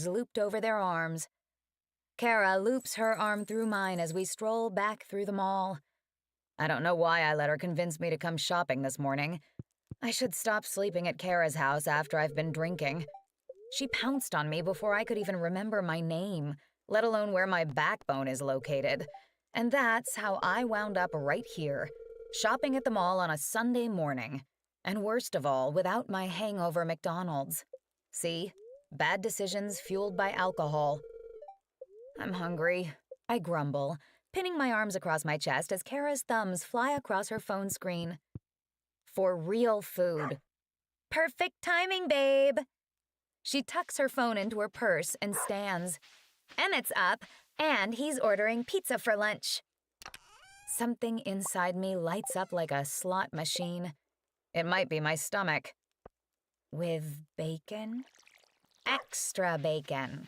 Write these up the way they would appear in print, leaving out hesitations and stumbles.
looped over their arms. Kara loops her arm through mine as we stroll back through the mall. I don't know why I let her convince me to come shopping this morning. I should stop sleeping at Kara's house after I've been drinking. She pounced on me before I could even remember my name, let alone where my backbone is located. And that's how I wound up right here, shopping at the mall on a Sunday morning. And worst of all, without my hangover McDonald's. See? Bad decisions fueled by alcohol. I'm hungry, I grumble, pinning my arms across my chest as Kara's thumbs fly across her phone screen. For real food. Perfect timing, babe. She tucks her phone into her purse and stands. Emmett's up, and he's ordering pizza for lunch. Something inside me lights up like a slot machine. It might be my stomach. With bacon? Extra bacon.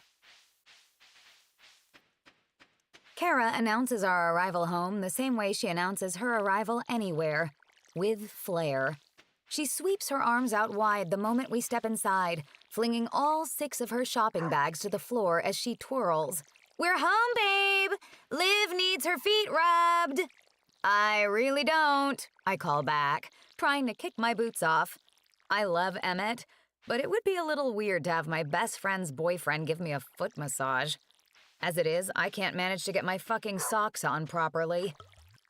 Kara announces our arrival home the same way she announces her arrival anywhere, with flair. She sweeps her arms out wide the moment we step inside, flinging all 6 of her shopping bags to the floor as she twirls. We're home, babe! Liv needs her feet rubbed! I really don't, I call back, trying to kick my boots off. I love Emmett, but it would be a little weird to have my best friend's boyfriend give me a foot massage. As it is, I can't manage to get my fucking socks on properly.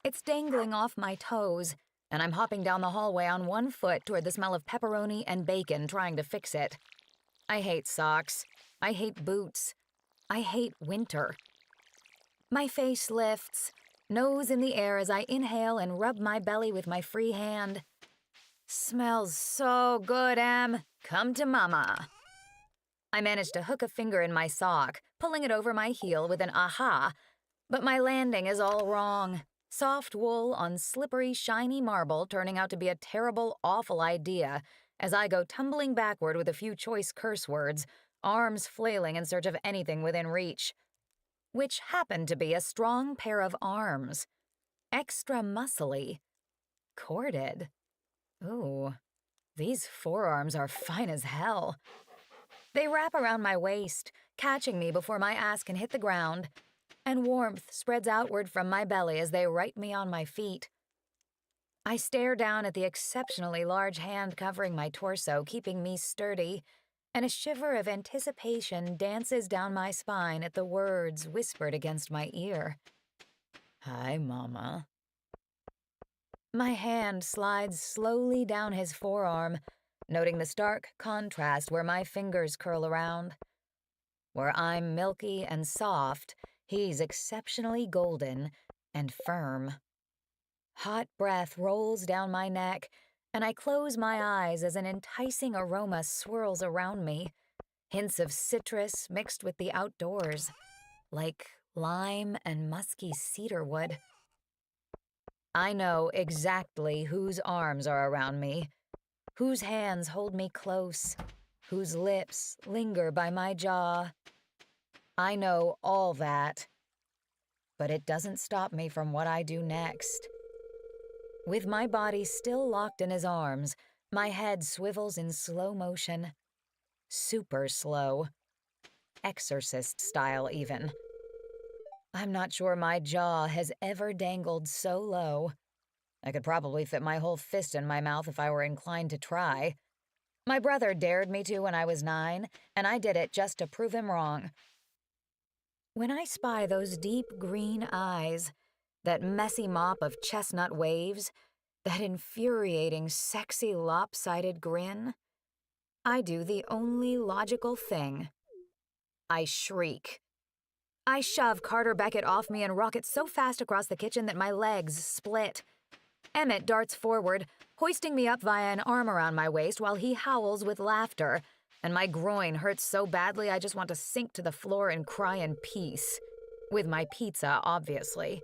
It's dangling off my toes, and I'm hopping down the hallway on one foot toward the smell of pepperoni and bacon trying to fix it. I hate socks. I hate boots. I hate winter. My face lifts, nose in the air as I inhale and rub my belly with my free hand. Smells so good, Em. Come to mama. I managed to hook a finger in my sock, pulling it over my heel with an aha, but my landing is all wrong. Soft wool on slippery, shiny marble turning out to be a terrible, awful idea as I go tumbling backward with a few choice curse words, arms flailing in search of anything within reach. Which happened to be a strong pair of arms. Extra muscly. Corded. Ooh, these forearms are fine as hell. They wrap around my waist, catching me before my ass can hit the ground, and warmth spreads outward from my belly as they right me on my feet. I stare down at the exceptionally large hand covering my torso, keeping me sturdy, and a shiver of anticipation dances down my spine at the words whispered against my ear. Hi, Mama. My hand slides slowly down his forearm, noting the stark contrast where my fingers curl around. Where I'm milky and soft, he's exceptionally golden and firm. Hot breath rolls down my neck, and I close my eyes as an enticing aroma swirls around me, hints of citrus mixed with the outdoors, like lime and musky cedarwood. I know exactly whose arms are around me, whose hands hold me close, whose lips linger by my jaw. I know all that, but it doesn't stop me from what I do next. With my body still locked in his arms, my head swivels in slow motion. Super slow. Exorcist style, even. I'm not sure my jaw has ever dangled so low. I could probably fit my whole fist in my mouth if I were inclined to try. My brother dared me to when I was 9, and I did it just to prove him wrong. When I spy those deep green eyes, that messy mop of chestnut waves, that infuriating, sexy, lopsided grin, I do the only logical thing. I shriek. I shove Carter Beckett off me and rocket so fast across the kitchen that my legs split. Emmett darts forward, hoisting me up via an arm around my waist while he howls with laughter, and my groin hurts so badly I just want to sink to the floor and cry in peace. With my pizza, obviously.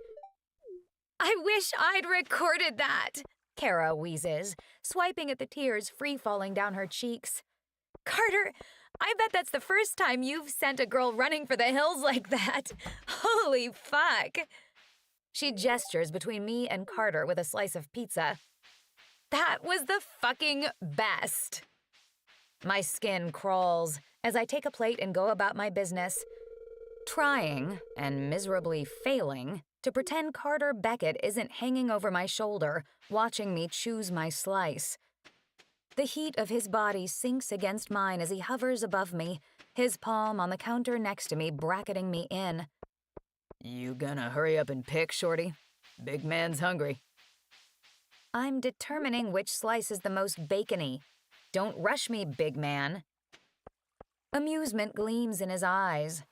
I wish I'd recorded that, Kara wheezes, swiping at the tears free-falling down her cheeks. Carter, I bet that's the first time you've sent a girl running for the hills like that. Holy fuck. She gestures between me and Carter with a slice of pizza. That was the fucking best. My skin crawls as I take a plate and go about my business, trying, and miserably failing, to pretend Carter Beckett isn't hanging over my shoulder, watching me choose my slice. The heat of his body sinks against mine as he hovers above me, his palm on the counter next to me bracketing me in. You gonna hurry up and pick, Shorty? Big man's hungry. I'm determining which slice is the most bacony. Don't rush me, big man. Amusement gleams in his eyes.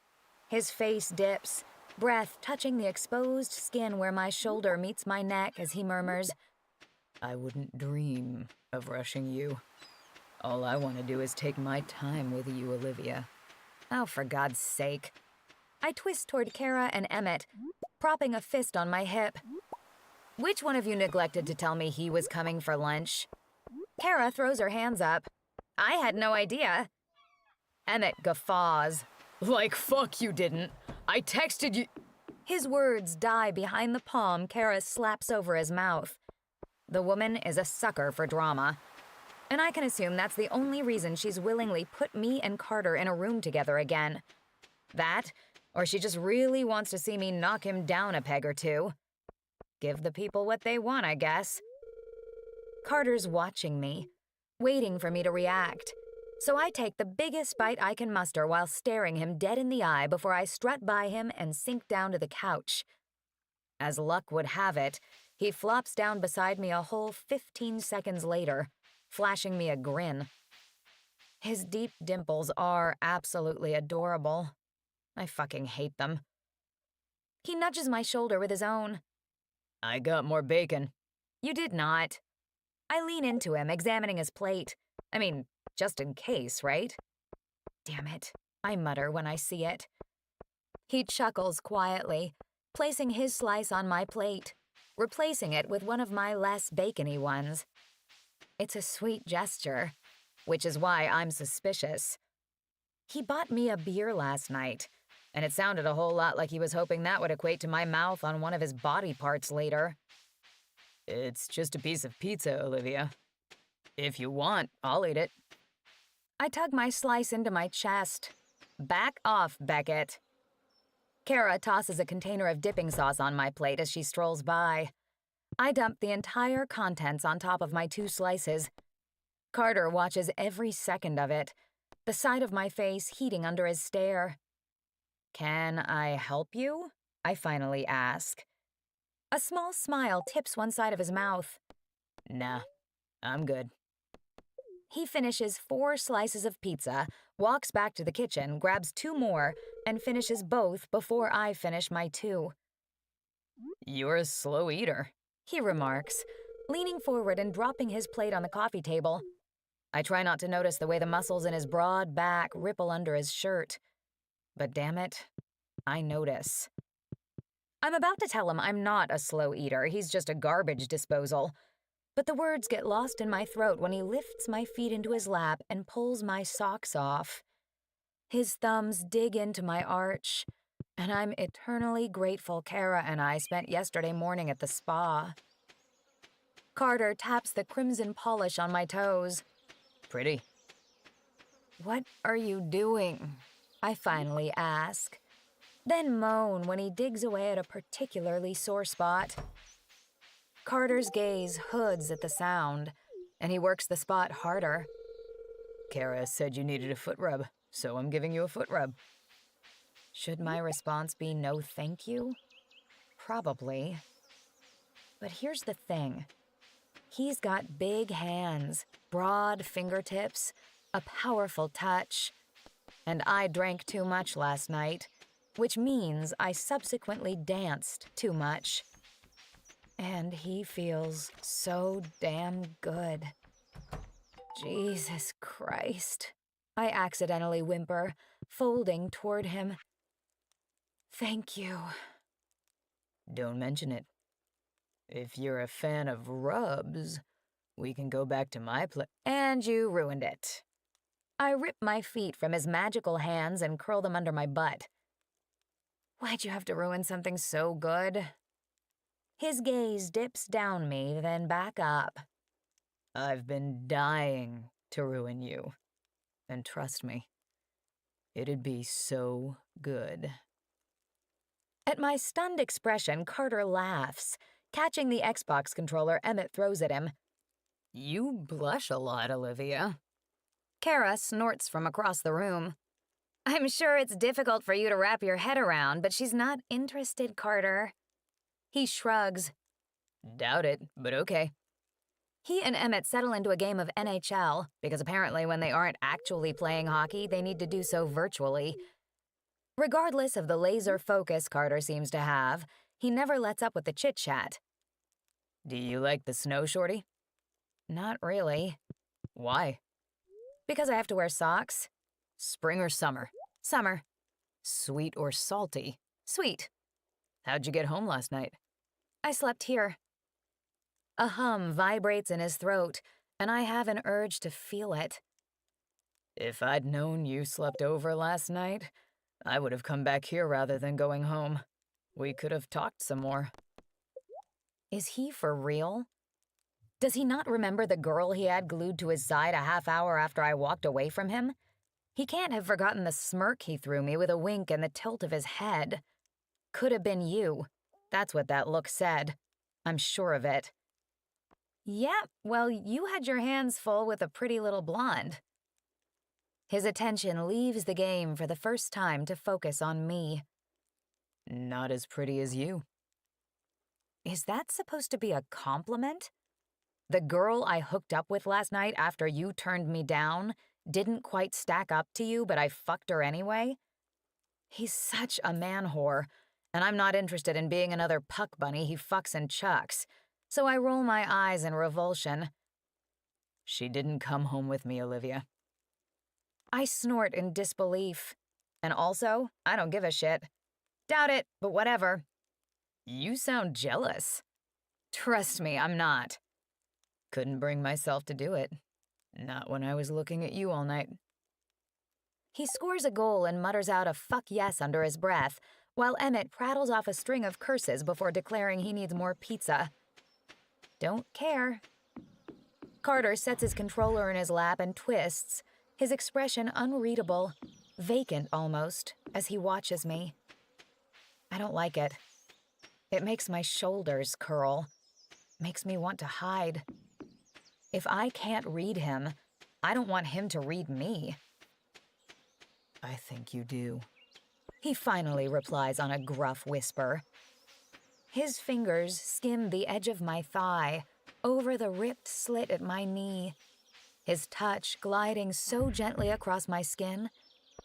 His face dips, breath touching the exposed skin where my shoulder meets my neck as he murmurs, I wouldn't dream of rushing you. All I want to do is take my time with you, Olivia. Oh, for God's sake. I twist toward Kara and Emmett, propping a fist on my hip. Which one of you neglected to tell me he was coming for lunch? Kara throws her hands up. I had no idea. Emmett guffaws. Like fuck you didn't. I texted you. His words die behind the palm Kara slaps over his mouth. The woman is a sucker for drama. And I can assume that's the only reason she's willingly put me and Carter in a room together again. That, or she just really wants to see me knock him down a peg or two. Give the people what they want, I guess. Carter's watching me, waiting for me to react. So I take the biggest bite I can muster while staring him dead in the eye before I strut by him and sink down to the couch. As luck would have it, he flops down beside me a whole 15 seconds later, flashing me a grin. His deep dimples are absolutely adorable. I fucking hate them. He nudges my shoulder with his own. I got more bacon. You did not. I lean into him, examining his plate. I mean, just in case, right? Damn it, I mutter when I see it. He chuckles quietly, placing his slice on my plate, replacing it with one of my less bacony ones. It's a sweet gesture, which is why I'm suspicious. He bought me a beer last night, and it sounded a whole lot like he was hoping that would equate to my mouth on one of his body parts later. It's just a piece of pizza, Olivia. If you want, I'll eat it. I tug my slice into my chest. Back off, Beckett. Kara tosses a container of dipping sauce on my plate as she strolls by. I dump the entire contents on top of my 2 slices. Carter watches every second of it, the side of my face heating under his stare. Can I help you? I finally ask. A small smile tips one side of his mouth. Nah, I'm good. He finishes 4 slices of pizza, walks back to the kitchen, grabs 2 more, and finishes both before I finish my 2. You're a slow eater, he remarks, leaning forward and dropping his plate on the coffee table. I try not to notice the way the muscles in his broad back ripple under his shirt. But damn it, I notice. I'm about to tell him I'm not a slow eater, he's just a garbage disposal. But the words get lost in my throat when he lifts my feet into his lap and pulls my socks off. His thumbs dig into my arch, and I'm eternally grateful Kara and I spent yesterday morning at the spa. Carter taps the crimson polish on my toes. Pretty. What are you doing? I finally ask, then moan when he digs away at a particularly sore spot. Carter's gaze hoods at the sound, and he works the spot harder. Kara said you needed a foot rub, so I'm giving you a foot rub. Should my response be no thank you? Probably. But here's the thing. He's got big hands, broad fingertips, a powerful touch. And I drank too much last night, which means I subsequently danced too much. And he feels so damn good. Jesus Christ. I accidentally whimper, folding toward him. Thank you. Don't mention it. If you're a fan of rubs, we can go back to my place. And you ruined it. I rip my feet from his magical hands and curl them under my butt. Why'd you have to ruin something so good? His gaze dips down me, then back up. I've been dying to ruin you. And trust me, it'd be so good. At my stunned expression, Carter laughs. Catching the Xbox controller, Emmett throws at him. You blush a lot, Olivia. Kara snorts from across the room. I'm sure it's difficult for you to wrap your head around, but she's not interested, Carter. He shrugs. Doubt it, but okay. He and Emmett settle into a game of NHL, because apparently when they aren't actually playing hockey, they need to do so virtually. Regardless of the laser focus Carter seems to have, he never lets up with the chit-chat. Do you like the snow, Shorty? Not really. Why? Because I have to wear socks. Spring or summer? Summer. Sweet or salty? Sweet. How'd you get home last night? I slept here. A hum vibrates in his throat, and I have an urge to feel it. If I'd known you slept over last night, I would have come back here rather than going home. We could have talked some more. Is he for real? Does he not remember the girl he had glued to his side a half hour after I walked away from him? He can't have forgotten the smirk he threw me with a wink and the tilt of his head. Could have been you. That's what that look said. I'm sure of it. Yeah, well, you had your hands full with a pretty little blonde. His attention leaves the game for the first time to focus on me. Not as pretty as you. Is that supposed to be a compliment? The girl I hooked up with last night after you turned me down didn't quite stack up to you, but I fucked her anyway? He's such a man whore, and I'm not interested in being another puck bunny he fucks and chucks, so I roll my eyes in revulsion. She didn't come home with me, Olivia. I snort in disbelief. And also, I don't give a shit. Doubt it, but whatever. You sound jealous. Trust me, I'm not. Couldn't bring myself to do it. Not when I was looking at you all night. He scores a goal and mutters out a fuck yes under his breath, while Emmett prattles off a string of curses before declaring he needs more pizza. Don't care. Carter sets his controller in his lap and twists, his expression unreadable, vacant almost, as he watches me. I don't like it. It makes my shoulders curl. Makes me want to hide. If I can't read him, I don't want him to read me. I think you do. He finally replies on a gruff whisper. His fingers skim the edge of my thigh, over the ripped slit at my knee. His touch gliding so gently across my skin,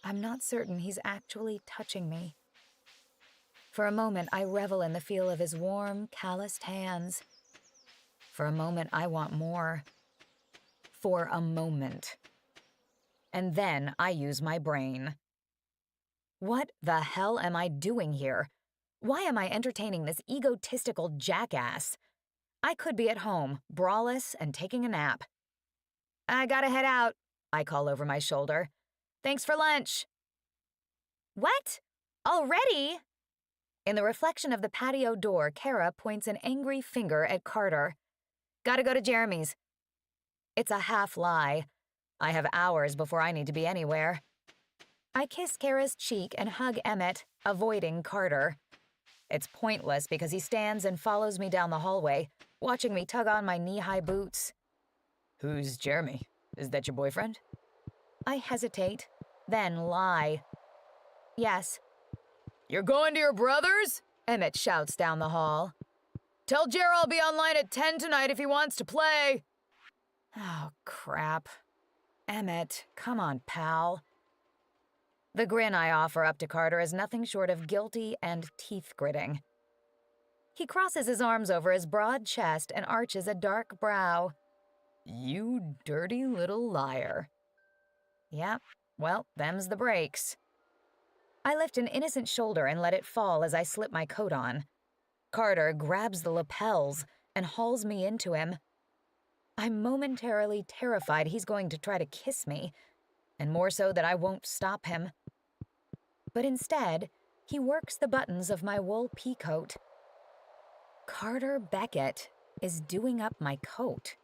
I'm not certain he's actually touching me. For a moment, I revel in the feel of his warm, calloused hands. For a moment, I want more. For a moment. And then I use my brain. What the hell am I doing here? Why am I entertaining this egotistical jackass? I could be at home, braless and taking a nap. I gotta head out, I call over my shoulder. Thanks for lunch. What? Already? In the reflection of the patio door, Kara points an angry finger at Carter. Gotta go to Jeremy's. It's a half lie. I have hours before I need to be anywhere. I kiss Kara's cheek and hug Emmett, avoiding Carter. It's pointless because he stands and follows me down the hallway, watching me tug on my knee-high boots. Who's Jeremy? Is that your boyfriend? I hesitate, then lie. Yes. You're going to your brother's? Emmett shouts down the hall. Tell Jer I'll be online at 10 tonight if he wants to play. Oh, crap. Emmett, come on, pal. The grin I offer up to Carter is nothing short of guilty and teeth-gritting. He crosses his arms over his broad chest and arches a dark brow. You dirty little liar. Yep, well, them's the breaks. I lift an innocent shoulder and let it fall as I slip my coat on. Carter grabs the lapels and hauls me into him. I'm momentarily terrified he's going to try to kiss me, and more so that I won't stop him. But instead, he works the buttons of my wool peacoat. Carter Beckett is doing up my coat.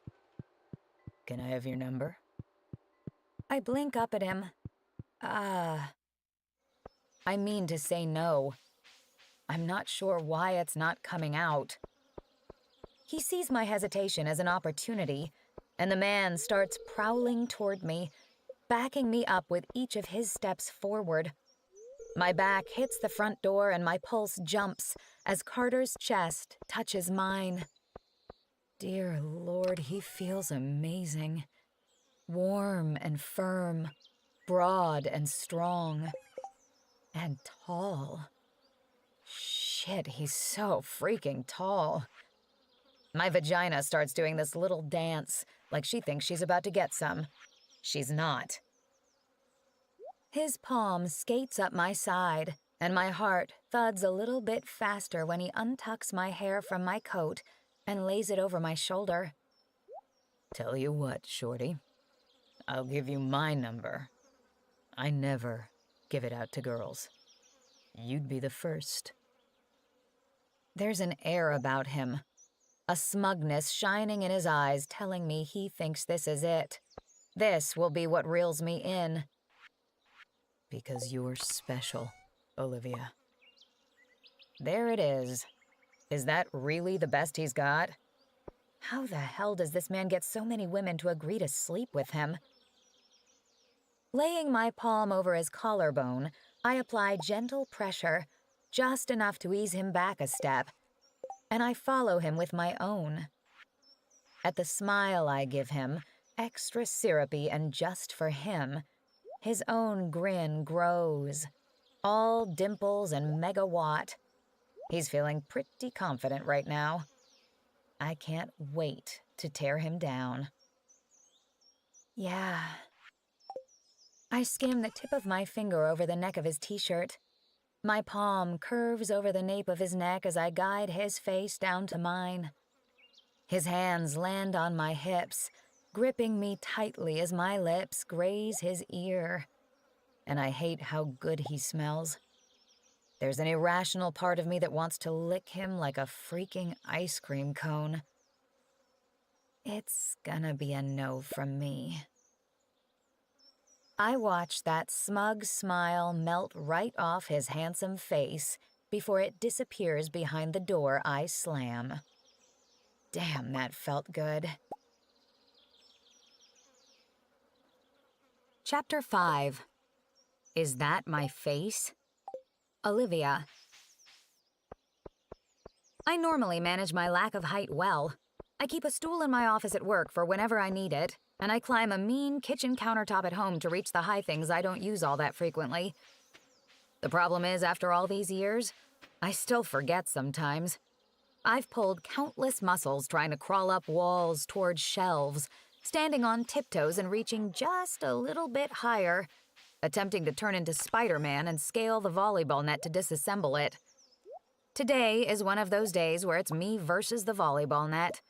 Can I have your number? I blink up at him. I mean to say no. I'm not sure why it's not coming out. He sees my hesitation as an opportunity, and the man starts prowling toward me, backing me up with each of his steps forward. My back hits the front door and my pulse jumps as Carter's chest touches mine. Dear Lord, he feels amazing. Warm and firm, broad and strong, and tall. Shit, he's so freaking tall. My vagina starts doing this little dance, like she thinks she's about to get some. She's not. His palm skates up my side, and my heart thuds a little bit faster when he untucks my hair from my coat and lays it over my shoulder. Tell you what, Shorty. I'll give you my number. I never give it out to girls. You'd be the first. There's an air about him, a smugness shining in his eyes telling me he thinks this is it. This will be what reels me in. Because you're special, Olivia. There it is. Is that really the best he's got? How the hell does this man get so many women to agree to sleep with him? Laying my palm over his collarbone, I apply gentle pressure, just enough to ease him back a step, and I follow him with my own. At the smile I give him, extra syrupy and just for him, his own grin grows, all dimples and megawatt. He's feeling pretty confident right now. I can't wait to tear him down. Yeah. I skim the tip of my finger over the neck of his t-shirt. My palm curves over the nape of his neck as I guide his face down to mine. His hands land on my hips, gripping me tightly as my lips graze his ear. And I hate how good he smells. There's an irrational part of me that wants to lick him like a freaking ice cream cone. It's gonna be a no from me. I watch that smug smile melt right off his handsome face before it disappears behind the door I slam. Damn, that felt good. Chapter 5. Is that my face? Olivia. I normally manage my lack of height well. I keep a stool in my office at work for whenever I need it, and I climb a mean kitchen countertop at home to reach the high things I don't use all that frequently. The problem is, after all these years, I still forget sometimes. I've pulled countless muscles trying to crawl up walls towards shelves, standing on tiptoes and reaching just a little bit higher, attempting to turn into Spider-Man and scale the volleyball net to disassemble it. Today is one of those days where it's me versus the volleyball net.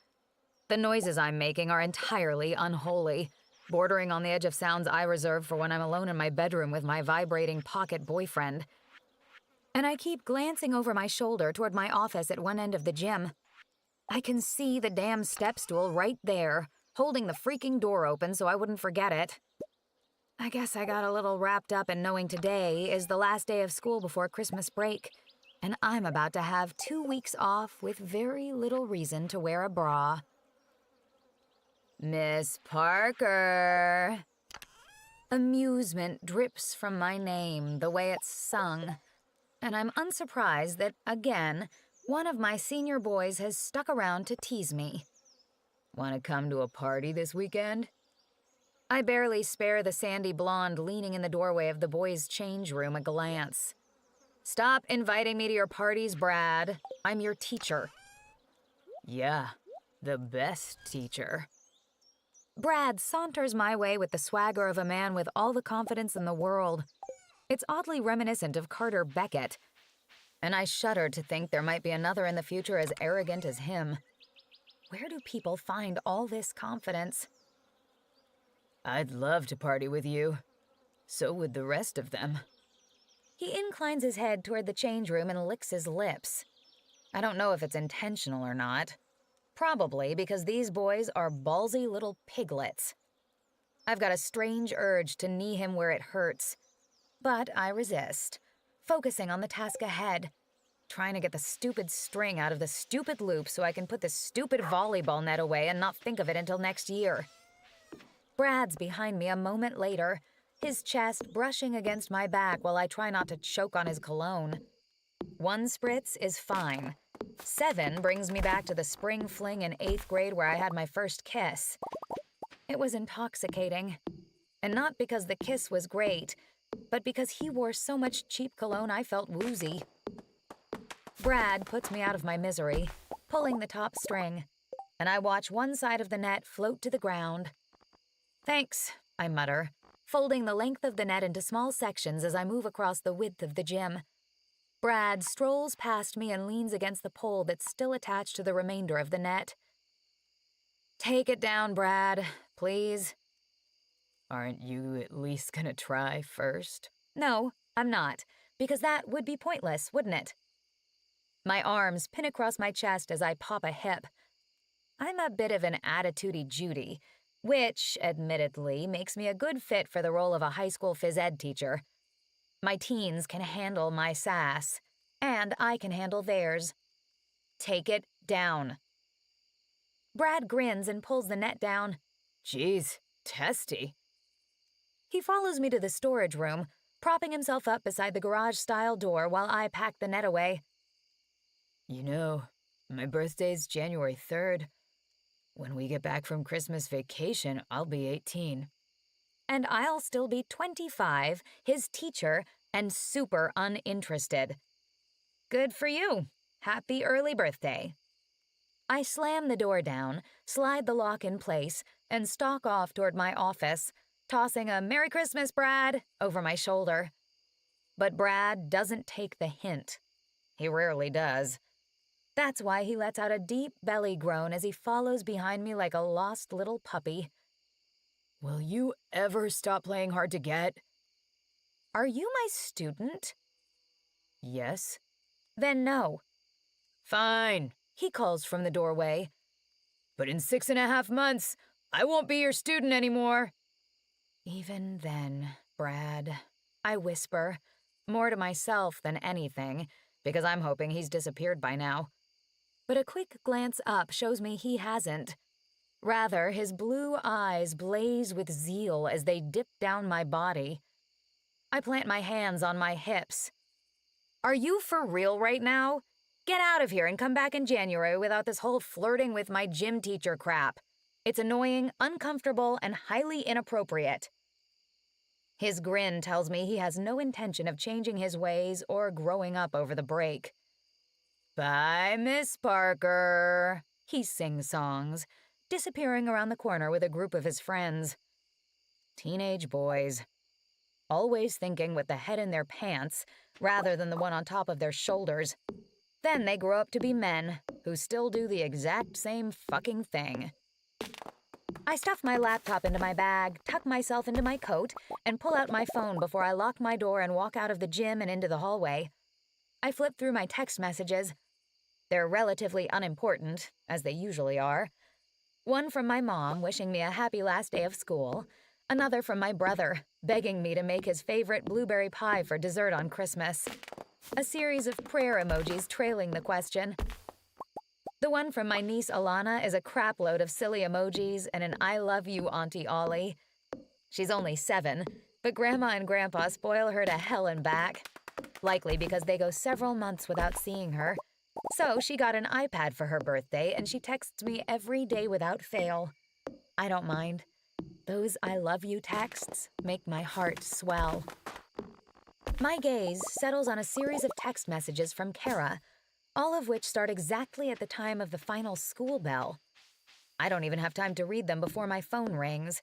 The noises I'm making are entirely unholy, bordering on the edge of sounds I reserve for when I'm alone in my bedroom with my vibrating pocket boyfriend. And I keep glancing over my shoulder toward my office at one end of the gym. I can see the damn step stool right there, holding the freaking door open so I wouldn't forget it. I guess I got a little wrapped up in knowing today is the last day of school before Christmas break, and I'm about to have 2 weeks off with very little reason to wear a bra. Miss Parker. Amusement drips from my name the way it's sung, and I'm unsurprised that, again, one of my senior boys has stuck around to tease me. Want to come to a party this weekend? I barely spare the sandy blonde leaning in the doorway of the boys' change room a glance. Stop inviting me to your parties, Brad. I'm your teacher. Yeah, the best teacher. Brad saunters my way with the swagger of a man with all the confidence in the world. It's oddly reminiscent of Carter Beckett, and I shudder to think there might be another in the future as arrogant as him. Where do people find all this confidence? I'd love to party with you. So would the rest of them. He inclines his head toward the change room and licks his lips. I don't know if it's intentional or not. Probably because these boys are ballsy little piglets. I've got a strange urge to knee him where it hurts. But I resist, focusing on the task ahead, trying to get the stupid string out of the stupid loop so I can put the stupid volleyball net away and not think of it until next year. Brad's behind me a moment later, his chest brushing against my back while I try not to choke on his cologne. 1 spritz is fine. 7 brings me back to the spring fling in 8th grade where I had my first kiss. It was intoxicating. And not because the kiss was great, but because he wore so much cheap cologne I felt woozy. Brad puts me out of my misery, pulling the top string, and I watch one side of the net float to the ground. Thanks, I mutter, folding the length of the net into small sections as I move across the width of the gym. Brad strolls past me and leans against the pole that's still attached to the remainder of the net. Take it down, Brad, please. Aren't you at least gonna try first? No, I'm not, because that would be pointless, wouldn't it? My arms pin across my chest as I pop a hip. I'm a bit of an attitudey Judy, which, admittedly, makes me a good fit for the role of a high school phys ed teacher. My teens can handle my sass, and I can handle theirs. Take it down. Brad grins and pulls the net down. Geez, testy. He follows me to the storage room, propping himself up beside the garage-style door while I pack the net away. You know, my birthday's January 3rd. When we get back from Christmas vacation, I'll be 18. And I'll still be 25, his teacher, and super uninterested. Good for you. Happy early birthday. I slam the door down, slide the lock in place, and stalk off toward my office, tossing a "Merry Christmas, Brad" over my shoulder. But Brad doesn't take the hint. He rarely does. That's why he lets out a deep belly groan as he follows behind me like a lost little puppy. Will you ever stop playing hard to get? Are you my student? Yes. Then no. Fine, He calls from the doorway. but in 6.5 months, I won't be your student anymore. Even then, Brad, I whisper, more to myself than anything, because I'm hoping he's disappeared by now. But a quick glance up shows me he hasn't. Rather, his blue eyes blaze with zeal as they dip down my body. I plant my hands on my hips. Are you for real right now? Get out of here and come back in January without this whole flirting with my gym teacher crap. It's annoying, uncomfortable, and highly inappropriate. His grin tells me he has no intention of changing his ways or growing up over the break. Bye, Miss Parker, he sing-songs, disappearing around the corner with a group of his friends. Teenage boys. Always thinking with the head in their pants rather than the one on top of their shoulders. Then they grow up to be men who still do the exact same fucking thing. I stuff my laptop into my bag, tuck myself into my coat, and pull out my phone before I lock my door and walk out of the gym and into the hallway. I flip through my text messages. They're relatively unimportant, as they usually are. One from my mom wishing me a happy last day of school. Another from my brother, begging me to make his favorite blueberry pie for dessert on Christmas. A series of prayer emojis trailing the question. The one from my niece Alana is a crapload of silly emojis and an "I love you, Auntie Ollie." She's only 7, but Grandma and Grandpa spoil her to hell and back. Likely because they go several months without seeing her. So she got an iPad for her birthday and she texts me every day without fail. I don't mind. Those "I love you" texts make my heart swell. My gaze settles on a series of text messages from Kara, all of which start exactly at the time of the final school bell. I don't even have time to read them before my phone rings.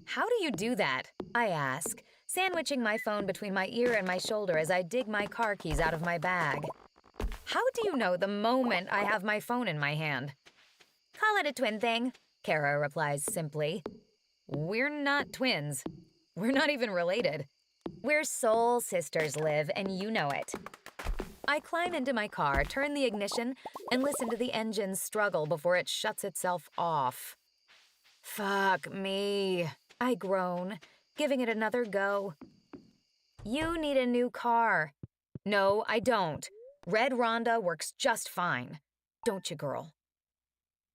How do you do that? I ask, sandwiching my phone between my ear and my shoulder as I dig my car keys out of my bag. How do you know the moment I have my phone in my hand? Call it a twin thing, Kara replies simply. We're not twins. We're not even related. We're soul sisters, Liv, and you know it. I climb into my car, turn the ignition, and listen to the engine struggle before it shuts itself off. Fuck me. I groan, giving it another go. You need a new car. No, I don't. Red Rhonda works just fine. Don't you, girl?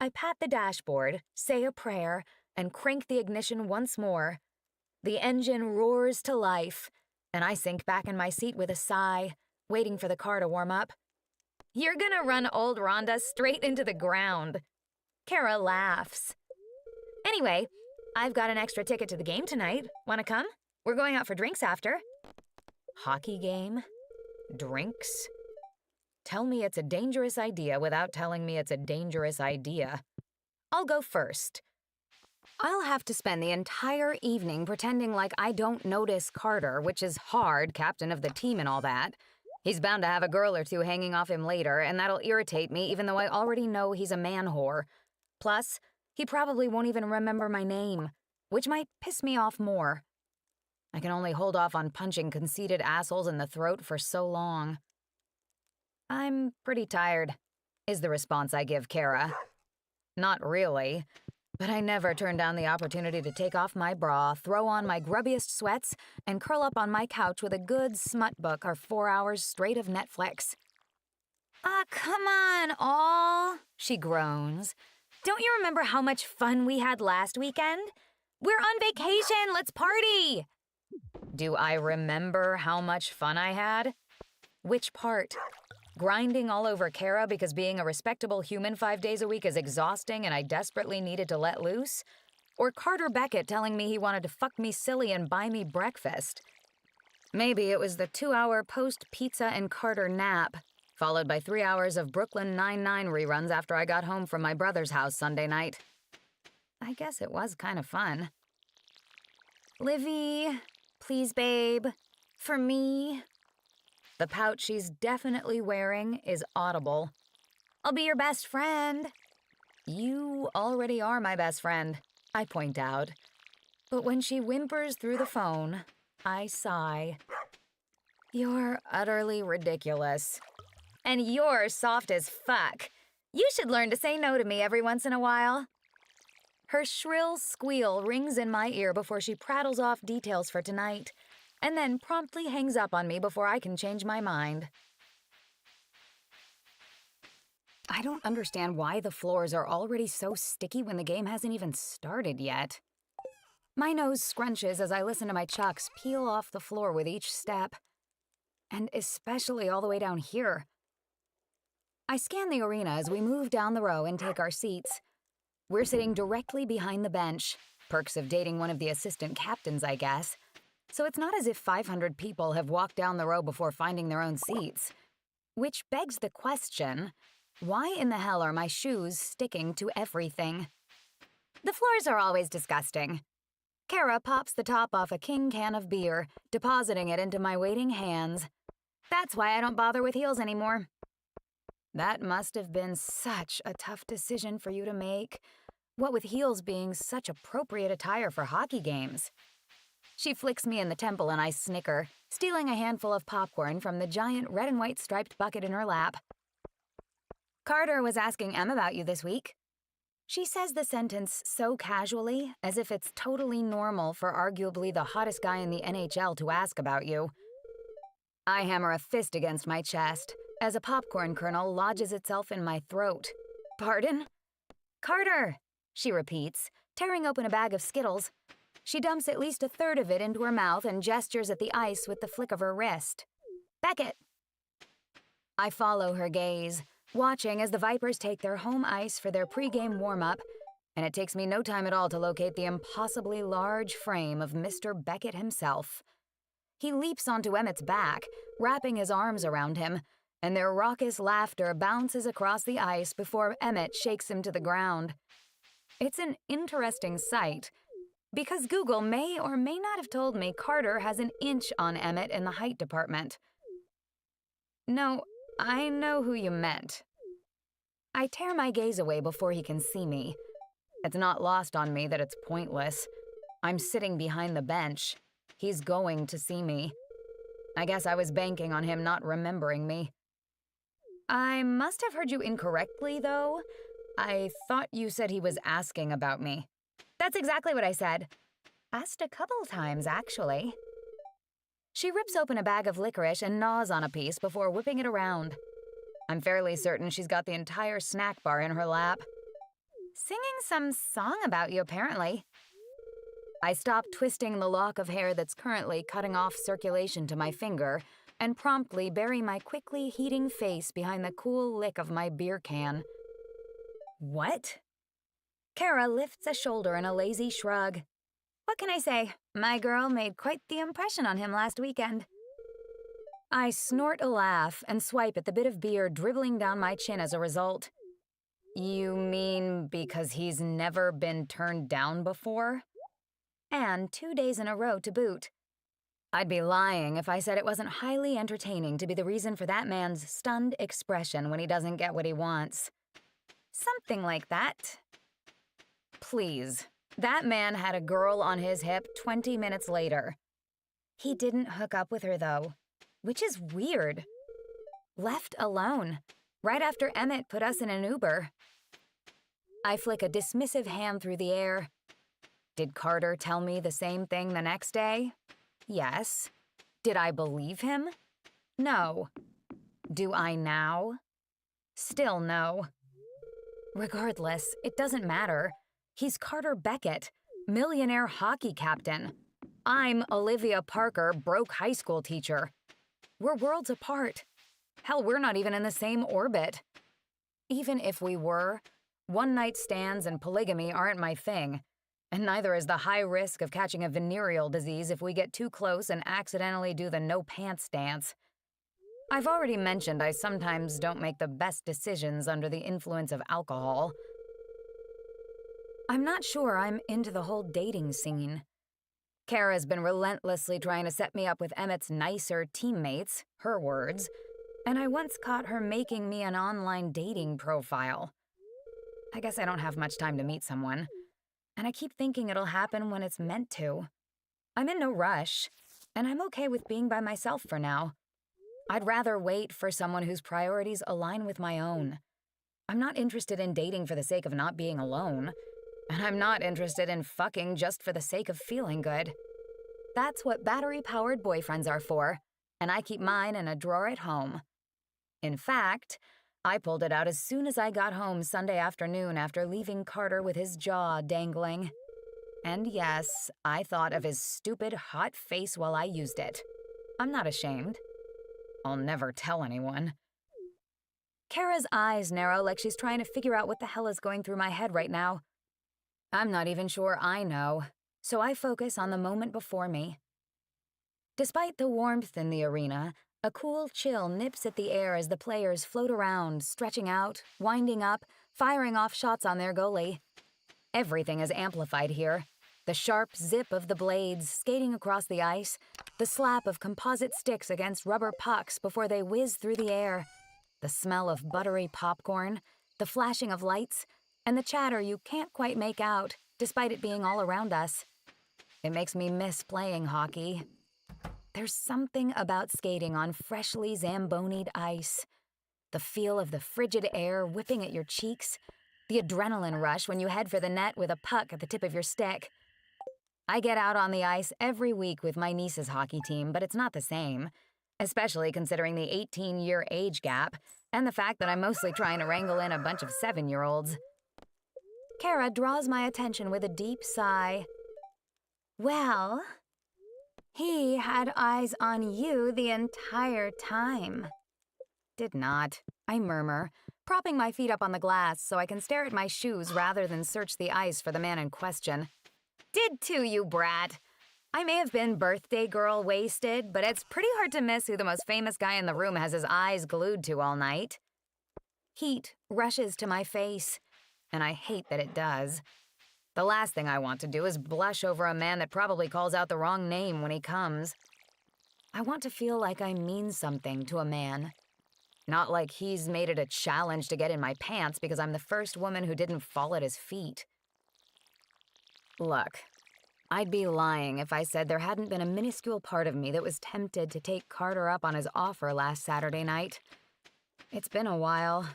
I pat the dashboard, say a prayer, and crank the ignition once more. The engine roars to life, and I sink back in my seat with a sigh, waiting for the car to warm up. You're gonna run old Rhonda straight into the ground. Kara laughs. Anyway, I've got an extra ticket to the game tonight. Wanna come? We're going out for drinks after. Hockey game? Drinks? Tell me it's a dangerous idea without telling me it's a dangerous idea. I'll go first. I'll have to spend the entire evening pretending like I don't notice Carter, which is hard, captain of the team and all that. He's bound to have a girl or two hanging off him later, and that'll irritate me even though I already know he's a man whore. Plus, he probably won't even remember my name, which might piss me off more. I can only hold off on punching conceited assholes in the throat for so long. I'm pretty tired, is the response I give Kara. Not really, but I never turn down the opportunity to take off my bra, throw on my grubbiest sweats, and curl up on my couch with a good smut book or 4 hours straight of Netflix. Come on, all, she groans. Don't you remember how much fun we had last weekend? We're on vacation, let's party! Do I remember how much fun I had? Which part? Grinding all over Kara because being a respectable human 5 days a week is exhausting and I desperately needed to let loose? Or Carter Beckett telling me he wanted to fuck me silly and buy me breakfast? Maybe it was the 2-hour post-pizza and Carter nap, followed by 3 hours of Brooklyn Nine-Nine reruns after I got home from my brother's house Sunday night. I guess it was kind of fun. Livy, please, babe, for me. The pouch she's definitely wearing is audible. I'll be your best friend. You already are my best friend, I point out. But when she whimpers through the phone, I sigh. You're utterly ridiculous. And you're soft as fuck. You should learn to say no to me every once in a while. Her shrill squeal rings in my ear before she prattles off details for tonight, and then promptly hangs up on me before I can change my mind. I don't understand why the floors are already so sticky when the game hasn't even started yet. My nose scrunches as I listen to my chucks peel off the floor with each step, and especially all the way down here. I scan the arena as we move down the row and take our seats. We're sitting directly behind the bench, perks of dating one of the assistant captains, I guess. So it's not as if 500 people have walked down the row before finding their own seats. Which begs the question, why in the hell are my shoes sticking to everything? The floors are always disgusting. Kara pops the top off a king can of beer, depositing it into my waiting hands. That's why I don't bother with heels anymore. That must have been such a tough decision for you to make, what with heels being such appropriate attire for hockey games. She flicks me in the temple and I snicker, stealing a handful of popcorn from the giant red and white striped bucket in her lap. Carter was asking Em about you this week. She says the sentence so casually, as if it's totally normal for arguably the hottest guy in the NHL to ask about you. I hammer a fist against my chest as a popcorn kernel lodges itself in my throat. Pardon? Carter, she repeats, tearing open a bag of Skittles. She dumps at least a third of it into her mouth and gestures at the ice with the flick of her wrist. Beckett! I follow her gaze, watching as the Vipers take their home ice for their pregame warm-up, and it takes me no time at all to locate the impossibly large frame of Mr. Beckett himself. He leaps onto Emmett's back, wrapping his arms around him, and their raucous laughter bounces across the ice before Emmett shakes him to the ground. It's an interesting sight, because Google may or may not have told me Carter has an inch on Emmett in the height department. No, I know who you meant. I tear my gaze away before he can see me. It's not lost on me that it's pointless. I'm sitting behind the bench. He's going to see me. I guess I was banking on him not remembering me. I must have heard you incorrectly, though. I thought you said he was asking about me. That's exactly what I said. Asked a couple times, actually. She rips open a bag of licorice and gnaws on a piece before whipping it around. I'm fairly certain she's got the entire snack bar in her lap. Singing some song about you, apparently. I stop twisting the lock of hair that's currently cutting off circulation to my finger and promptly bury my quickly heating face behind the cool lick of my beer can. What? Kara lifts a shoulder in a lazy shrug. What can I say? My girl made quite the impression on him last weekend. I snort a laugh and swipe at the bit of beer dribbling down my chin as a result. You mean because he's never been turned down before? And 2 days in a row to boot. I'd be lying if I said it wasn't highly entertaining to be the reason for that man's stunned expression when he doesn't get what he wants. Something like that. Please, that man had a girl on his hip 20 minutes later. He didn't hook up with her, though, which is weird. Left alone, right after Emmett put us in an Uber. I flick a dismissive hand through the air. Did Carter tell me the same thing the next day? Yes. Did I believe him? No. Do I now? Still no. Regardless, it doesn't matter. He's Carter Beckett, millionaire hockey captain. I'm Olivia Parker, broke high school teacher. We're worlds apart. Hell, we're not even in the same orbit. Even if we were, one-night stands and polygamy aren't my thing. And neither is the high risk of catching a venereal disease if we get too close and accidentally do the no-pants dance. I've already mentioned I sometimes don't make the best decisions under the influence of alcohol. I'm not sure I'm into the whole dating scene. Kara's been relentlessly trying to set me up with Emmett's nicer teammates, her words, and I once caught her making me an online dating profile. I guess I don't have much time to meet someone. And I keep thinking it'll happen when it's meant to. I'm in no rush, and I'm okay with being by myself for now. I'd rather wait for someone whose priorities align with my own. I'm not interested in dating for the sake of not being alone, and I'm not interested in fucking just for the sake of feeling good. That's what battery-powered boyfriends are for, and I keep mine in a drawer at home. In fact, I pulled it out as soon as I got home Sunday afternoon after leaving Carter with his jaw dangling. And yes, I thought of his stupid, hot face while I used it. I'm not ashamed. I'll never tell anyone. Kara's eyes narrow like she's trying to figure out what the hell is going through my head right now. I'm not even sure I know, so I focus on the moment before me. Despite the warmth in the arena, a cool chill nips at the air as the players float around, stretching out, winding up, firing off shots on their goalie. Everything is amplified here. The sharp zip of the blades skating across the ice, the slap of composite sticks against rubber pucks before they whiz through the air, the smell of buttery popcorn, the flashing of lights, and the chatter you can't quite make out, despite it being all around us. It makes me miss playing hockey. There's something about skating on freshly zambonied ice. The feel of the frigid air whipping at your cheeks. The adrenaline rush when you head for the net with a puck at the tip of your stick. I get out on the ice every week with my niece's hockey team, but it's not the same. Especially considering the 18-year age gap and the fact that I'm mostly trying to wrangle in a bunch of 7-year-olds. Kara draws my attention with a deep sigh. Well, he had eyes on you the entire time. Did not, I murmur, propping my feet up on the glass so I can stare at my shoes rather than search the ice for the man in question. Did too, you brat. I may have been birthday girl wasted, but it's pretty hard to miss who the most famous guy in the room has his eyes glued to all night. Heat rushes to my face, and I hate that it does. The last thing I want to do is blush over a man that probably calls out the wrong name when he comes. I want to feel like I mean something to a man. Not like he's made it a challenge to get in my pants because I'm the first woman who didn't fall at his feet. Look, I'd be lying if I said there hadn't been a minuscule part of me that was tempted to take Carter up on his offer last Saturday night. It's been a while,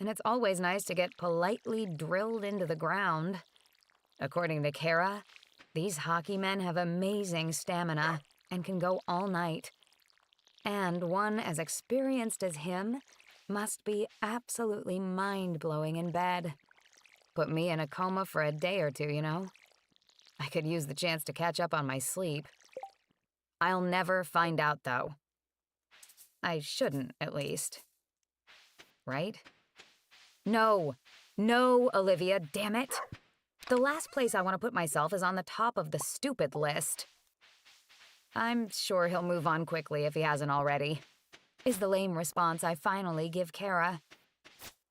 and it's always nice to get politely drilled into the ground. According to Kara, These hockey men have amazing stamina and can go all night. And one as experienced as him must be absolutely mind-blowing in bed. Put me in a coma for a day or two, you know? I could use the chance to catch up on my sleep. I'll never find out, though. I shouldn't, at least. Right? No, Olivia, damn it. The last place I want to put myself is on the top of the stupid list. I'm sure he'll move on quickly if he hasn't already, is the lame response I finally give Kara.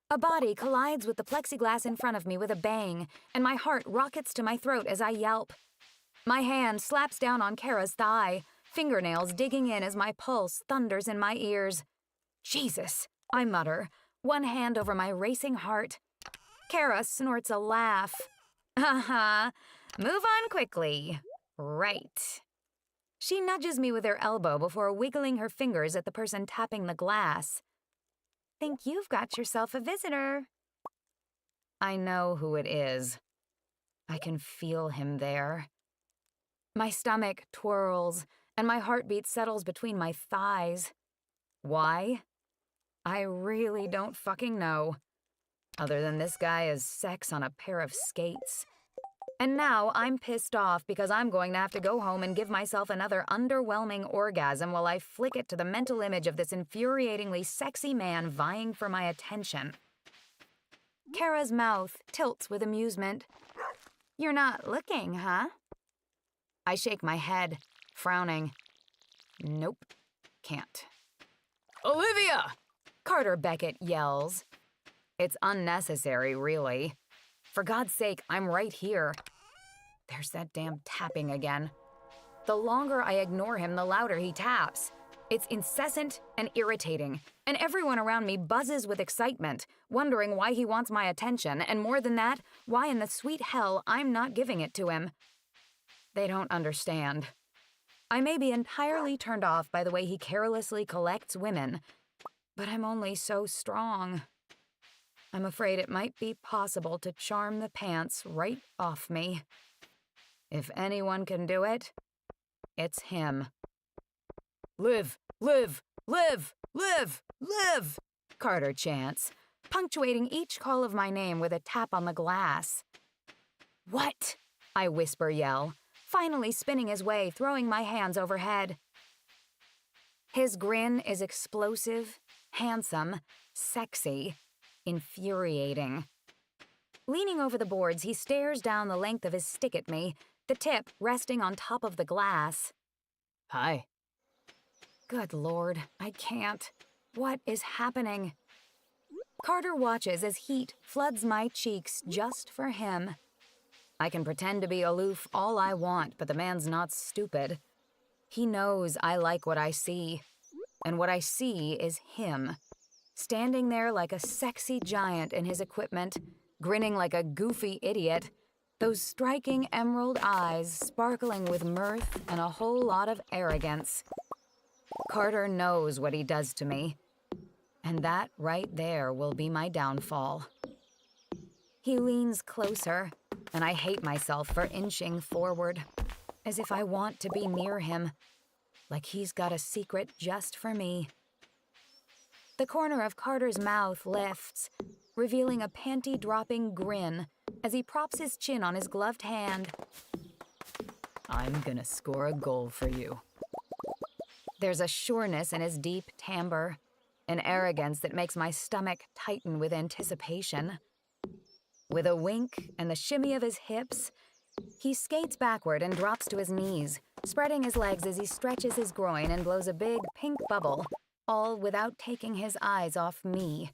A body collides with the plexiglass in front of me with a bang, and my heart rockets to my throat as I yelp. My hand slaps down on Kara's thigh, fingernails digging in as my pulse thunders in my ears. Jesus, I mutter, one hand over my racing heart. Kara snorts a laugh. Move on quickly. Right. She nudges me with her elbow before wiggling her fingers at the person tapping the glass. Think you've got yourself a visitor. I know who it is. I can feel him there. My stomach twirls, and my heartbeat settles between my thighs. Why? I really don't fucking know. Other than this guy is sex on a pair of skates. And now I'm pissed off because I'm going to have to go home and give myself another underwhelming orgasm while I flick it to the mental image of this infuriatingly sexy man vying for my attention. Kara's mouth tilts with amusement. You're not looking, huh? I shake my head, frowning. Nope, can't. Olivia! Carter Beckett yells. It's unnecessary, really. For God's sake, I'm right here. There's that damn tapping again. The longer I ignore him, the louder he taps. It's incessant and irritating, and everyone around me buzzes with excitement, wondering why he wants my attention, and more than that, why in the sweet hell I'm not giving it to him. They don't understand. I may be entirely turned off by the way he carelessly collects women, but I'm only so strong. I'm afraid it might be possible to charm the pants right off me. If anyone can do it, it's him. Live, live, live, live, live, Carter chants, punctuating each call of my name with a tap on the glass. What? I whisper yell, finally spinning his way, throwing my hands overhead. His grin is explosive, handsome, sexy, infuriating. Leaning over the boards, he stares down the length of his stick at me, the tip resting on top of the glass. Hi. Good Lord, I can't. What is happening? Carter watches as heat floods my cheeks just for him. I can pretend to be aloof all I want, but the man's not stupid. He knows I like what I see, and what I see is him. Standing there like a sexy giant in his equipment, grinning like a goofy idiot, those striking emerald eyes sparkling with mirth and a whole lot of arrogance. Carter knows what he does to me, and that right there will be my downfall. He leans closer, and I hate myself for inching forward, as if I want to be near him, like he's got a secret just for me. The corner of Carter's mouth lifts, revealing a panty-dropping grin as he props his chin on his gloved hand. I'm gonna score a goal for you. There's a sureness in his deep timbre, an arrogance that makes my stomach tighten with anticipation. With a wink and the shimmy of his hips, he skates backward and drops to his knees, spreading his legs as he stretches his groin and blows a big pink bubble, all without taking his eyes off me.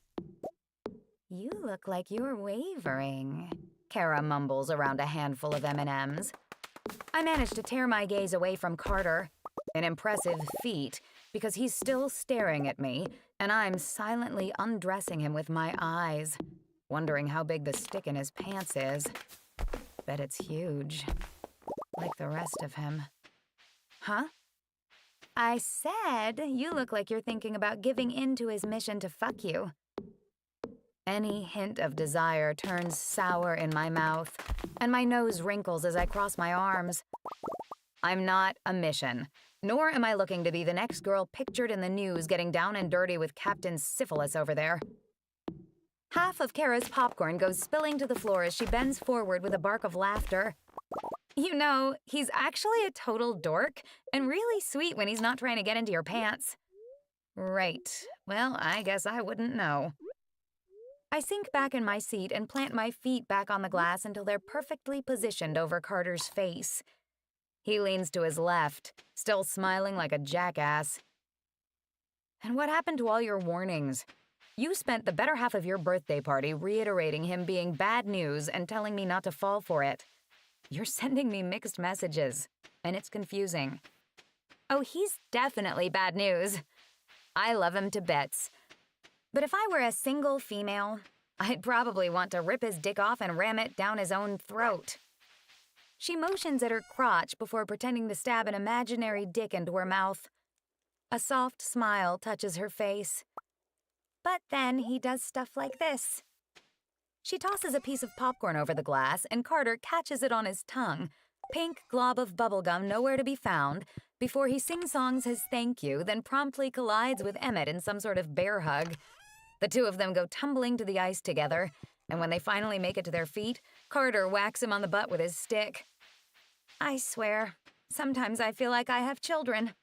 You look like you're wavering, Kara mumbles around a handful of M&Ms. I manage to tear my gaze away from Carter, an impressive feat, because he's still staring at me, and I'm silently undressing him with my eyes, wondering how big the stick in his pants is. Bet it's huge, like the rest of him. Huh? I said you look like you're thinking about giving in to his mission to fuck you. Any hint of desire turns sour in my mouth, and my nose wrinkles as I cross my arms. I'm not a mission, nor am I looking to be the next girl pictured in the news getting down and dirty with Captain Syphilis over there. Half of Kara's popcorn goes spilling to the floor as she bends forward with a bark of laughter. You know, he's actually a total dork and really sweet when he's not trying to get into your pants. Right. Well, I guess I wouldn't know. I sink back in my seat and plant my feet back on the glass until they're perfectly positioned over Carter's face. He leans to his left, still smiling like a jackass. And what happened to all your warnings? You spent the better half of your birthday party reiterating him being bad news and telling me not to fall for it. You're sending me mixed messages, and it's confusing. Oh, he's definitely bad news. I love him to bits. But if I were a single female, I'd probably want to rip his dick off and ram it down his own throat. She motions at her crotch before pretending to stab an imaginary dick into her mouth. A soft smile touches her face. But then he does stuff like this. She tosses a piece of popcorn over the glass, and Carter catches it on his tongue, pink glob of bubblegum nowhere to be found, before he sing-songs his thank you, then promptly collides with Emmett in some sort of bear hug. The two of them go tumbling to the ice together, and when they finally make it to their feet, Carter whacks him on the butt with his stick. I swear, sometimes I feel like I have children.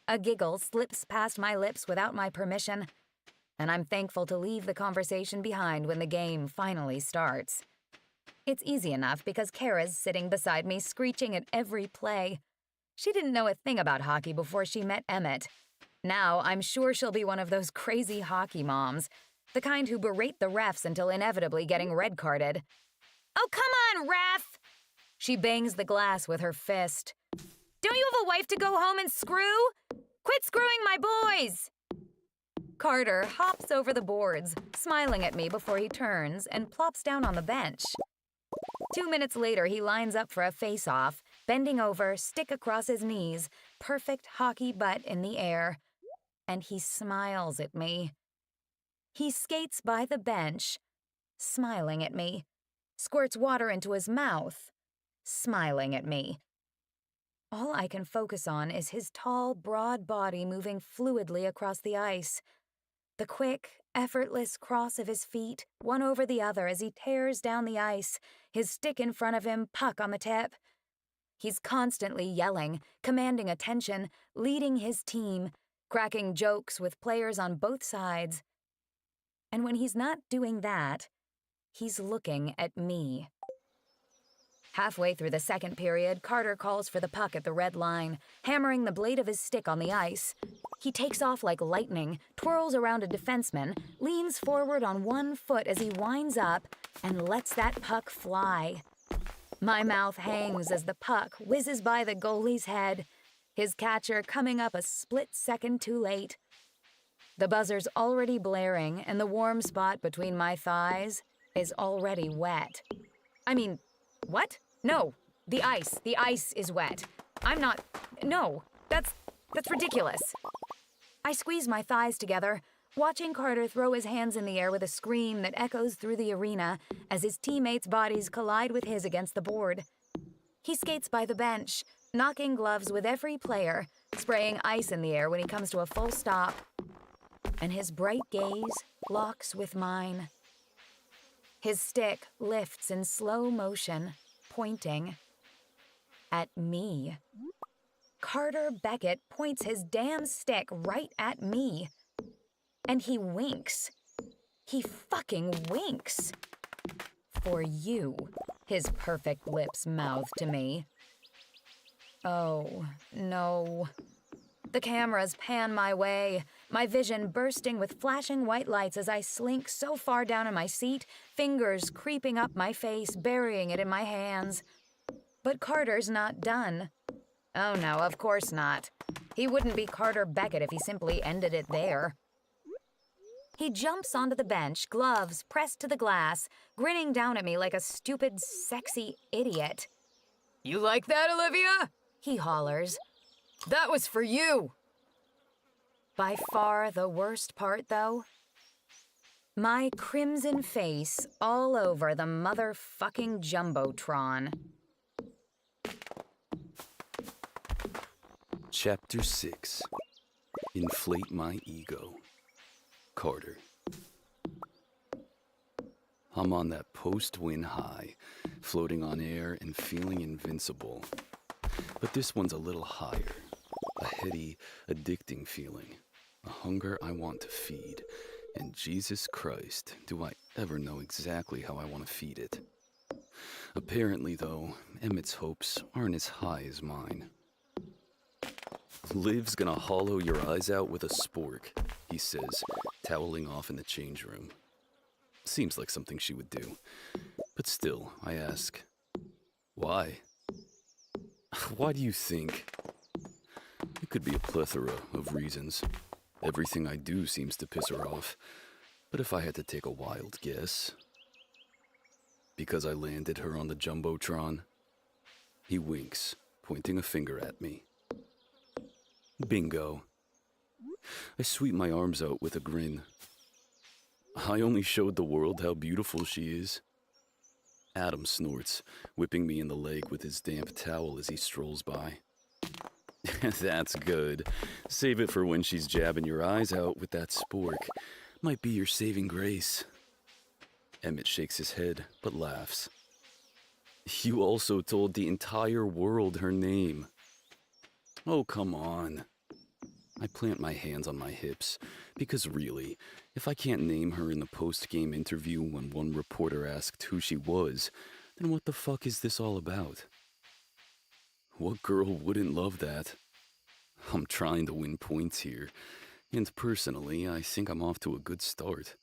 A giggle slips past my lips without my permission, and I'm thankful to leave the conversation behind when the game finally starts. It's easy enough because Kara's sitting beside me screeching at every play. She didn't know a thing about hockey before she met Emmett. Now I'm sure she'll be one of those crazy hockey moms, the kind who berate the refs until inevitably getting red-carded. Oh, come on, ref! She bangs the glass with her fist. Don't you have a wife to go home and screw? Quit screwing my boys! Carter hops over the boards, smiling at me before he turns and plops down on the bench. 2 minutes later, he lines up for a face-off, bending over, stick across his knees, perfect hockey butt in the air. And he smiles at me. He skates by the bench, smiling at me, squirts water into his mouth, smiling at me. All I can focus on is his tall, broad body moving fluidly across the ice. The quick, effortless cross of his feet, one over the other as he tears down the ice, his stick in front of him, puck on the tip. He's constantly yelling, commanding attention, leading his team, cracking jokes with players on both sides. And when he's not doing that, he's looking at me. Halfway through the second period, Carter calls for the puck at the red line, hammering the blade of his stick on the ice. He takes off like lightning, twirls around a defenseman, leans forward on one foot as he winds up, and lets that puck fly. My mouth hangs as the puck whizzes by the goalie's head, his catcher coming up a split second too late. The buzzer's already blaring, and the warm spot between my thighs is already wet. I mean, what? No, the ice is wet. No, that's ridiculous. I squeeze my thighs together, watching Carter throw his hands in the air with a scream that echoes through the arena as his teammates' bodies collide with his against the board. He skates by the bench, knocking gloves with every player, spraying ice in the air when he comes to a full stop. And his bright gaze locks with mine. His stick lifts in slow motion, pointing at me. Carter Beckett points his damn stick right at me. And he winks. He fucking winks. For you, his perfect lips mouth to me. Oh, no. The cameras pan my way, my vision bursting with flashing white lights as I slink so far down in my seat, fingers creeping up my face, burying it in my hands. But Carter's not done. Oh no, of course not. He wouldn't be Carter Beckett if he simply ended it there. He jumps onto the bench, gloves pressed to the glass, grinning down at me like a stupid, sexy idiot. "You like that, Olivia?" he hollers. "That was for you." By far the worst part, though, My crimson face all over the motherfucking Jumbotron. Chapter 6. Inflate My Ego. Carter. I'm on that post-win high, floating on air and feeling invincible. But this one's a little higher. A heady, addicting feeling. A hunger I want to feed. And Jesus Christ, do I ever know exactly how I want to feed it. Apparently, though, Emmett's hopes aren't as high as mine. Liv's gonna hollow your eyes out with a spork, he says, toweling off in the change room. Seems like something she would do. But still, I ask, why? Why do you think? It could be a plethora of reasons. Everything I do seems to piss her off. But if I had to take a wild guess... because I landed her on the Jumbotron? He winks, pointing a finger at me. Bingo. I sweep my arms out with a grin. I only showed the world how beautiful she is. Adam snorts, whipping me in the leg with his damp towel as he strolls by. That's good. Save it for when she's jabbing your eyes out with that spork. Might be your saving grace. Emmett shakes his head, but laughs. You also told the entire world her name. Oh, come on. I plant my hands on my hips, because really, if I can't name her in the post-game interview when one reporter asked who she was, then what the fuck is this all about? What girl wouldn't love that? I'm trying to win points here, and personally, I think I'm off to a good start.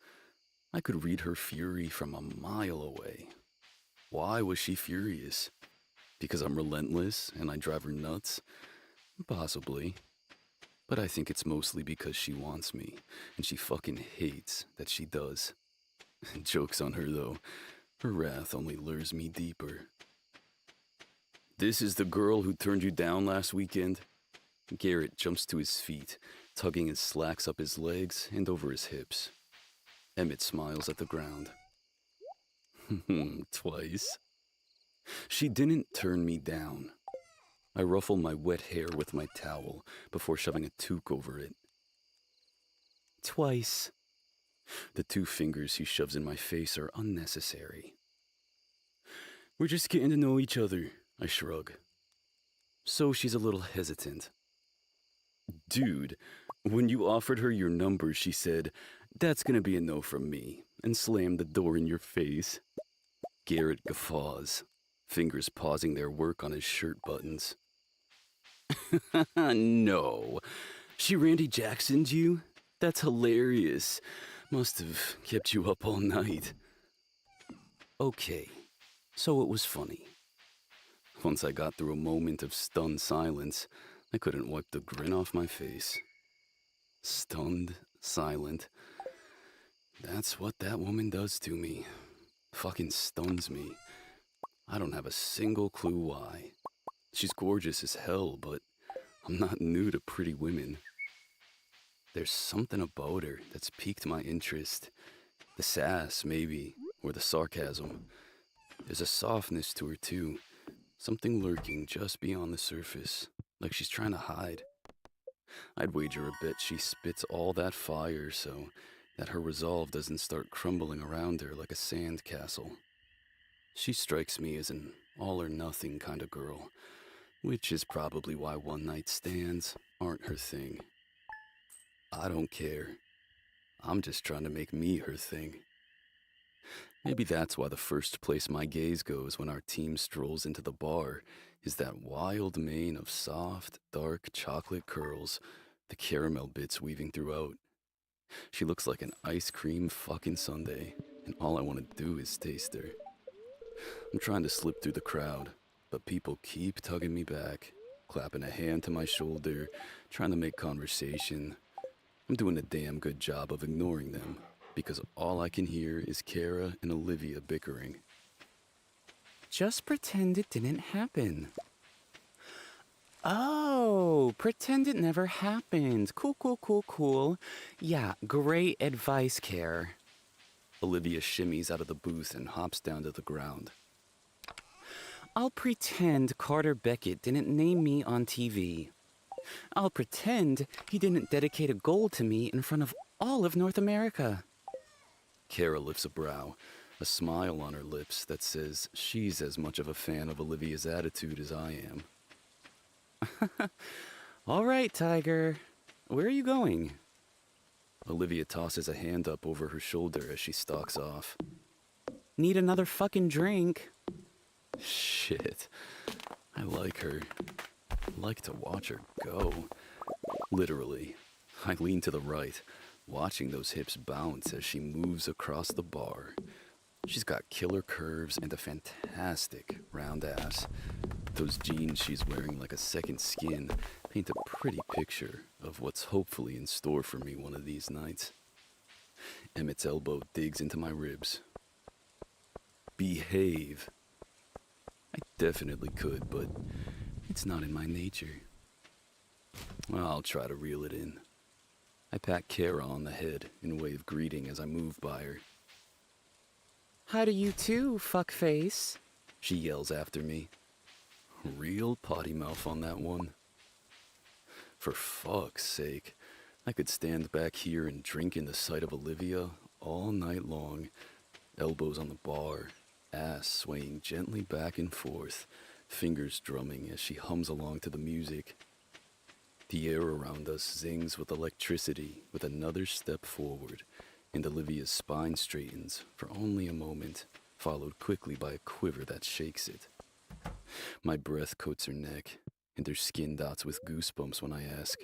I could read her fury from a mile away. Why was she furious? Because I'm relentless and I drive her nuts? Possibly. But I think it's mostly because she wants me, and she fucking hates that she does. Joke's on her, though. Her wrath only lures me deeper. This is the girl who turned you down last weekend? Garrett jumps to his feet, tugging his slacks up his legs and over his hips. Emmett smiles at the ground. Twice. She didn't turn me down. I ruffle my wet hair with my towel before shoving a toque over it. Twice. The 2 fingers he shoves in my face are unnecessary. We're just getting to know each other, I shrug. So she's a little hesitant. Dude, when you offered her your number, she said, "That's gonna be a no from me," and slammed the door in your face. Garrett guffaws, fingers pausing their work on his shirt buttons. No. She Randy Jackson'd you? That's hilarious. Must have kept you up all night. Okay, so it was funny. Once I got through a moment of stunned silence, I couldn't wipe the grin off my face. Stunned, silent. That's what that woman does to me. Fucking stuns me. I don't have a single clue why. She's gorgeous as hell, but I'm not new to pretty women. There's something about her that's piqued my interest. The sass, maybe, or the sarcasm. There's a softness to her, too. Something lurking just beyond the surface, like she's trying to hide. I'd wager a bet she spits all that fire so that her resolve doesn't start crumbling around her like a sand castle. She strikes me as an all-or-nothing kind of girl, which is probably why one-night stands aren't her thing. I don't care. I'm just trying to make me her thing. Maybe that's why the first place my gaze goes when our team strolls into the bar is that wild mane of soft, dark chocolate curls, the caramel bits weaving throughout. She looks like an ice cream fucking sundae, and all I want to do is taste her. I'm trying to slip through the crowd, but people keep tugging me back, clapping a hand to my shoulder, trying to make conversation. I'm doing a damn good job of ignoring them, because all I can hear is Kara and Olivia bickering. Just pretend it didn't happen. Oh, pretend it never happened. Cool. Yeah, great advice, Care. Olivia shimmies out of the booth and hops down to the ground. I'll pretend Carter Beckett didn't name me on TV. I'll pretend he didn't dedicate a gold to me in front of all of North America. Kara lifts a brow, a smile on her lips that says she's as much of a fan of Olivia's attitude as I am. All right, Tiger. Where are you going? Olivia tosses a hand up over her shoulder as she stalks off. Need another fucking drink? Shit. I like her. I like to watch her go. Literally. I lean to the right, watching those hips bounce as she moves across the bar. She's got killer curves and a fantastic round ass. Those jeans she's wearing like a second skin paint a pretty picture of what's hopefully in store for me one of these nights. Emmett's elbow digs into my ribs. Behave. I definitely could, but it's not in my nature. I'll try to reel it in. I pat Kara on the head in way of greeting as I move by her. How do you too, fuckface? She yells after me. Real potty mouth on that one. For fuck's sake, I could stand back here and drink in the sight of Olivia all night long, elbows on the bar, ass swaying gently back and forth, fingers drumming as she hums along to the music. The air around us zings with electricity with another step forward, and Olivia's spine straightens for only a moment, followed quickly by a quiver that shakes it. My breath coats her neck, and her skin dots with goosebumps when I ask,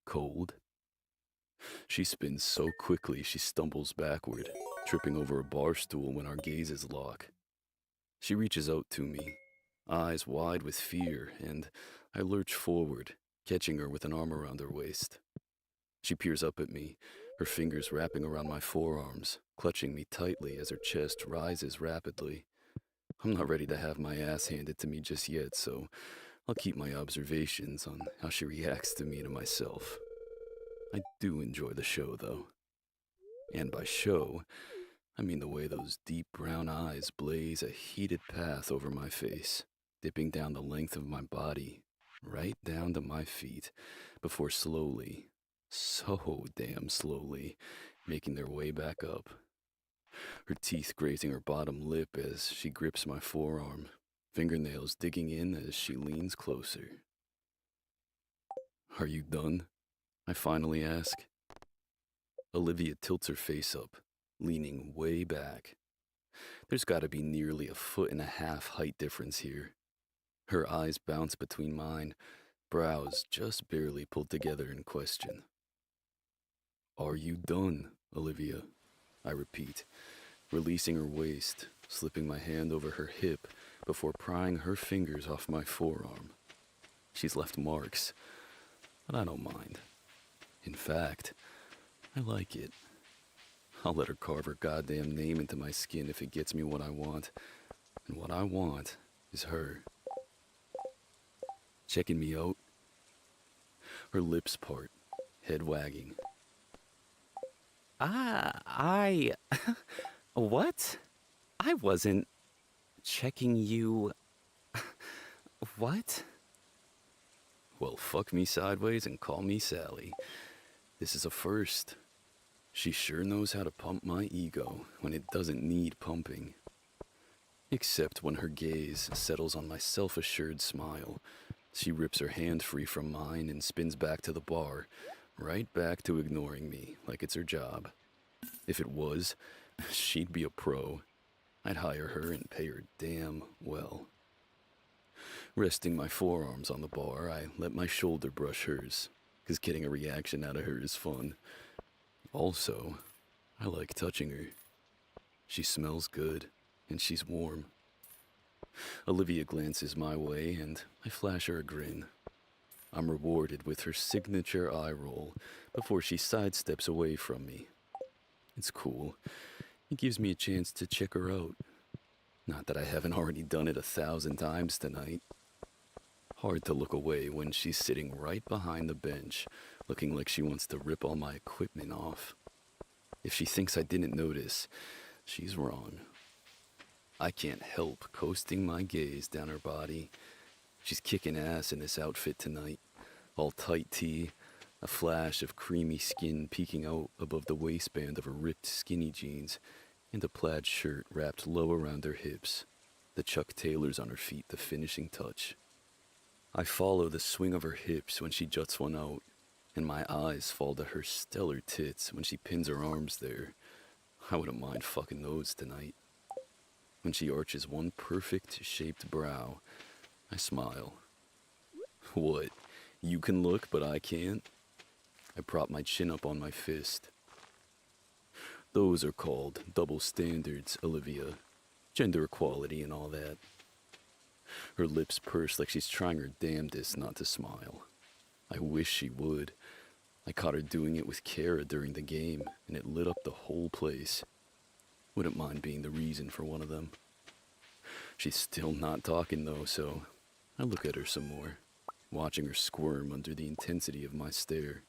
cold? She spins so quickly she stumbles backward, tripping over a bar stool when our gazes lock. She reaches out to me, eyes wide with fear, and I lurch forward, catching her with an arm around her waist. She peers up at me, her fingers wrapping around my forearms, clutching me tightly as her chest rises rapidly. I'm not ready to have my ass handed to me just yet, so I'll keep my observations on how she reacts to me to myself. I do enjoy the show, though. And by show, I mean the way those deep brown eyes blaze a heated path over my face, dipping down the length of my body, right down to my feet, before slowly, so damn slowly, making their way back up. Her teeth grazing her bottom lip as she grips my forearm, fingernails digging in as she leans closer. Are you done? I finally ask. Olivia tilts her face up, leaning way back. There's gotta be nearly 1.5 foot height difference here. Her eyes bounce between mine, brows just barely pulled together in question. Are you done, Olivia? I repeat, releasing her waist, slipping my hand over her hip before prying her fingers off my forearm. She's left marks, but I don't mind. In fact, I like it. I'll let her carve her goddamn name into my skin if it gets me what I want, and what I want is her. Checking me out? Her lips part, head wagging. What? I wasn't checking you. What? Well, fuck me sideways and call me Sally. This is a first. She sure knows how to pump my ego when it doesn't need pumping. Except when her gaze settles on my self-assured smile. She rips her hand free from mine and spins back to the bar, right back to ignoring me like it's her job. If it was, she'd be a pro. I'd hire her and pay her damn well. Resting my forearms on the bar, I let my shoulder brush hers, 'cause getting a reaction out of her is fun. Also, I like touching her. She smells good, and she's warm. Olivia glances my way, and I flash her a grin. I'm rewarded with her signature eye roll before she sidesteps away from me. It's cool. It gives me a chance to check her out. Not that I haven't already done it 1,000 times tonight. Hard to look away when she's sitting right behind the bench, looking like she wants to rip all my equipment off. If she thinks I didn't notice, she's wrong. I can't help coasting my gaze down her body. She's kicking ass in this outfit tonight. All tight tee, a flash of creamy skin peeking out above the waistband of her ripped skinny jeans, and a plaid shirt wrapped low around her hips. The Chuck Taylors on her feet the finishing touch. I follow the swing of her hips when she juts one out, and my eyes fall to her stellar tits when she pins her arms there. I wouldn't mind fucking those tonight. When she arches one perfect-shaped brow, I smile. What? You can look, but I can't? I prop my chin up on my fist. Those are called double standards, Olivia. Gender equality and all that. Her lips purse like she's trying her damnedest not to smile. I wish she would. I caught her doing it with Kara during the game, and it lit up the whole place. Wouldn't mind being the reason for one of them. She's still not talking though, so I look at her some more, watching her squirm under the intensity of my stare.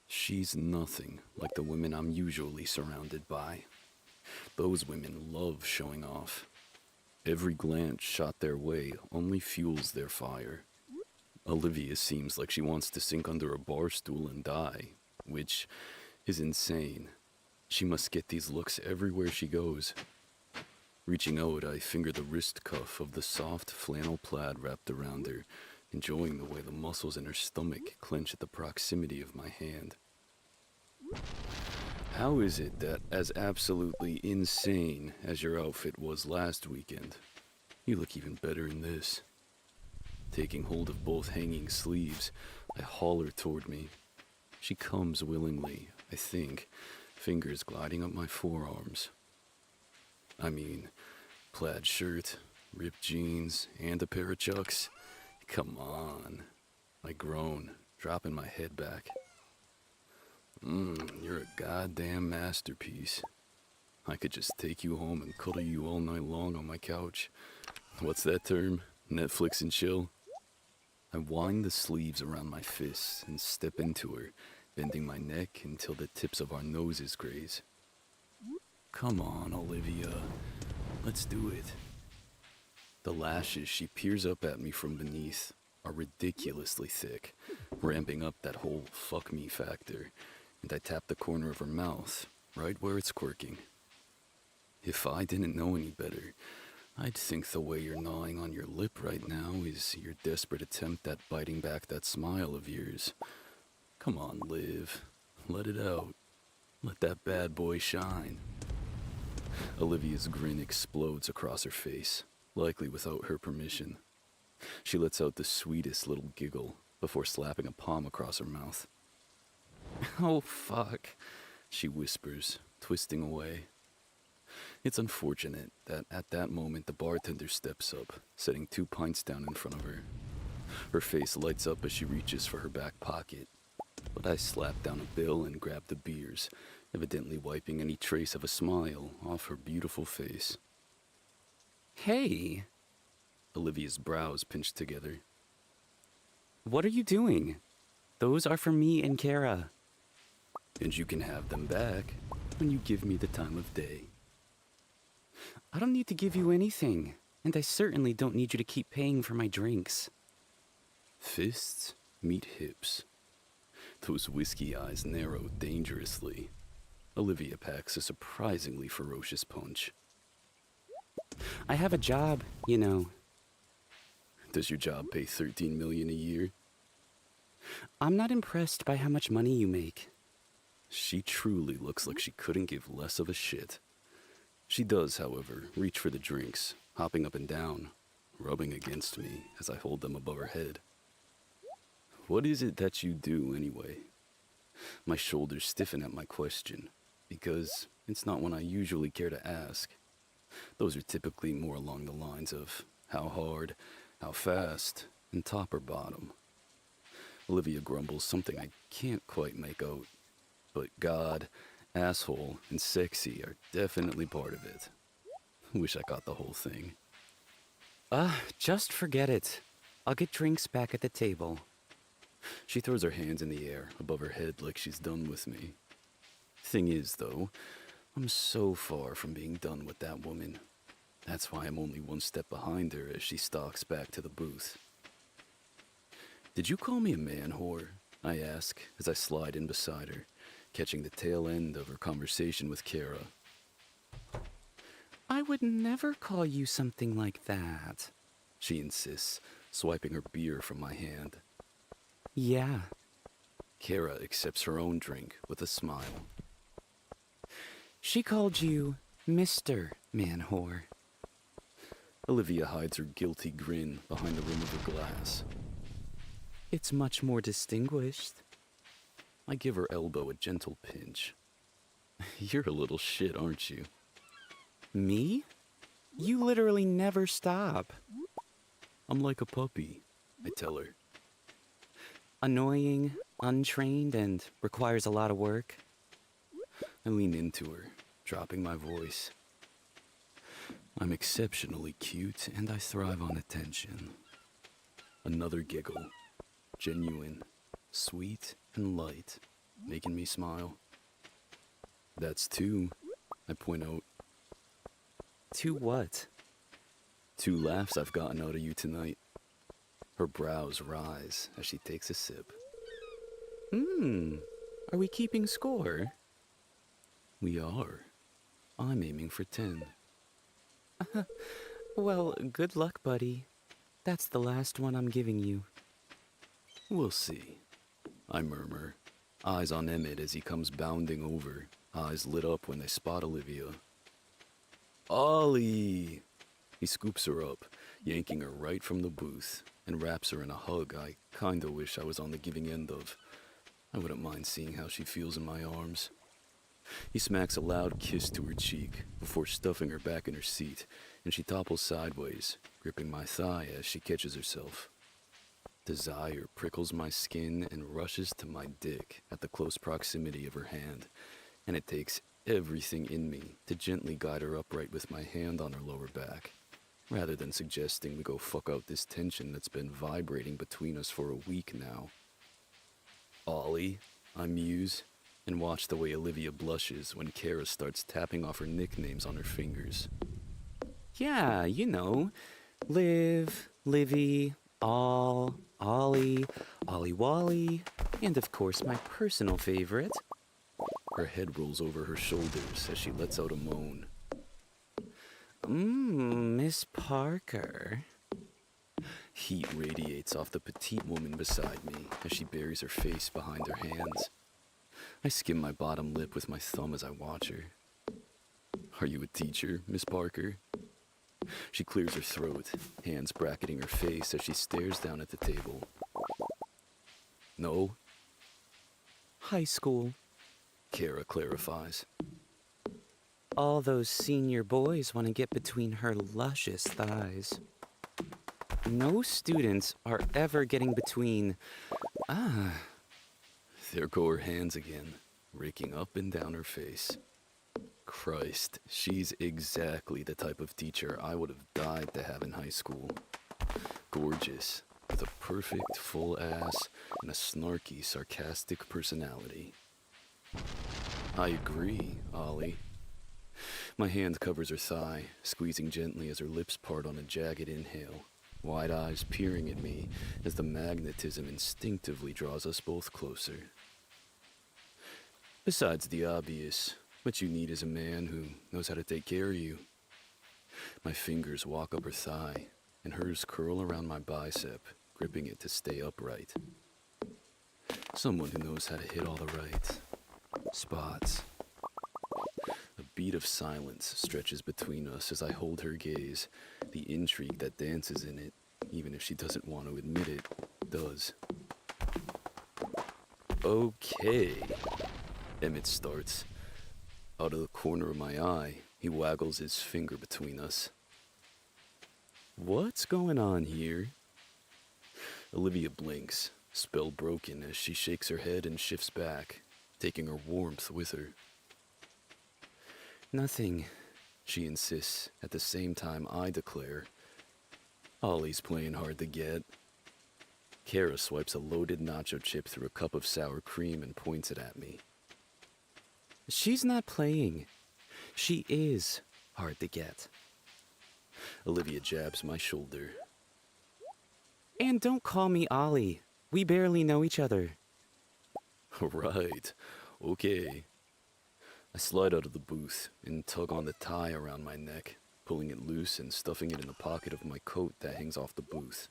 She's nothing like the women I'm usually surrounded by. Those women love showing off. Every glance shot their way only fuels their fire. Olivia seems like she wants to sink under a bar stool and die, which is insane. She must get these looks everywhere she goes. Reaching out, I finger the wrist cuff of the soft flannel plaid wrapped around her, enjoying the way the muscles in her stomach clench at the proximity of my hand. How is it that, as absolutely insane as your outfit was last weekend, you look even better in this? Taking hold of both hanging sleeves, I haul her toward me. She comes willingly, I think, fingers gliding up my forearms. I mean, plaid shirt, ripped jeans, and a pair of Chucks. Come on. I groan, dropping my head back. You're a goddamn masterpiece. I could just take you home and cuddle you all night long on my couch. What's that term? Netflix and chill? I wind the sleeves around my fists and step into her, bending my neck until the tips of our noses graze. Come on, Olivia. Let's do it. The lashes she peers up at me from beneath are ridiculously thick, ramping up that whole fuck me factor, and I tap the corner of her mouth, right where it's quirking. If I didn't know any better, I'd think the way you're gnawing on your lip right now is your desperate attempt at biting back that smile of yours. Come on, Liv. Let it out. Let that bad boy shine. Olivia's grin explodes across her face, likely without her permission. She lets out the sweetest little giggle before slapping a palm across her mouth. Oh, fuck, she whispers, twisting away. It's unfortunate that at that moment the bartender steps up, setting 2 pints down in front of her. Her face lights up as she reaches for her back pocket, but I slap down a bill and grab the beers, evidently wiping any trace of a smile off her beautiful face. Hey! Olivia's brows pinched together. What are you doing? Those are for me and Kara. And you can have them back when you give me the time of day. I don't need to give you anything, and I certainly don't need you to keep paying for my drinks. Fists meet hips. Those whiskey eyes narrow dangerously. Olivia packs a surprisingly ferocious punch. I have a job, you know. Does your job pay $13 million a year? I'm not impressed by how much money you make. She truly looks like she couldn't give less of a shit. She does, however, reach for the drinks, hopping up and down, rubbing against me as I hold them above her head. What is it that you do, anyway? My shoulders stiffen at my question, because it's not one I usually care to ask. Those are typically more along the lines of how hard, how fast, and top or bottom. Olivia grumbles something I can't quite make out, but God, asshole, and sexy are definitely part of it. Wish I got the whole thing. Just forget it. I'll get drinks back at the table. She throws her hands in the air above her head like she's done with me. Thing is, though, I'm so far from being done with that woman. That's why I'm only one step behind her as she stalks back to the booth. Did you call me a man whore? I ask as I slide in beside her, catching the tail end of her conversation with Kara. I would never call you something like that, She insists, swiping her beer from my hand. Yeah. Kara accepts her own drink with a smile. She called you Mr. Man Whore. Olivia hides her guilty grin behind the rim of her glass. It's much more distinguished. I give her elbow a gentle pinch. You're a little shit, aren't you? Me? You literally never stop. I'm like a puppy, I tell her. Annoying, untrained, and requires a lot of work. I lean into her, dropping my voice. I'm exceptionally cute, and I thrive on attention. Another giggle. Genuine, sweet, and light, making me smile. That's two, I point out. To what? 2 laughs I've gotten out of you tonight. Her brows rise as she takes a sip. Are we keeping score? We are. I'm aiming for 10. Well, good luck, buddy. That's the last one I'm giving you. We'll see, I murmur, eyes on Emmett as he comes bounding over, eyes lit up when they spot Olivia. Ollie! He scoops her up, yanking her right from the booth, and wraps her in a hug I kinda wish I was on the giving end of. I wouldn't mind seeing how she feels in my arms. He smacks a loud kiss to her cheek before stuffing her back in her seat, and she topples sideways, gripping my thigh as she catches herself. Desire prickles my skin and rushes to my dick at the close proximity of her hand, and it takes everything in me to gently guide her upright with my hand on her lower back, rather than suggesting we go fuck out this tension that's been vibrating between us for a week now. Ollie, I muse, and watch the way Olivia blushes when Kara starts tapping off her nicknames on her fingers. Yeah, you know. Liv, Livy, All, Ollie, Ollie Wally, and of course my personal favorite. Her head rolls over her shoulders as she lets out a moan. Miss Parker. Heat radiates off the petite woman beside me as she buries her face behind her hands. I skim my bottom lip with my thumb as I watch her. Are you a teacher, Miss Parker? She clears her throat, hands bracketing her face as she stares down at the table. No, High school. Kara clarifies. All those senior boys want to get between her luscious thighs. No students are ever getting between... There go her hands again, raking up and down her face. Christ, she's exactly the type of teacher I would have died to have in high school. Gorgeous, with a perfect full ass and a snarky, sarcastic personality. I agree, Ollie. My hand covers her thigh, squeezing gently as her lips part on a jagged inhale, wide eyes peering at me as the magnetism instinctively draws us both closer. Besides the obvious, what you need is a man who knows how to take care of you. My fingers walk up her thigh, and hers curl around my bicep, gripping it to stay upright. Someone who knows how to hit all the right spots. A beat of silence stretches between us as I hold her gaze, the intrigue that dances in it, even if she doesn't want to admit it, does. Okay, Emmett starts. Out of the corner of my eye, he waggles his finger between us. What's going on here? Olivia blinks, spell broken as she shakes her head and shifts back, taking her warmth with her. Nothing. She insists, at the same time I declare, Ollie's playing hard to get. Kara swipes a loaded nacho chip through a cup of sour cream and points it at me. She's not playing. She is hard to get. Olivia jabs my shoulder. And don't call me Ollie. We barely know each other. Right. Okay. I slide out of the booth and tug on the tie around my neck, pulling it loose and stuffing it in the pocket of my coat that hangs off the booth.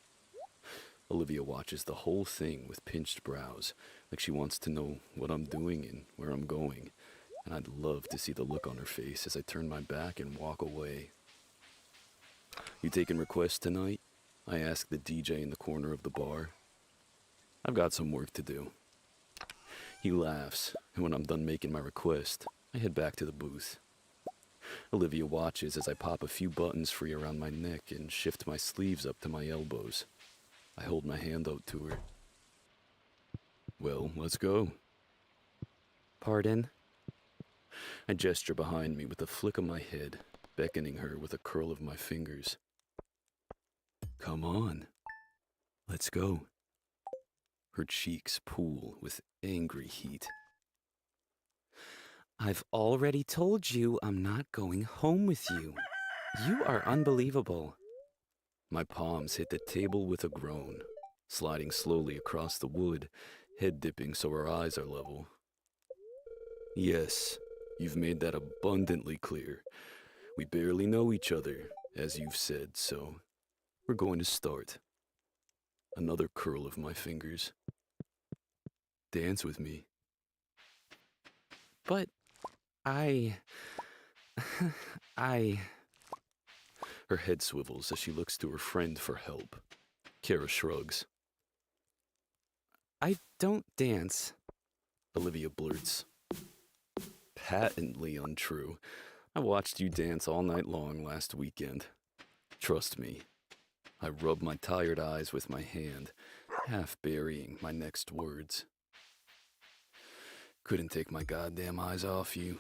Olivia watches the whole thing with pinched brows, like she wants to know what I'm doing and where I'm going, and I'd love to see the look on her face as I turn my back and walk away. You taking requests tonight? I ask the DJ in the corner of the bar. I've got some work to do. He laughs, and when I'm done making my request, I head back to the booth. Olivia watches as I pop a few buttons free around my neck and shift my sleeves up to my elbows. I hold my hand out to her. Well, let's go. Pardon? I gesture behind me with a flick of my head, beckoning her with a curl of my fingers. Come on. Let's go. Her cheeks pool with angry heat. I've already told you I'm not going home with you. You are unbelievable. My palms hit the table with a groan, sliding slowly across the wood, head dipping so her eyes are level. Yes, you've made that abundantly clear. We barely know each other, as you've said, so we're going to start. Another curl of my fingers. Dance with me. But I... Her head swivels as she looks to her friend for help. Kara shrugs. I don't dance. Olivia blurts. Patently untrue. I watched you dance all night long last weekend. Trust me. I rub my tired eyes with my hand, half burying my next words. Couldn't take my goddamn eyes off you.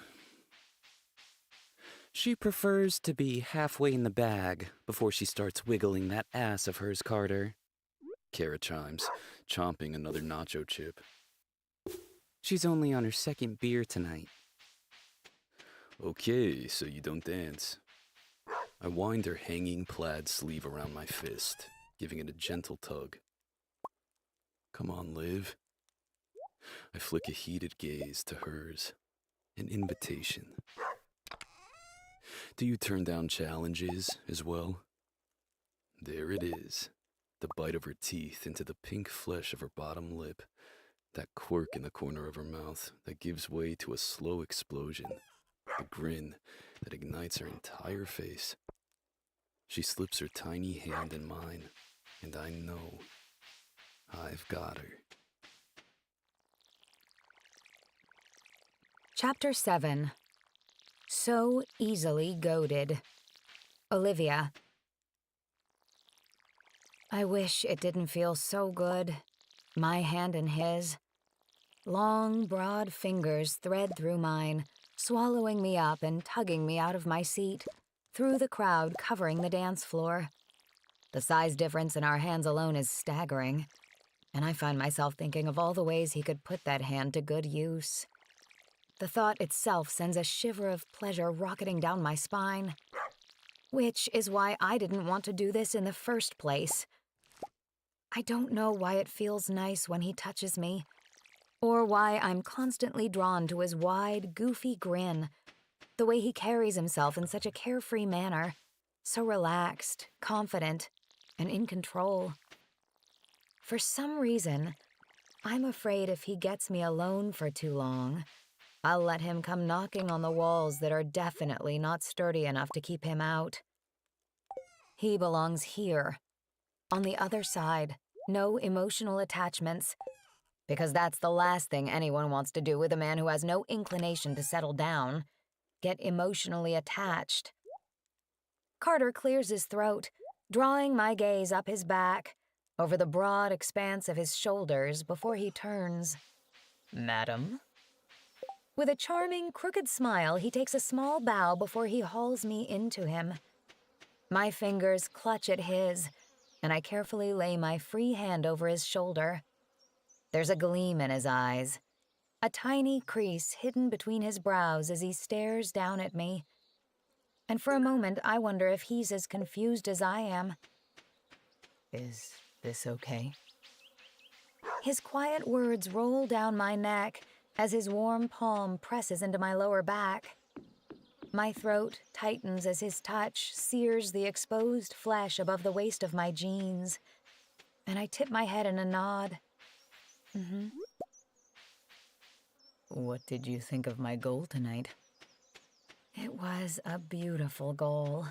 She prefers to be halfway in the bag before she starts wiggling that ass of hers, Carter. Kara chimes, chomping another nacho chip. She's only on her second beer tonight. Okay, so you don't dance. I wind her hanging plaid sleeve around my fist, giving it a gentle tug. Come on, Liv. I flick a heated gaze to hers. An invitation. Do you turn down challenges as well? There it is. The bite of her teeth into the pink flesh of her bottom lip. That quirk in the corner of her mouth that gives way to a slow explosion. A grin that ignites her entire face. She slips her tiny hand in mine, and I know I've got her. Chapter 7. So easily goaded. Olivia. I wish it didn't feel so good. My hand in his. Long, broad fingers thread through mine, swallowing me up and tugging me out of my seat, through the crowd covering the dance floor. The size difference in our hands alone is staggering, and I find myself thinking of all the ways he could put that hand to good use. The thought itself sends a shiver of pleasure rocketing down my spine. Which is why I didn't want to do this in the first place. I don't know why it feels nice when he touches me, or why I'm constantly drawn to his wide, goofy grin, the way he carries himself in such a carefree manner, so relaxed, confident, and in control. For some reason, I'm afraid if he gets me alone for too long, I'll let him come knocking on the walls that are definitely not sturdy enough to keep him out. He belongs here, on the other side, no emotional attachments, because that's the last thing anyone wants to do with a man who has no inclination to settle down, get emotionally attached. Carter clears his throat, drawing my gaze up his back, over the broad expanse of his shoulders before he turns. Madam? With a charming, crooked smile, he takes a small bow before he hauls me into him. My fingers clutch at his, and I carefully lay my free hand over his shoulder. There's a gleam in his eyes. a tiny crease hidden between his brows as he stares down at me. And for a moment, I wonder if he's as confused as I am. Is this okay? His quiet words roll down my neck as his warm palm presses into my lower back. My throat tightens as his touch sears the exposed flesh above the waist of my jeans, and I tip my head in a nod. What did you think of my goal tonight? It was a beautiful goal,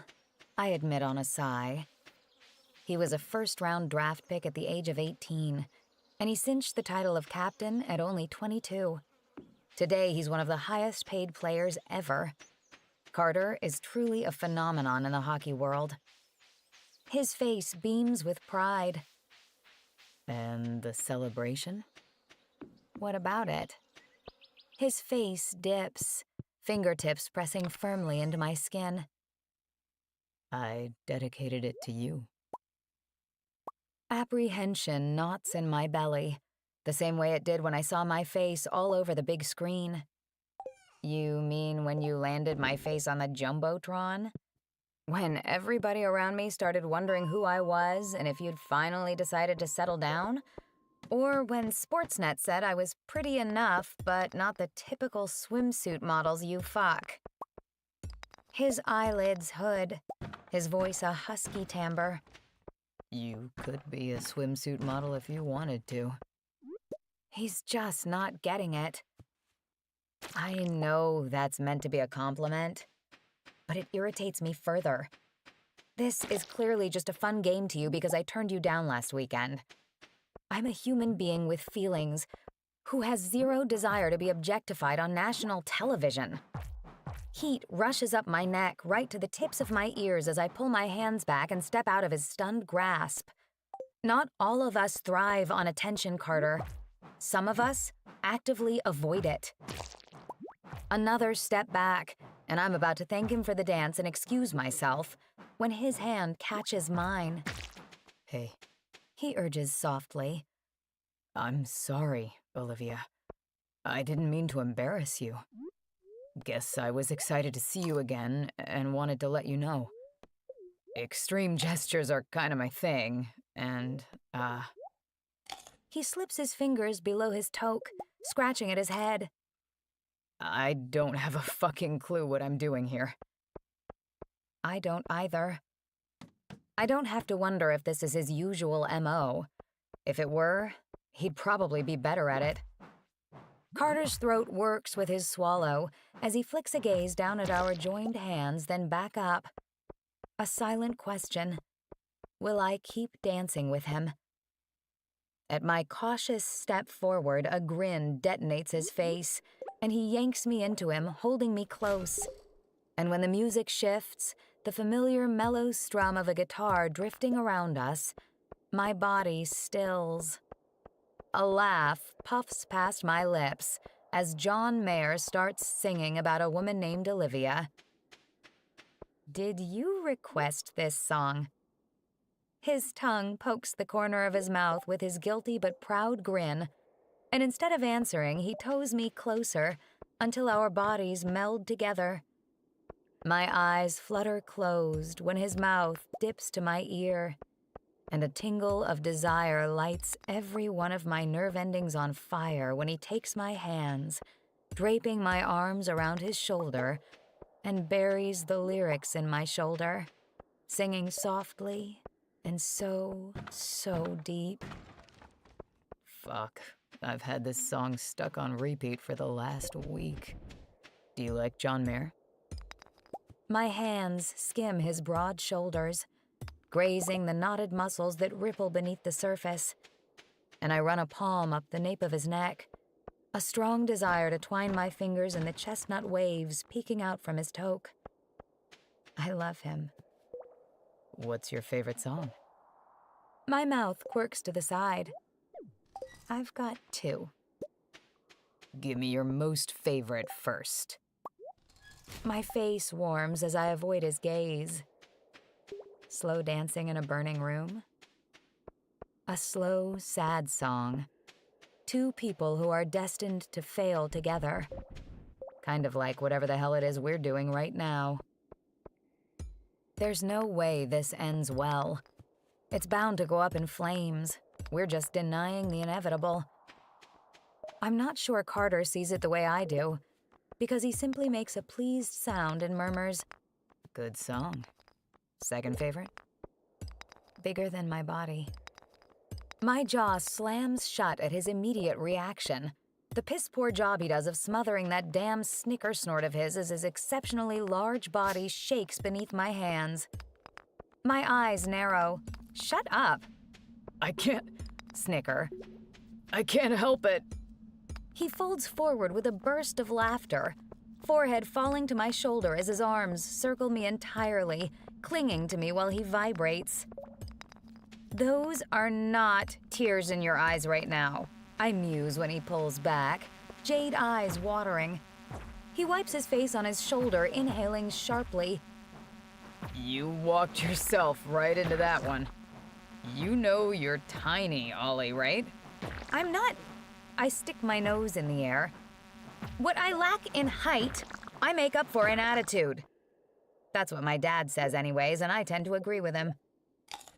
I admit on a sigh. He was a first-round draft pick at the age of 18, and he cinched the title of captain at only 22. Today, he's one of the highest-paid players ever. Carter is truly a phenomenon in the hockey world. His face beams with pride. And the celebration? What about it? His face dips, fingertips pressing firmly into my skin. I dedicated it to you. Apprehension knots in my belly, the same way it did when I saw my face all over the big screen. You mean when you landed my face on the Jumbotron? When everybody around me started wondering who I was and if you'd finally decided to settle down? Or when Sportsnet said I was pretty enough, but not the typical swimsuit models you fuck? His eyelids hood, his voice a husky timbre. You could be a swimsuit model if you wanted to. He's just not getting it. I know that's meant to be a compliment, but it irritates me further. This is clearly just a fun game to you because I turned you down last weekend. I'm a human being with feelings who has zero desire to be objectified on national television. Heat rushes up my neck right to the tips of my ears as I pull my hands back and step out of his stunned grasp. Not all of us thrive on attention, Carter. Some of us actively avoid it. Another step back, and I'm about to thank him for the dance and excuse myself when his hand catches mine. Hey, He urges softly. I'm sorry, Olivia. I didn't mean to embarrass you. Guess I was excited to see you again and wanted to let you know. Extreme gestures are kind of my thing, and, He slips his fingers below his toque, scratching at his head. I don't have a fucking clue what I'm doing here. I don't either. I don't have to wonder if this is his usual MO. If it were, he'd probably be better at it. Carter's throat works with his swallow as he flicks a gaze down at our joined hands, then back up. A silent question. Will I keep dancing with him? At my cautious step forward, a grin detonates his face, and he yanks me into him, holding me close. And when the music shifts, the familiar mellow strum of a guitar drifting around us, my body stills. A laugh puffs past my lips as John Mayer starts singing about a woman named Olivia. Did you request this song? His tongue pokes the corner of his mouth with his guilty but proud grin, and instead of answering, he toes me closer until our bodies meld together. My eyes flutter closed when his mouth dips to my ear, and a tingle of desire lights every one of my nerve endings on fire when he takes my hands, draping my arms around his shoulder, and buries the lyrics in my shoulder, singing softly and so deep. Fuck, I've had this song stuck on repeat for the last week. Do you like John Mayer? My hands skim his broad shoulders, grazing the knotted muscles that ripple beneath the surface, and I run a palm up the nape of his neck, a strong desire to twine my fingers in the chestnut waves peeking out from his toque. I love him. What's your favorite song? My mouth quirks to the side. I've got two. Give me your most favorite first. My face warms as I avoid his gaze. Slow dancing in a burning room. A slow, sad song. Two people who are destined to fail together. Kind of like whatever the hell it is we're doing right now. There's no way this ends well. It's bound to go up in flames. We're just denying the inevitable. I'm not sure Carter sees it the way I do, because he simply makes a pleased sound and murmurs, Good song. Second favorite? bigger than my body. My jaw slams shut at his immediate reaction. The piss-poor job he does of smothering that damn snicker snort of his as his exceptionally large body shakes beneath my hands. My eyes narrow. Shut up. I can't. Snicker. I can't help it. He folds forward with a burst of laughter, forehead falling to my shoulder as his arms circle me entirely, clinging to me while he vibrates. Those are not tears in your eyes right now, I muse when he pulls back, jade eyes watering. He wipes his face on his shoulder, inhaling sharply. You walked yourself right into that one. You know you're tiny, Ollie, right? I'm not. I stick my nose in the air. What I lack in height, I make up for in attitude. That's what my dad says anyways, and I tend to agree with him.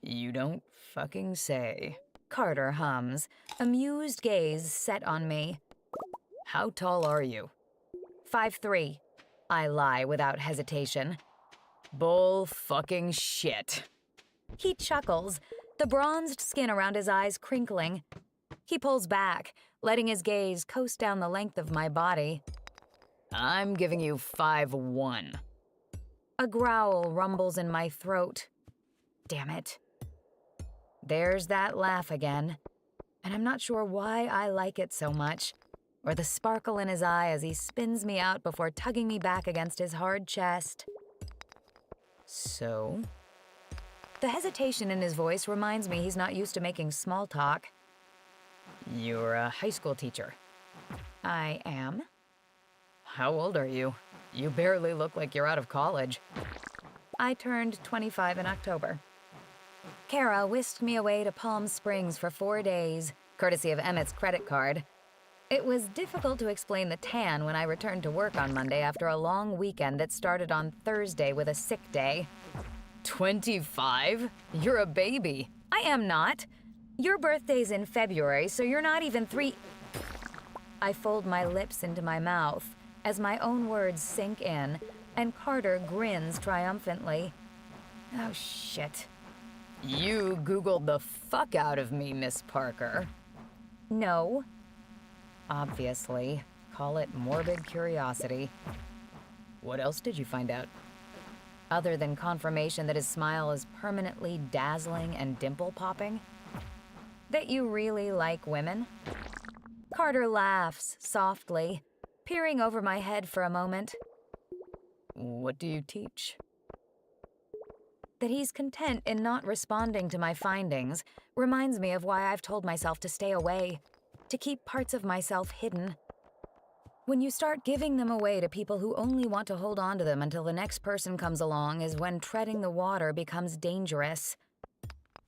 You don't fucking say. Carter hums, amused gaze set on me. How tall are you? 5'3". I lie without hesitation. Bull fucking shit. He chuckles, the bronzed skin around his eyes crinkling. He pulls back, letting his gaze coast down the length of my body. I'm giving you 5'1". A growl rumbles in my throat. Damn it. There's that laugh again, and I'm not sure why I like it so much, or the sparkle in his eye as he spins me out before tugging me back against his hard chest. So? The hesitation in his voice reminds me he's not used to making small talk. You're a high school teacher. I am. How old are you? You barely look like you're out of college. I turned 25 in October. Kara whisked me away to Palm Springs for 4 days, courtesy of Emmett's credit card. It was difficult to explain the tan when I returned to work on Monday after a long weekend that started on Thursday with a sick day. 25? You're a baby. I am not. Your birthday's in February, so you're not even 3. I fold my lips into my mouth as my own words sink in, and Carter grins triumphantly. Oh, shit. You Googled the fuck out of me, Miss Parker. No. Obviously. Call it morbid curiosity. What else did you find out? Other than confirmation that his smile is permanently dazzling and dimple-popping? That you really like women? Carter laughs softly, peering over my head for a moment. What do you teach? That he's content in not responding to my findings reminds me of why I've told myself to stay away, to keep parts of myself hidden. When you start giving them away to people who only want to hold on to them until the next person comes along is when treading the water becomes dangerous.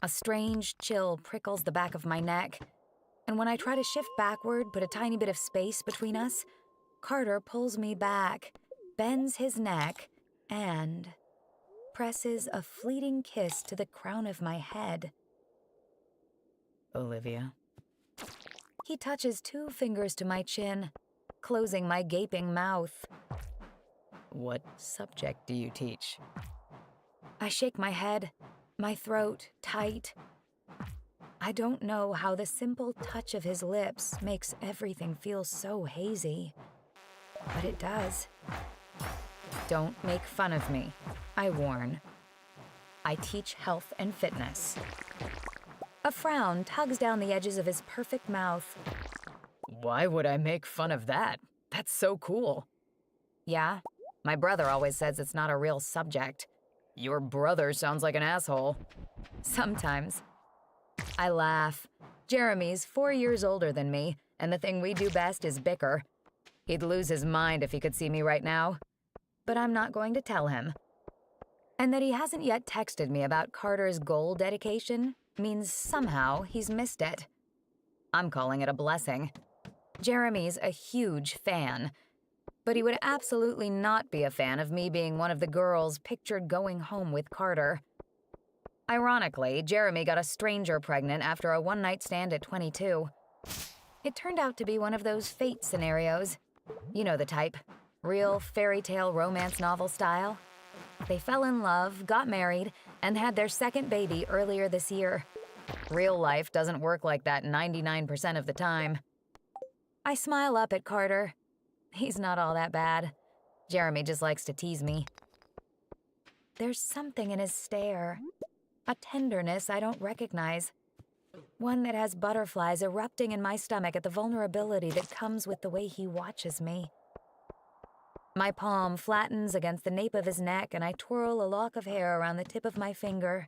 A strange chill prickles the back of my neck, and when I try to shift backward, put a tiny bit of space between us, Carter pulls me back, bends his neck, and presses a fleeting kiss to the crown of my head. Olivia. He touches 2 fingers to my chin, closing my gaping mouth. What subject do you teach? I shake my head, my throat tight. I don't know how the simple touch of his lips makes everything feel so hazy, but it does. Don't make fun of me, I warn. I teach health and fitness. A frown tugs down the edges of his perfect mouth. Why would I make fun of that? That's so cool. Yeah, my brother always says it's not a real subject. Your brother sounds like an asshole. Sometimes. I laugh. Jeremy's 4 years older than me, and the thing we do best is bicker. He'd lose his mind if he could see me right now. But I'm not going to tell him. And that he hasn't yet texted me about Carter's goal dedication means somehow he's missed it. I'm calling it a blessing. Jeremy's a huge fan, but he would absolutely not be a fan of me being one of the girls pictured going home with Carter. Ironically, Jeremy got a stranger pregnant after a one-night stand at 22. It turned out to be one of those fate scenarios. You know the type. Real fairy tale romance novel style. They fell in love, got married, and had their second baby earlier this year. Real life doesn't work like that 99% of the time. I smile up at Carter. He's not all that bad. Jeremy just likes to tease me. There's something in his stare. A tenderness I don't recognize. One that has butterflies erupting in my stomach at the vulnerability that comes with the way he watches me. My palm flattens against the nape of his neck and I twirl a lock of hair around the tip of my finger.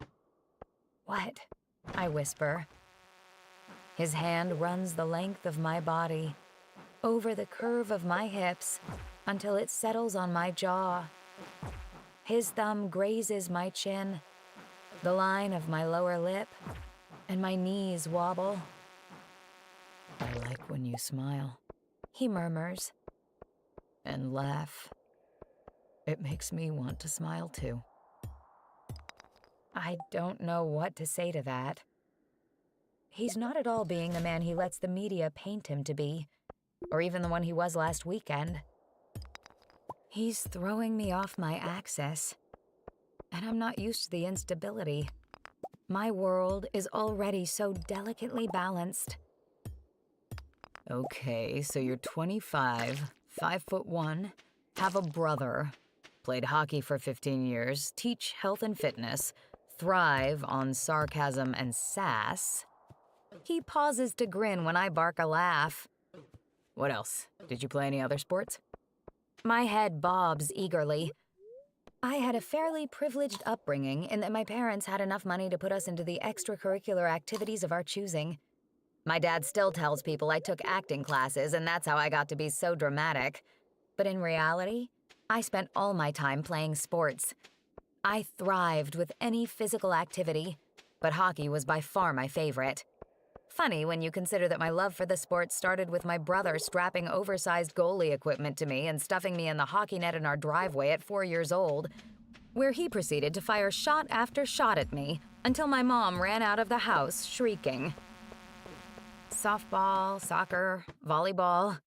"What?" I whisper. His hand runs the length of my body, over the curve of my hips, until it settles on my jaw. His thumb grazes my chin, the line of my lower lip, and my knees wobble. I like when you smile. He murmurs. And laugh. It makes me want to smile too. I don't know what to say to that. He's not at all being the man he lets the media paint him to be, or even the one he was last weekend. He's throwing me off my axis, and I'm not used to the instability. My world is already so delicately balanced. Okay, so you're 25, 5'1", have a brother, played hockey for 15 years, teach health and fitness, thrive on sarcasm and sass. He pauses to grin when I bark a laugh. What else? Did you play any other sports? My head bobs eagerly. I had a fairly privileged upbringing in that my parents had enough money to put us into the extracurricular activities of our choosing. My dad still tells people I took acting classes and that's how I got to be so dramatic. But in reality, I spent all my time playing sports. I thrived with any physical activity, but hockey was by far my favorite. Funny when you consider that my love for the sport started with my brother strapping oversized goalie equipment to me and stuffing me in the hockey net in our driveway at 4 years old, where he proceeded to fire shot after shot at me until my mom ran out of the house shrieking. Softball, soccer, volleyball.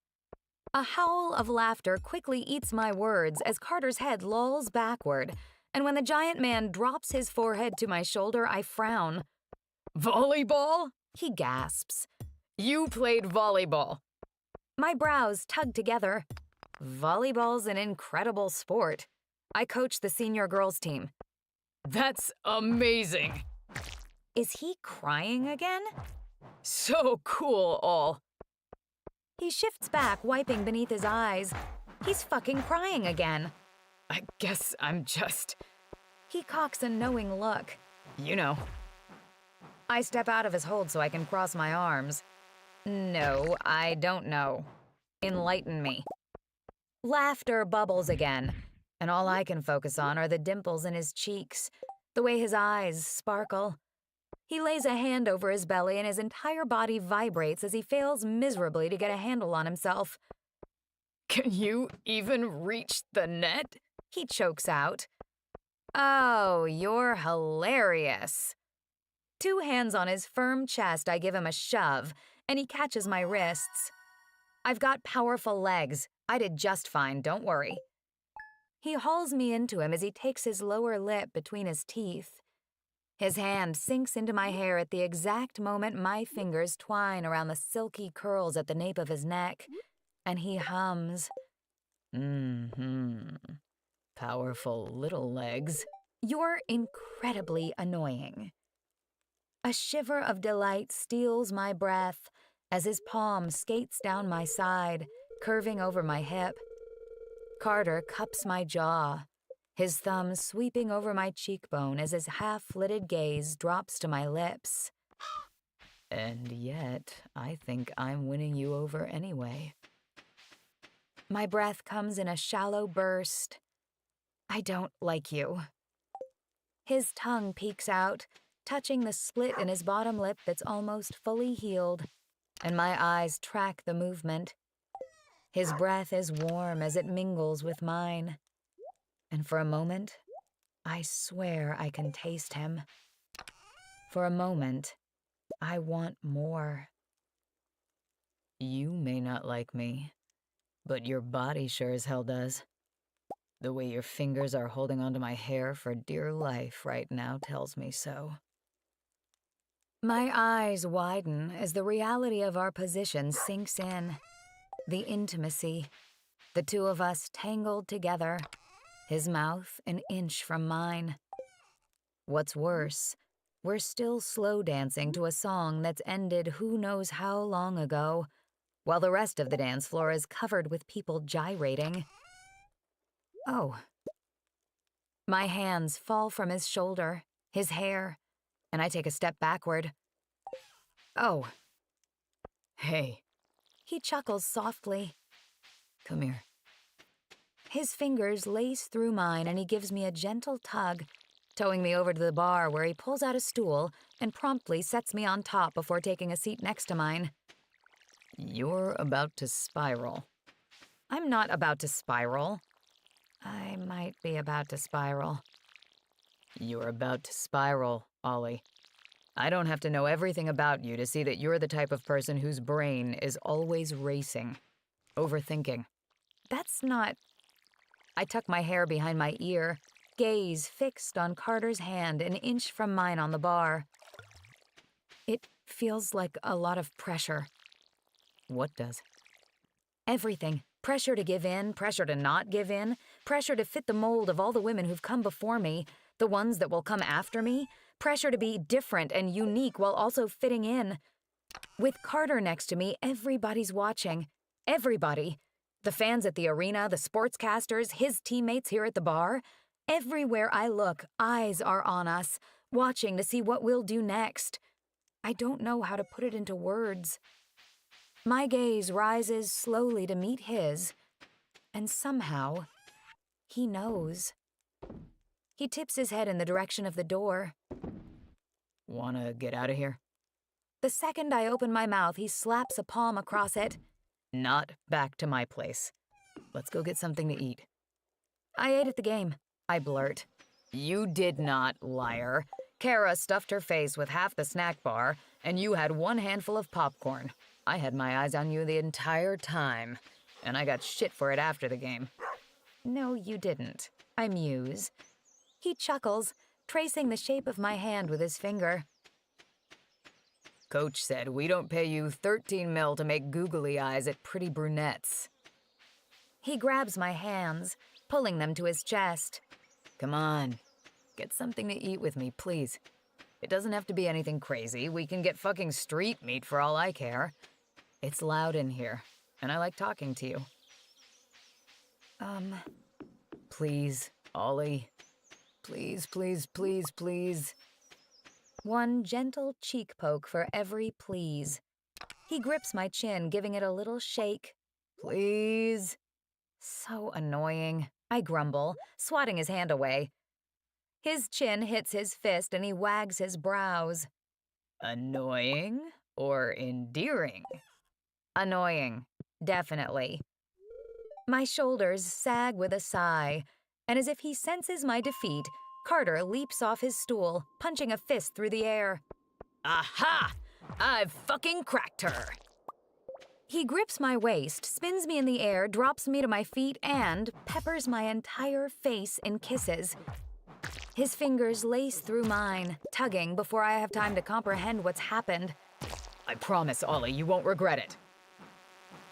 A howl of laughter quickly eats my words as Carter's head lolls backward, and when the giant man drops his forehead to my shoulder, I frown. Volleyball? He gasps. You played volleyball. My brows tug together. Volleyball's an incredible sport. I coach the senior girls team. That's amazing. Is he crying again? So cool, all. He shifts back, wiping beneath his eyes. He's fucking crying again. I guess I'm just... He cocks a knowing look. You know. I step out of his hold so I can cross my arms. No, I don't know. Enlighten me. Laughter bubbles again, and all I can focus on are the dimples in his cheeks, the way his eyes sparkle. He lays a hand over his belly and his entire body vibrates as he fails miserably to get a handle on himself. Can you even reach the net? He chokes out. Oh, you're hilarious. 2 hands on his firm chest, I give him a shove, and he catches my wrists. I've got powerful legs. I did just fine, don't worry. He hauls me into him as he takes his lower lip between his teeth. His hand sinks into my hair at the exact moment my fingers twine around the silky curls at the nape of his neck, and he hums. Powerful little legs. You're incredibly annoying. A shiver of delight steals my breath as his palm skates down my side, curving over my hip. Carter cups my jaw, his thumb sweeping over my cheekbone as his half-lidded gaze drops to my lips. And yet, I think I'm winning you over anyway. My breath comes in a shallow burst. I don't like you. His tongue peeks out, touching the split in his bottom lip that's almost fully healed. and my eyes track the movement. His breath is warm as it mingles with mine. And for a moment, I swear I can taste him. For a moment, I want more. You may not like me, but your body sure as hell does. The way your fingers are holding onto my hair for dear life right now tells me so. My eyes widen as the reality of our position sinks in. The intimacy, the two of us tangled together, his mouth an inch from mine. What's worse, we're still slow dancing to a song that's ended who knows how long ago, while the rest of the dance floor is covered with people gyrating. Oh. My hands fall from his shoulder, his hair, and I take a step backward. Oh. Hey. He chuckles softly. Come here. His fingers lace through mine and he gives me a gentle tug, towing me over to the bar where he pulls out a stool and promptly sets me on top before taking a seat next to mine. You're about to spiral. I'm not about to spiral. I might be about to spiral. You're about to spiral, Ollie. I don't have to know everything about you to see that you're the type of person whose brain is always racing, overthinking. That's not... I tuck my hair behind my ear, gaze fixed on Carter's hand an inch from mine on the bar. It feels like a lot of pressure. What does? Everything. Pressure to give in, pressure to not give in, pressure to fit the mold of all the women who've come before me, the ones that will come after me, pressure to be different and unique while also fitting in. With Carter next to me, everybody's watching. Everybody. The fans at the arena, the sportscasters, his teammates here at the bar. Everywhere I look, eyes are on us, watching to see what we'll do next. I don't know how to put it into words. My gaze rises slowly to meet his, and somehow, he knows. He tips his head in the direction of the door. Wanna get out of here? The second I open my mouth, he slaps a palm across it. Not back to my place. Let's go get something to eat. I ate at the game, I blurt. You did not, liar. Kara stuffed her face with half the snack bar, and you had one handful of popcorn. I had my eyes on you the entire time, and I got shit for it after the game. No, you didn't, I muse. He chuckles, tracing the shape of my hand with his finger. Coach said we don't pay you 13 mil to make googly eyes at pretty brunettes. He grabs my hands, pulling them to his chest. Come on, get something to eat with me, please. It doesn't have to be anything crazy. We can get fucking street meat for all I care. It's loud in here, and I like talking to you. Please, Ollie. Please, please, please, please. One gentle cheek poke for every please. He grips my chin, giving it a little shake. Please. So annoying, I grumble, swatting his hand away. His chin hits his fist and he wags his brows. Annoying or endearing? Annoying, definitely. My shoulders sag with a sigh, and as if he senses my defeat, Carter leaps off his stool, punching a fist through the air. Aha! I've fucking cracked her! He grips my waist, spins me in the air, drops me to my feet, and peppers my entire face in kisses. His fingers lace through mine, tugging before I have time to comprehend what's happened. I promise, Ollie, you won't regret it.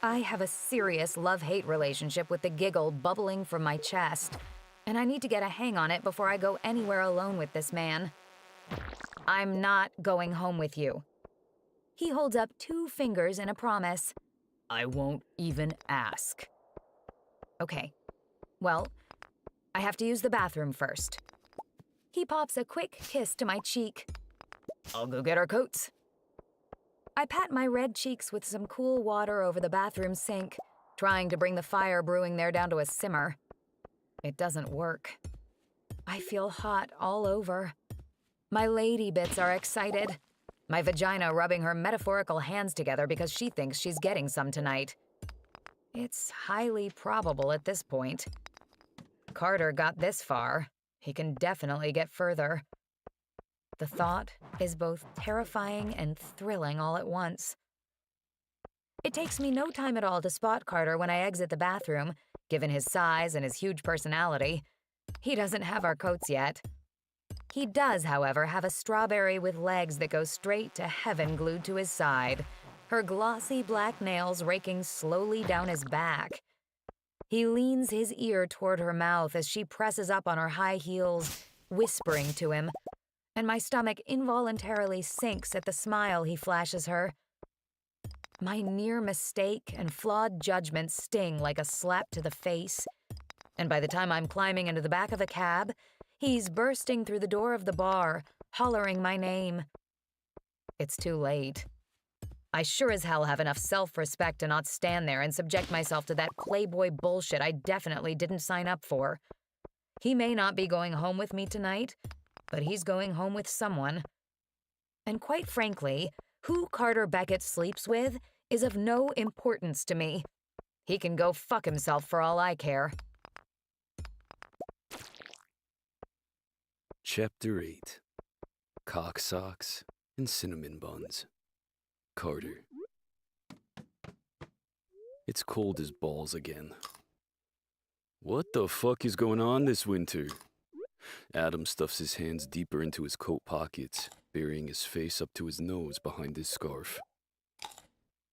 I have a serious love-hate relationship with the giggle bubbling from my chest, and I need to get a hang on it before I go anywhere alone with this man. I'm not going home with you. He holds up 2 fingers in a promise. I won't even ask. Okay. Well, I have to use the bathroom first. He pops a quick kiss to my cheek. I'll go get our coats. I pat my red cheeks with some cool water over the bathroom sink, trying to bring the fire brewing there down to a simmer. It doesn't work. I feel hot all over. My lady bits are excited. my vagina rubbing her metaphorical hands together because she thinks she's getting some tonight. It's highly probable at this point. Carter got this far. He can definitely get further. The thought is both terrifying and thrilling all at once. It takes me no time at all to spot Carter when I exit the bathroom, given his size and his huge personality. He doesn't have our coats yet. He does, however, have a strawberry with legs that go straight to heaven glued to his side, her glossy black nails raking slowly down his back. He leans his ear toward her mouth as she presses up on her high heels, whispering to him, and my stomach involuntarily sinks at the smile he flashes her. My near mistake and flawed judgment sting like a slap to the face, and by the time I'm climbing into the back of a cab, he's bursting through the door of the bar, hollering my name. It's too late. I sure as hell have enough self-respect to not stand there and subject myself to that playboy bullshit I definitely didn't sign up for. He may not be going home with me tonight, but he's going home with someone. And quite frankly, who Carter Beckett sleeps with is of no importance to me. He can go fuck himself for all I care. Chapter 8. Cock Socks and Cinnamon Buns. Carter. It's cold as balls again. What the fuck is going on this winter? Adam stuffs his hands deeper into his coat pockets, burying his face up to his nose behind his scarf.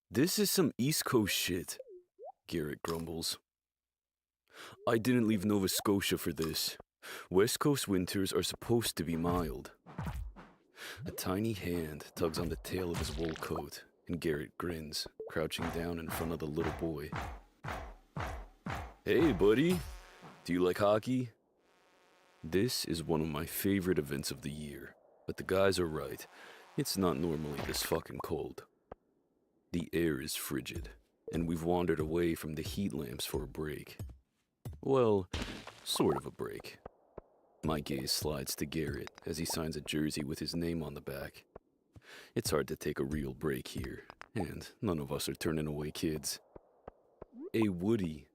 This is some East Coast shit, Garrett grumbles. I didn't leave Nova Scotia for this. West Coast winters are supposed to be mild. A tiny hand tugs on the tail of his wool coat, and Garrett grins, crouching down in front of the little boy. Hey, buddy. Do you like hockey? This is one of my favorite events of the year, but the guys are right. It's not normally this fucking cold. The air is frigid, and we've wandered away from the heat lamps for a break. Well, sort of a break. My gaze slides to Garrett as he signs a jersey with his name on the back. It's hard to take a real break here, and none of us are turning away kids. Hey, Woody.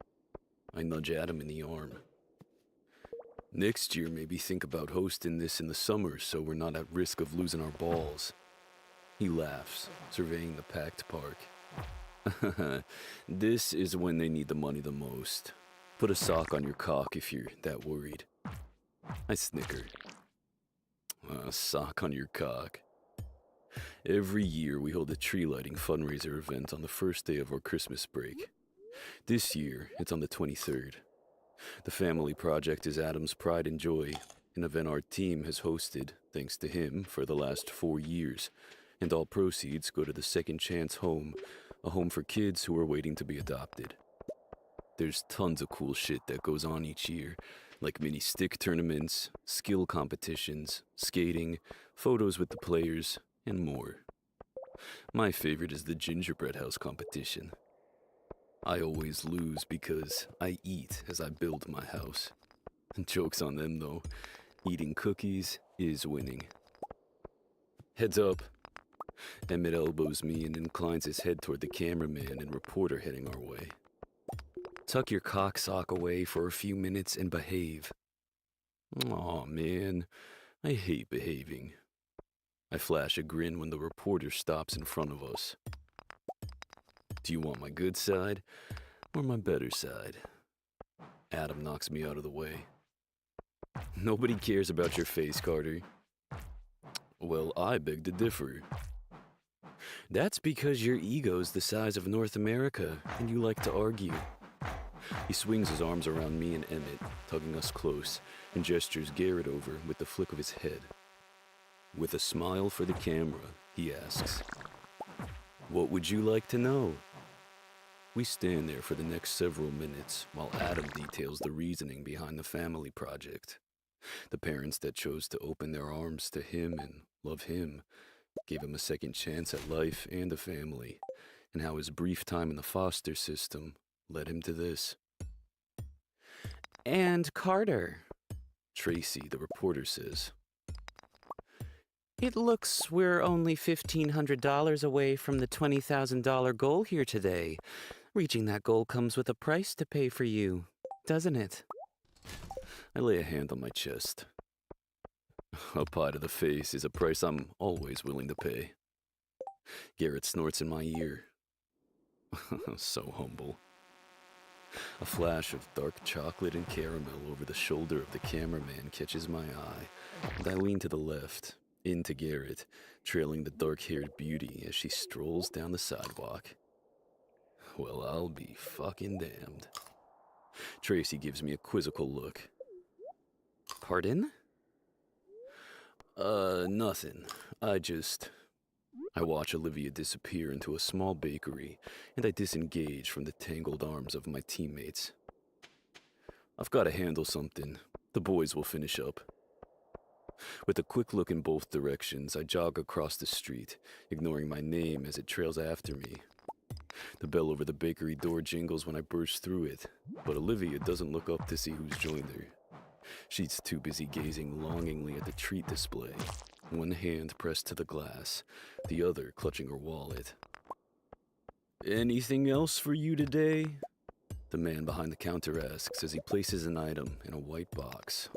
I nudge Adam in the arm. Next year, maybe think about hosting this in the summer so we're not at risk of losing our balls. He laughs, surveying the packed park. This is when they need the money the most. Put a sock on your cock if you're that worried. I snicker. A sock on your cock. Every year we hold a tree lighting fundraiser event on the first day of our Christmas break. This year, it's on the 23rd. The family project is Adam's pride and joy, an event our team has hosted, thanks to him, for the last 4 years, and all proceeds go to the Second Chance Home, a home for kids who are waiting to be adopted. There's tons of cool shit that goes on each year, like mini stick tournaments, skill competitions, skating, photos with the players, and more. My favorite is the gingerbread house competition. I always lose because I eat as I build my house. Joke's on them though. Eating cookies is winning. Heads up. Emmett elbows me and inclines his head toward the cameraman and reporter heading our way. Tuck your cock sock away for a few minutes and behave. Aw, man. I hate behaving. I flash a grin when the reporter stops in front of us. Do you want my good side or my better side? Adam knocks me out of the way. Nobody cares about your face, Carter. Well, I beg to differ. That's because your ego's the size of North America and you like to argue. He swings his arms around me and Emmett, tugging us close, and gestures Garrett over with the flick of his head. With a smile for the camera, he asks, "What would you like to know?" We stand there for the next several minutes while Adam details the reasoning behind the family project. The parents that chose to open their arms to him and love him, gave him a second chance at life and a family, and how his brief time in the foster system led him to this. And Carter. Tracy, the reporter, says. It looks we're only $1,500 away from the $20,000 goal here today. Reaching that goal comes with a price to pay for you, doesn't it? I lay a hand on my chest. A pie to the face is a price I'm always willing to pay. Garrett snorts in my ear. So humble. A flash of dark chocolate and caramel over the shoulder of the cameraman catches my eye, and I lean to the left, into Garrett, trailing the dark-haired beauty as she strolls down the sidewalk. Well, I'll be fucking damned. Tracy gives me a quizzical look. Pardon? Nothing. I watch Olivia disappear into a small bakery, and I disengage from the tangled arms of my teammates. I've got to handle something. The boys will finish up. With a quick look in both directions, I jog across the street, ignoring my name as it trails after me. The bell over the bakery door jingles when I burst through it, but Olivia doesn't look up to see who's joined her. She's too busy gazing longingly at the treat display, one hand pressed to the glass, the other clutching her wallet. "Anything else for you today?" the man behind the counter asks as he places an item in a white box.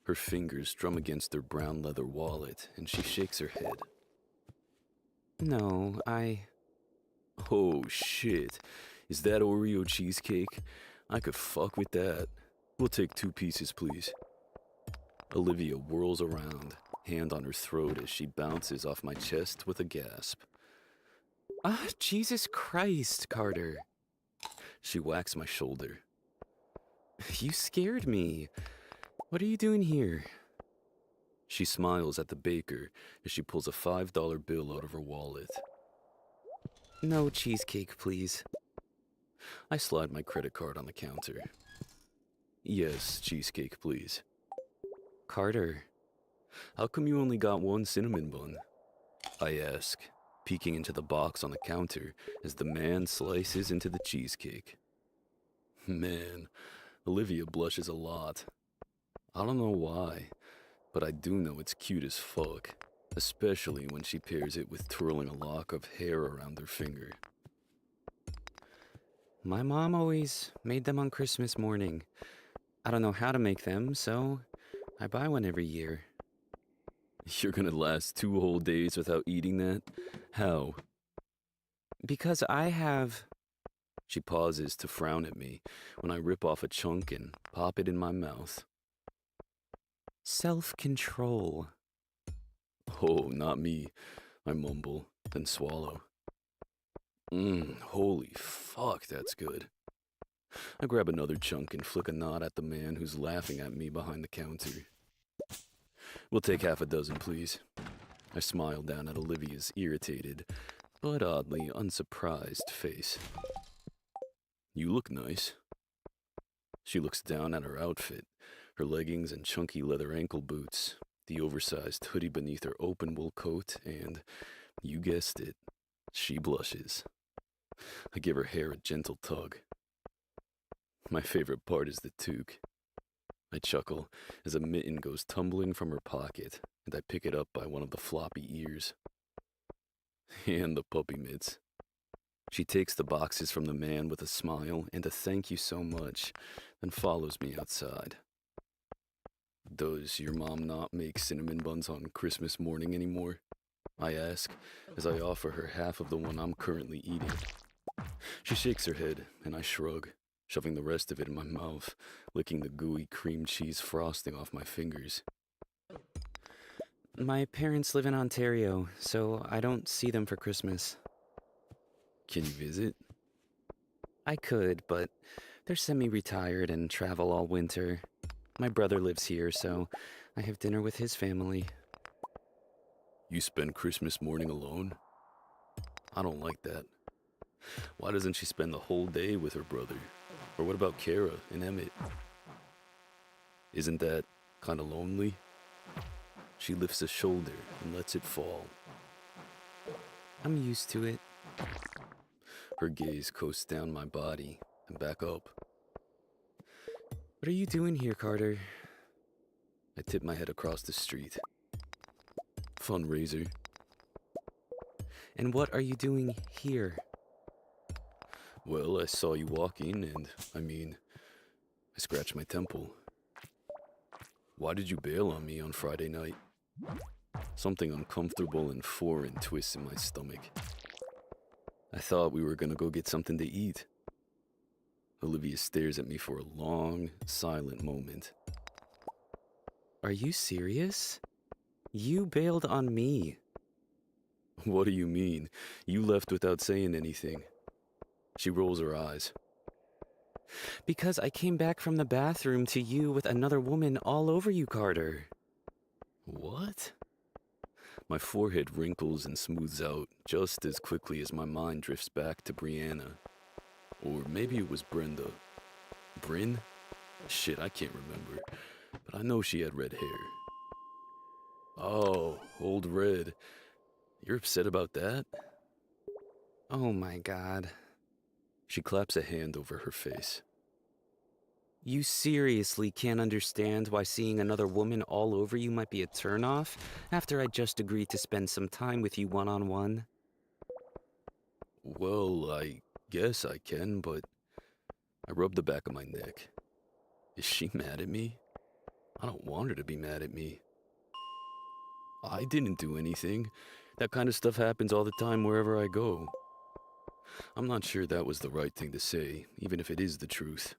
Her fingers drum against her brown leather wallet, and she shakes her head. No, Oh shit, is that Oreo cheesecake? I could fuck with that. We'll take 2 pieces, please. Olivia whirls around, hand on her throat as she bounces off my chest with a gasp. Jesus Christ, Carter. She whacks my shoulder. You scared me. What are you doing here? She smiles at the baker as she pulls a $5 bill out of her wallet. No cheesecake, please. I slide my credit card on the counter. Yes, cheesecake, please. Carter. How come you only got 1 cinnamon bun? I ask, peeking into the box on the counter as the man slices into the cheesecake. Man, Olivia blushes a lot. I don't know why, but I do know it's cute as fuck, especially when she pairs it with twirling a lock of hair around her finger. My mom always made them on Christmas morning. I don't know how to make them, so I buy one every year. You're gonna last 2 whole days without eating that? How? Because I have... She pauses to frown at me when I rip off a chunk and pop it in my mouth. Self-control. Oh, not me, I mumble, then swallow. Holy fuck, that's good. I grab another chunk and flick a nod at the man who's laughing at me behind the counter. We'll take half a dozen, please. I smile down at Olivia's irritated, but oddly unsurprised face. You look nice. She looks down at her outfit, her leggings and chunky leather ankle boots, the oversized hoodie beneath her open wool coat, and, you guessed it, she blushes. I give her hair a gentle tug. My favorite part is the toque. I chuckle as a mitten goes tumbling from her pocket, and I pick it up by one of the floppy ears. And the puppy mitts. She takes the boxes from the man with a smile and a thank you so much, then follows me outside. Does your mom not make cinnamon buns on Christmas morning anymore? I ask, as I offer her half of the one I'm currently eating. She shakes her head, and I shrug, shoving the rest of it in my mouth, licking the gooey cream cheese frosting off my fingers. My parents live in Ontario, so I don't see them for Christmas. Can you visit? I could, but they're semi-retired and travel all winter. My brother lives here, so I have dinner with his family. You spend Christmas morning alone? I don't like that. Why doesn't she spend the whole day with her brother? Or what about Kara and Emmett? Isn't that kind of lonely? She lifts a shoulder and lets it fall. I'm used to it. Her gaze coasts down my body and back up. What are you doing here, Carter? I tipped my head across the street. Fundraiser. And what are you doing here? Well, I saw you walking, and, I scratched my temple. Why did you bail on me on Friday night? Something uncomfortable and foreign twists in my stomach. I thought we were gonna go get something to eat. Olivia stares at me for a long, silent moment. Are you serious? You bailed on me. What do you mean? You left without saying anything. She rolls her eyes. Because I came back from the bathroom to you with another woman all over you, Carter. What? My forehead wrinkles and smooths out just as quickly as my mind drifts back to Brianna. Or maybe it was Brenda. Bryn? Shit, I can't remember. But I know she had red hair. Oh, old Red. You're upset about that? Oh my God. She claps a hand over her face. You seriously can't understand why seeing another woman all over you might be a turnoff after I just agreed to spend some time with you one-on-one? Well, I guess I can, but I rub the back of my neck. Is she mad at me? I don't want her to be mad at me. I didn't do anything. That kind of stuff happens all the time wherever I go. I'm not sure that was the right thing to say, even if it is the truth.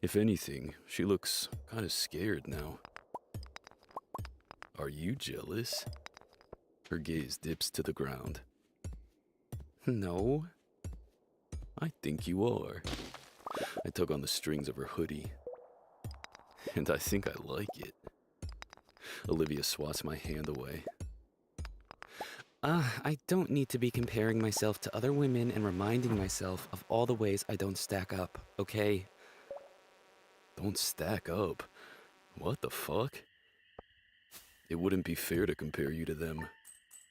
If anything, she looks kind of scared now. Are you jealous? Her gaze dips to the ground. No. I think you are. I tug on the strings of her hoodie. And I think I like it. Olivia swats my hand away. I don't need to be comparing myself to other women and reminding myself of all the ways I don't stack up, okay? Don't stack up? What the fuck? It wouldn't be fair to compare you to them.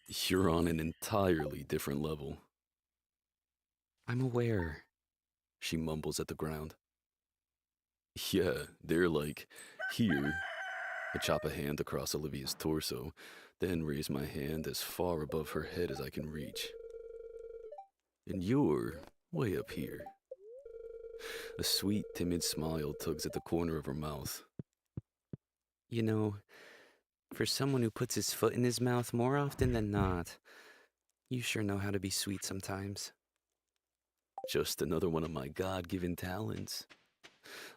You're on an entirely different level. I'm aware. She mumbles at the ground. Yeah, they're like, here. I chop a hand across Olivia's torso, then raise my hand as far above her head as I can reach. And you're way up here. A sweet, timid smile tugs at the corner of her mouth. You know, for someone who puts his foot in his mouth more often than not, you sure know how to be sweet sometimes. Just another one of my God-given talents.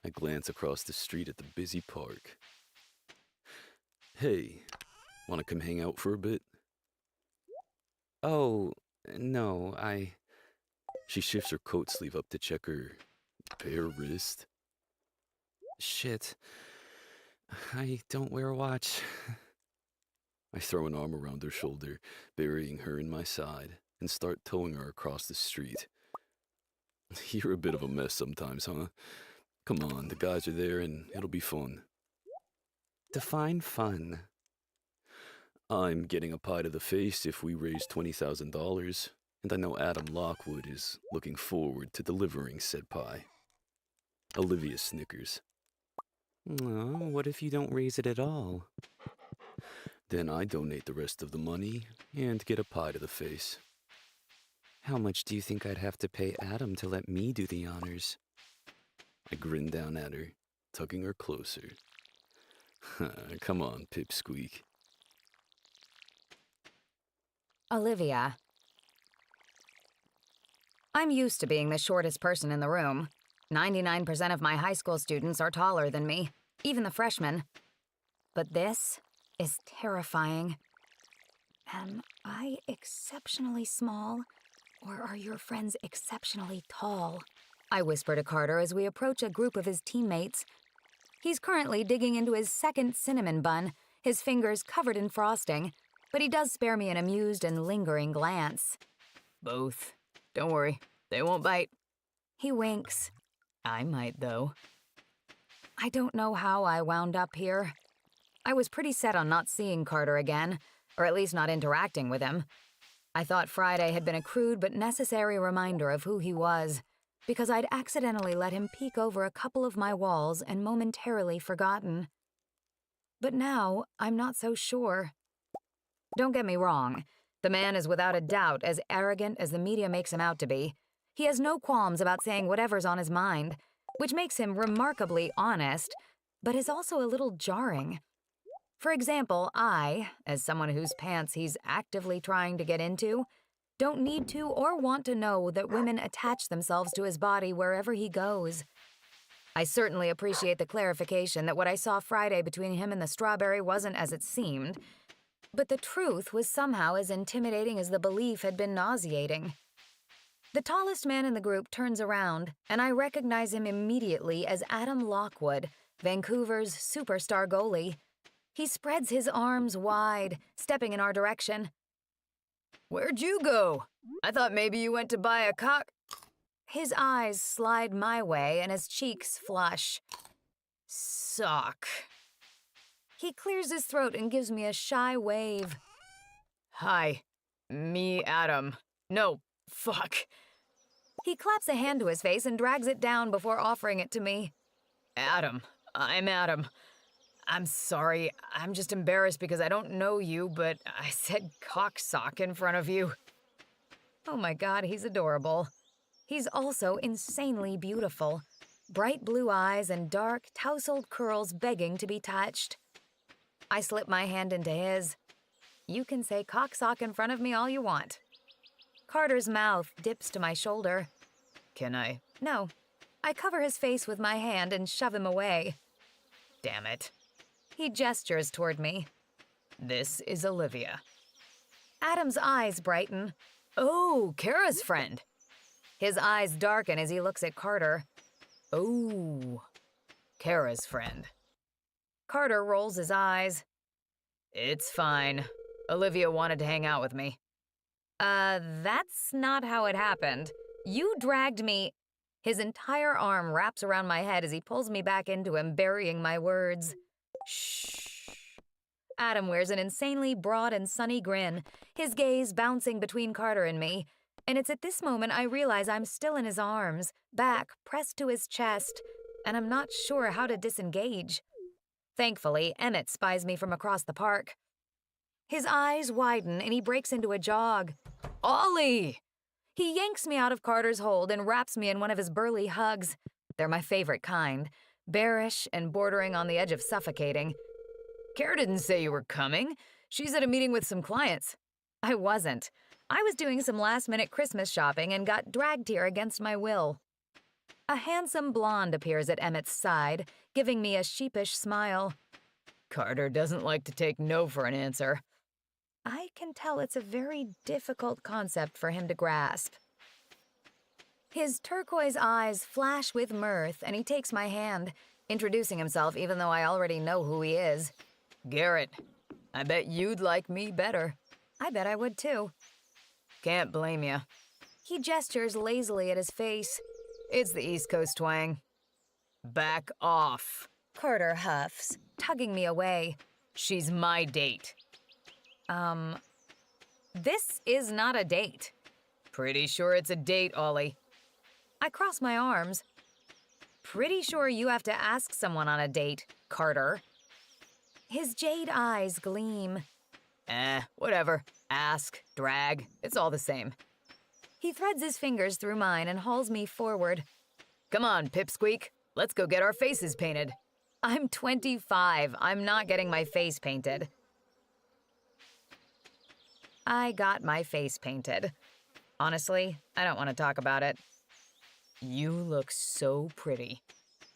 I glance across the street at the busy park. Hey, wanna come hang out for a bit? Oh, no, She shifts her coat sleeve up to check her bare wrist. Shit. I don't wear a watch. I throw an arm around her shoulder, burying her in my side, and start towing her across the street. You're a bit of a mess sometimes, huh? Come on, the guys are there and it'll be fun. Define fun. I'm getting a pie to the face if we raise $20,000, and I know Adam Lockwood is looking forward to delivering said pie. Olivia snickers. Oh, what if you don't raise it at all? Then I donate the rest of the money and get a pie to the face. How much do you think I'd have to pay Adam to let me do the honors? I grin down at her, tugging her closer. Come on, Pipsqueak. Olivia. I'm used to being the shortest person in the room. 99% of my high school students are taller than me, even the freshmen. But this is terrifying. Am I exceptionally small, or are your friends exceptionally tall? I whisper to Carter as we approach a group of his teammates. He's currently digging into his second cinnamon bun, his fingers covered in frosting, but he does spare me an amused and lingering glance. Both. Don't worry, they won't bite. He winks. I might, though. I don't know how I wound up here. I was pretty set on not seeing Carter again, or at least not interacting with him. I thought Friday had been a crude but necessary reminder of who he was, because I'd accidentally let him peek over a couple of my walls and momentarily forgotten. But now, I'm not so sure. Don't get me wrong. The man is without a doubt as arrogant as the media makes him out to be. He has no qualms about saying whatever's on his mind, which makes him remarkably honest, but is also a little jarring. For example, I, as someone whose pants he's actively trying to get into, don't need to or want to know that women attach themselves to his body wherever he goes. I certainly appreciate the clarification that what I saw Friday between him and the strawberry wasn't as it seemed, but the truth was somehow as intimidating as the belief had been nauseating. The tallest man in the group turns around, and I recognize him immediately as Adam Lockwood, Vancouver's superstar goalie. He spreads his arms wide, stepping in our direction. Where'd you go? I thought maybe you went to buy a cock. His eyes slide my way and his cheeks flush. Sock. He clears his throat and gives me a shy wave. Hi. Me, Adam. No, fuck. He claps a hand to his face and drags it down before offering it to me. Adam. I'm Adam. I'm sorry. I'm just embarrassed because I don't know you, but I said cocksock in front of you. Oh my God, he's adorable. He's also insanely beautiful. Bright blue eyes and dark, tousled curls begging to be touched. I slip my hand into his. You can say cocksock in front of me all you want. Carter's mouth dips to my shoulder. Can I? No. I cover his face with my hand and shove him away. Damn it. He gestures toward me. This is Olivia. Adam's eyes brighten. Oh, Kara's friend. His eyes darken as he looks at Carter. Oh, Kara's friend. Carter rolls his eyes. It's fine. Olivia wanted to hang out with me. That's not how it happened. You dragged me. His entire arm wraps around my head as he pulls me back into him, burying my words. Shh. Adam wears an insanely broad and sunny grin, his gaze bouncing between Carter and me. And it's at this moment I realize I'm still in his arms, back pressed to his chest, and I'm not sure how to disengage. Thankfully, Emmett spies me from across the park. His eyes widen and he breaks into a jog. Ollie! He yanks me out of Carter's hold and wraps me in one of his burly hugs. They're my favorite kind, bearish and bordering on the edge of suffocating. Kara didn't say you were coming. She's at a meeting with some clients. I wasn't. I was doing some last-minute Christmas shopping and got dragged here against my will. A handsome blonde appears at Emmett's side, giving me a sheepish smile. Carter doesn't like to take no for an answer. I can tell it's a very difficult concept for him to grasp. His turquoise eyes flash with mirth, and he takes my hand, introducing himself even though I already know who he is. Garrett, I bet you'd like me better. I bet I would too. Can't blame you. He gestures lazily at his face. It's the East Coast twang. Back off. Carter huffs, tugging me away. She's my date. This is not a date. Pretty sure it's a date, Ollie. I cross my arms. Pretty sure you have to ask someone on a date, Carter. His jade eyes gleam. Whatever. Ask, drag, it's all the same. He threads his fingers through mine and hauls me forward. Come on, Pipsqueak. Let's go get our faces painted. I'm 25. I'm not getting my face painted. I got my face painted. Honestly, I don't want to talk about it. You look so pretty.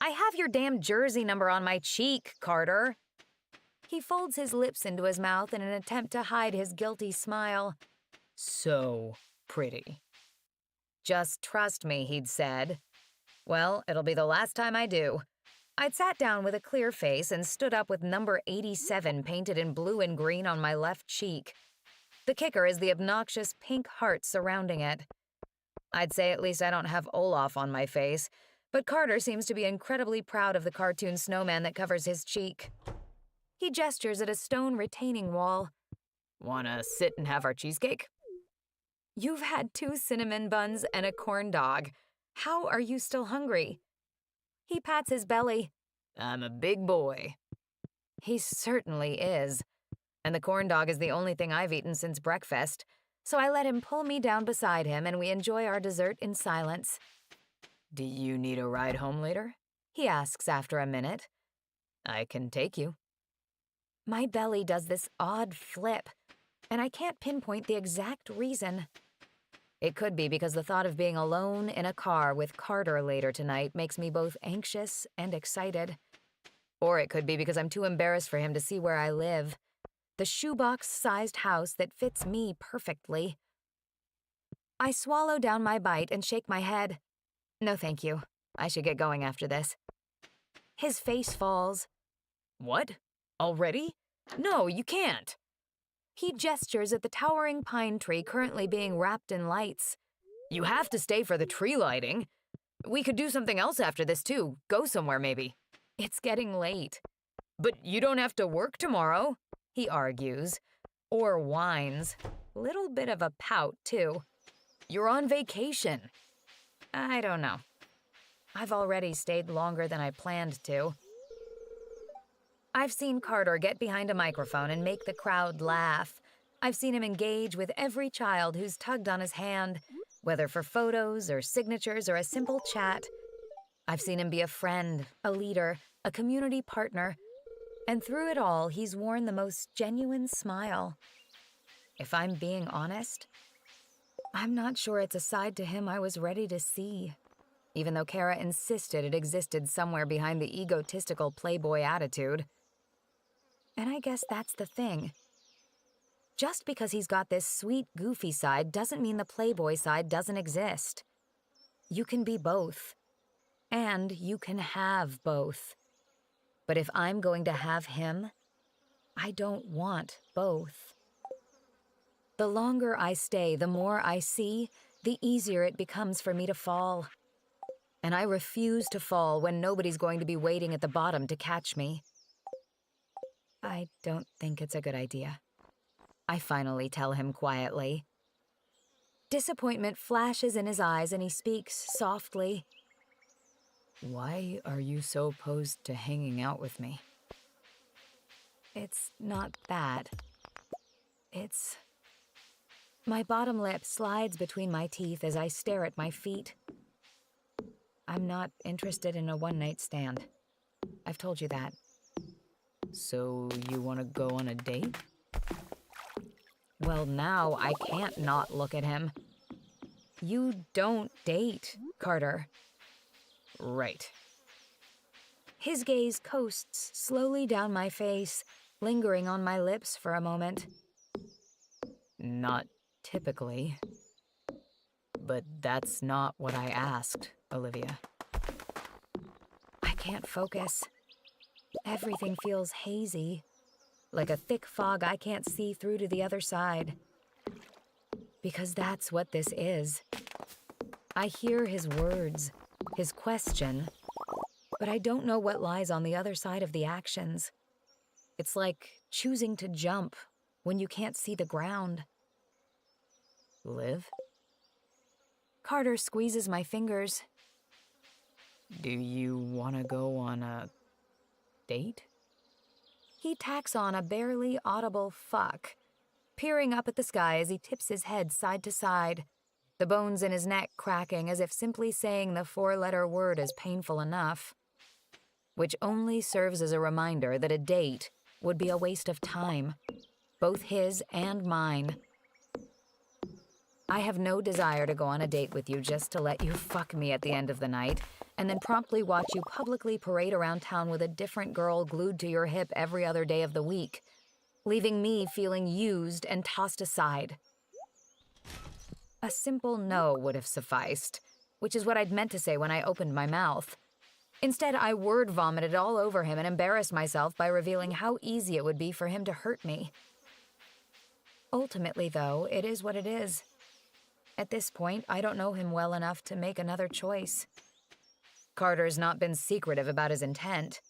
I have your damn jersey number on my cheek, Carter. He folds his lips into his mouth in an attempt to hide his guilty smile. So pretty. Just trust me, he'd said. Well, it'll be the last time I do. I'd sat down with a clear face and stood up with number 87 painted in blue and green on my left cheek. The kicker is the obnoxious pink heart surrounding it. I'd say at least I don't have Olaf on my face, but Carter seems to be incredibly proud of the cartoon snowman that covers his cheek. He gestures at a stone retaining wall. Wanna sit and have our cheesecake? You've had 2 cinnamon buns and a corn dog. How are you still hungry? He pats his belly. I'm a big boy. He certainly is. And the corn dog is the only thing I've eaten since breakfast, so I let him pull me down beside him and we enjoy our dessert in silence. Do you need a ride home later? He asks after a minute. I can take you. My belly does this odd flip, and I can't pinpoint the exact reason. It could be because the thought of being alone in a car with Carter later tonight makes me both anxious and excited. Or it could be because I'm too embarrassed for him to see where I live. The shoebox-sized house that fits me perfectly. I swallow down my bite and shake my head. No, thank you. I should get going after this. His face falls. What? Already? No, you can't. He gestures at the towering pine tree currently being wrapped in lights. You have to stay for the tree lighting. We could do something else after this, too. Go somewhere, maybe. It's getting late. But you don't have to work tomorrow, he argues. Or whines. Little bit of a pout, too. You're on vacation. I don't know. I've already stayed longer than I planned to. I've seen Carter get behind a microphone and make the crowd laugh. I've seen him engage with every child who's tugged on his hand, whether for photos or signatures or a simple chat. I've seen him be a friend, a leader, a community partner, and through it all, he's worn the most genuine smile. If I'm being honest, I'm not sure it's a side to him I was ready to see, even though Kara insisted it existed somewhere behind the egotistical playboy attitude. And I guess that's the thing. Just because he's got this sweet, goofy side doesn't mean the playboy side doesn't exist. You can be both. And you can have both. But if I'm going to have him, I don't want both. The longer I stay, the more I see, the easier it becomes for me to fall. And I refuse to fall when nobody's going to be waiting at the bottom to catch me. I don't think it's a good idea. I finally tell him quietly. Disappointment flashes in his eyes and he speaks softly. Why are you so opposed to hanging out with me? It's not that. It's... My bottom lip slides between my teeth as I stare at my feet. I'm not interested in a one-night stand. I've told you that. So you want to go on a date? Well, now I can't not look at him. You don't date, Carter. Right. His gaze coasts slowly down my face, lingering on my lips for a moment. Not typically. But that's not what I asked, Olivia. I can't focus. Everything feels hazy, like a thick fog I can't see through to the other side. Because that's what this is. I hear his words, his question, but I don't know what lies on the other side of the actions. It's like choosing to jump when you can't see the ground. Liv? Carter squeezes my fingers. Do you want to go on a date? He tacks on a barely audible fuck, peering up at the sky as he tips his head side to side, the bones in his neck cracking as if simply saying the four-letter word is painful enough, which only serves as a reminder that a date would be a waste of time, both his and mine. I have no desire to go on a date with you just to let you fuck me at the end of the night, and then promptly watch you publicly parade around town with a different girl glued to your hip every other day of the week, leaving me feeling used and tossed aside. A simple no would have sufficed, which is what I'd meant to say when I opened my mouth. Instead, I word vomited all over him and embarrassed myself by revealing how easy it would be for him to hurt me. Ultimately, though, it is what it is. At this point, I don't know him well enough to make another choice. Carter's not been secretive about his intent.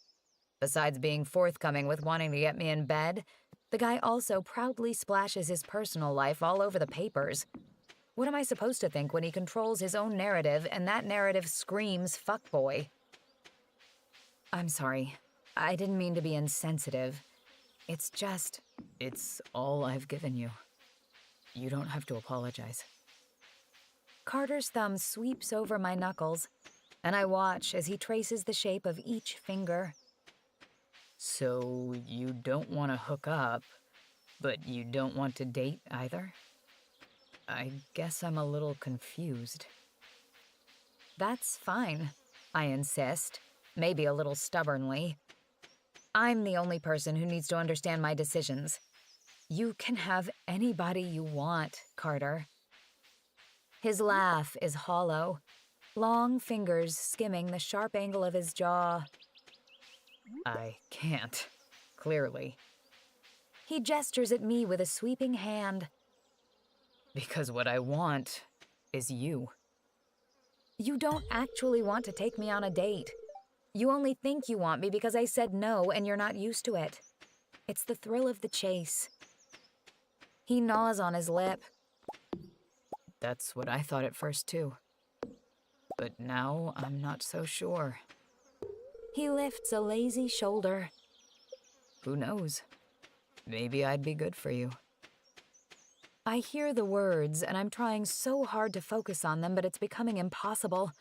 Besides being forthcoming with wanting to get me in bed, the guy also proudly splashes his personal life all over the papers. What am I supposed to think when he controls his own narrative and that narrative screams fuckboy? I'm sorry. I didn't mean to be insensitive. It's all I've given you. You don't have to apologize. Carter's thumb sweeps over my knuckles, and I watch as he traces the shape of each finger. So you don't want to hook up, but you don't want to date either? I guess I'm a little confused. That's fine, I insist, maybe a little stubbornly. I'm the only person who needs to understand my decisions. You can have anybody you want, Carter. His laugh is hollow, long fingers skimming the sharp angle of his jaw. I can't, clearly. He gestures at me with a sweeping hand. Because what I want is you. You don't actually want to take me on a date. You only think you want me because I said no and you're not used to it. It's the thrill of the chase. He gnaws on his lip. That's what I thought at first, too. But now I'm not so sure. He lifts a lazy shoulder. Who knows? Maybe I'd be good for you. I hear the words, and I'm trying so hard to focus on them, but it's becoming impossible.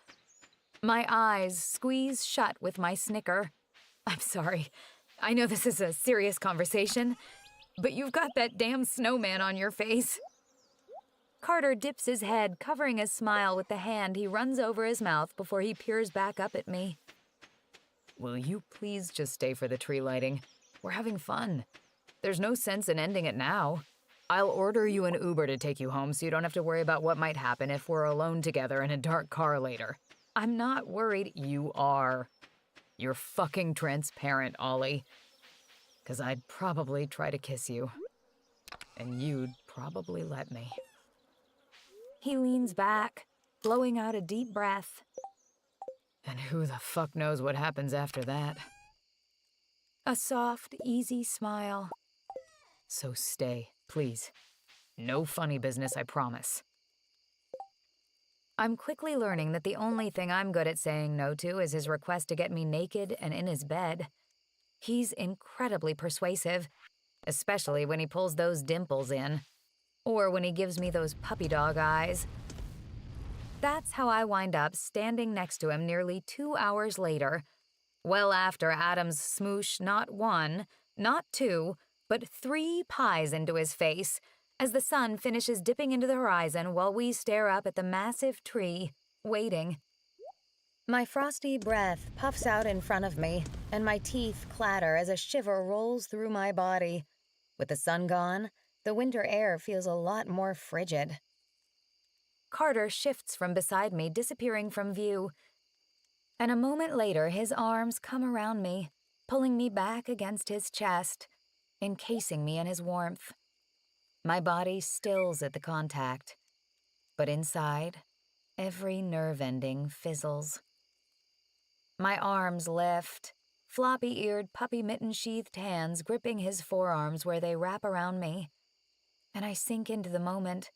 My eyes squeeze shut with my snicker. I'm sorry. I know this is a serious conversation, but you've got that damn snowman on your face. Carter dips his head, covering his smile with the hand he runs over his mouth before he peers back up at me. Will you please just stay for the tree lighting? We're having fun. There's no sense in ending it now. I'll order you an Uber to take you home so you don't have to worry about what might happen if we're alone together in a dark car later. I'm not worried. You are. You're fucking transparent, Ollie. 'Cause I'd probably try to kiss you. And you'd probably let me. He leans back, blowing out a deep breath. And who the fuck knows what happens after that? A soft, easy smile. So stay, please. No funny business, I promise. I'm quickly learning that the only thing I'm good at saying no to is his request to get me naked and in his bed. He's incredibly persuasive, especially when he pulls those dimples in, or when he gives me those puppy dog eyes. That's how I wind up standing next to him nearly 2 hours later, well after Adam's smoosh not 1, not 2, but 3 pies into his face, as the sun finishes dipping into the horizon while we stare up at the massive tree, waiting. My frosty breath puffs out in front of me, and my teeth clatter as a shiver rolls through my body. With the sun gone, the winter air feels a lot more frigid. Carter shifts from beside me, disappearing from view. And a moment later, his arms come around me, pulling me back against his chest, encasing me in his warmth. My body stills at the contact, but inside, every nerve ending fizzles. My arms lift, floppy-eared, puppy-mitten-sheathed hands gripping his forearms where they wrap around me, and I sink into the moment,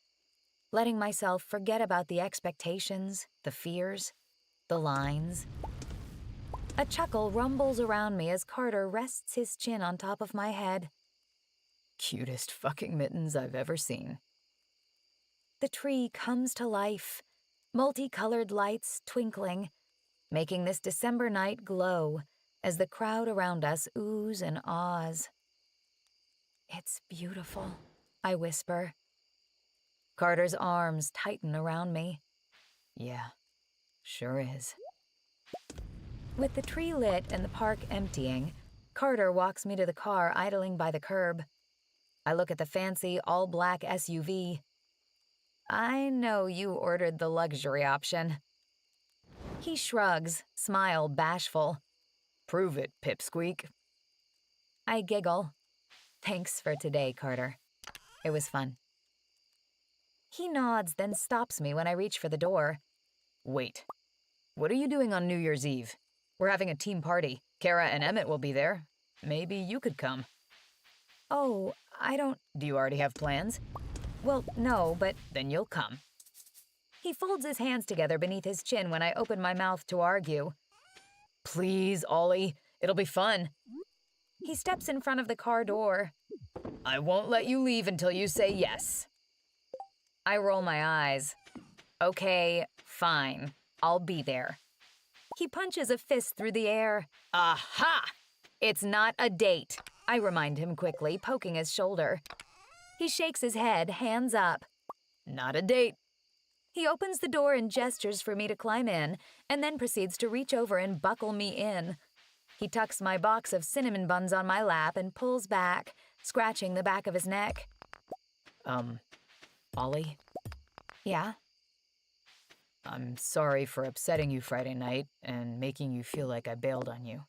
letting myself forget about the expectations, the fears, the lines. A chuckle rumbles around me as Carter rests his chin on top of my head. Cutest fucking mittens I've ever seen. The tree comes to life, multicolored lights twinkling, making this December night glow as the crowd around us oohs and ahs. It's beautiful, I whisper. Carter's arms tighten around me. Yeah, sure is. With the tree lit and the park emptying, Carter walks me to the car idling by the curb. I look at the fancy all-black SUV. I know you ordered the luxury option. He shrugs, smile bashful. Prove it, pipsqueak. I giggle. Thanks for today, Carter. It was fun. He nods, then stops me when I reach for the door. Wait, what are you doing on New Year's Eve? We're having a team party. Kara and Emmett will be there. Maybe you could come. Oh, I don't... Do you already have plans? Well, no, but... Then you'll come. He folds his hands together beneath his chin when I open my mouth to argue. Please, Ollie. It'll be fun. He steps in front of the car door. I won't let you leave until you say yes. I roll my eyes. Okay, fine. I'll be there. He punches a fist through the air. Aha! It's not a date, I remind him quickly, poking his shoulder. He shakes his head, hands up. Not a date. He opens the door and gestures for me to climb in, and then proceeds to reach over and buckle me in. He tucks my box of cinnamon buns on my lap and pulls back, scratching the back of his neck. Ollie, Yeah? I'm sorry for upsetting you Friday night and making you feel like I bailed on you.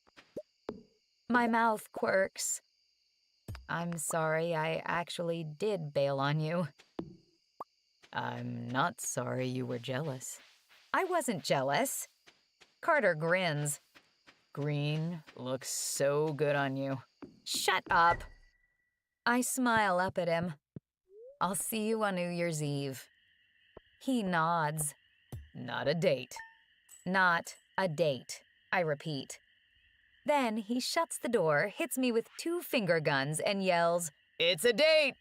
My mouth quirks. I'm sorry, I actually did bail on you. I'm not sorry you were jealous. I wasn't jealous. Carter grins. Green looks so good on you. Shut up. I smile up at him. I'll see you on New Year's Eve. He nods. Not a date. Not a date, I repeat. Then he shuts the door, hits me with 2 finger guns, and yells, It's a date!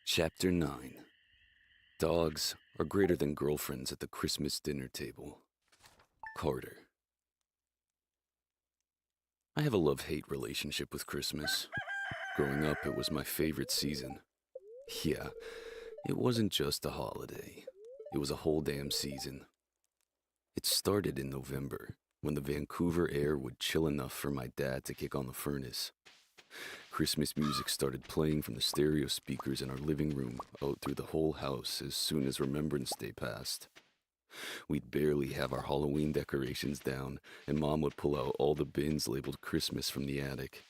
Chapter 9. Dogs are greater than girlfriends at the Christmas dinner table. Carter. I have a love-hate relationship with Christmas. Growing up, it was my favorite season. Yeah, it wasn't just a holiday. It was a whole damn season. It started in November, when the Vancouver air would chill enough for my dad to kick on the furnace. Christmas music started playing from the stereo speakers in our living room out through the whole house as soon as Remembrance Day passed. We'd barely have our Halloween decorations down, and Mom would pull out all the bins labeled Christmas from the attic.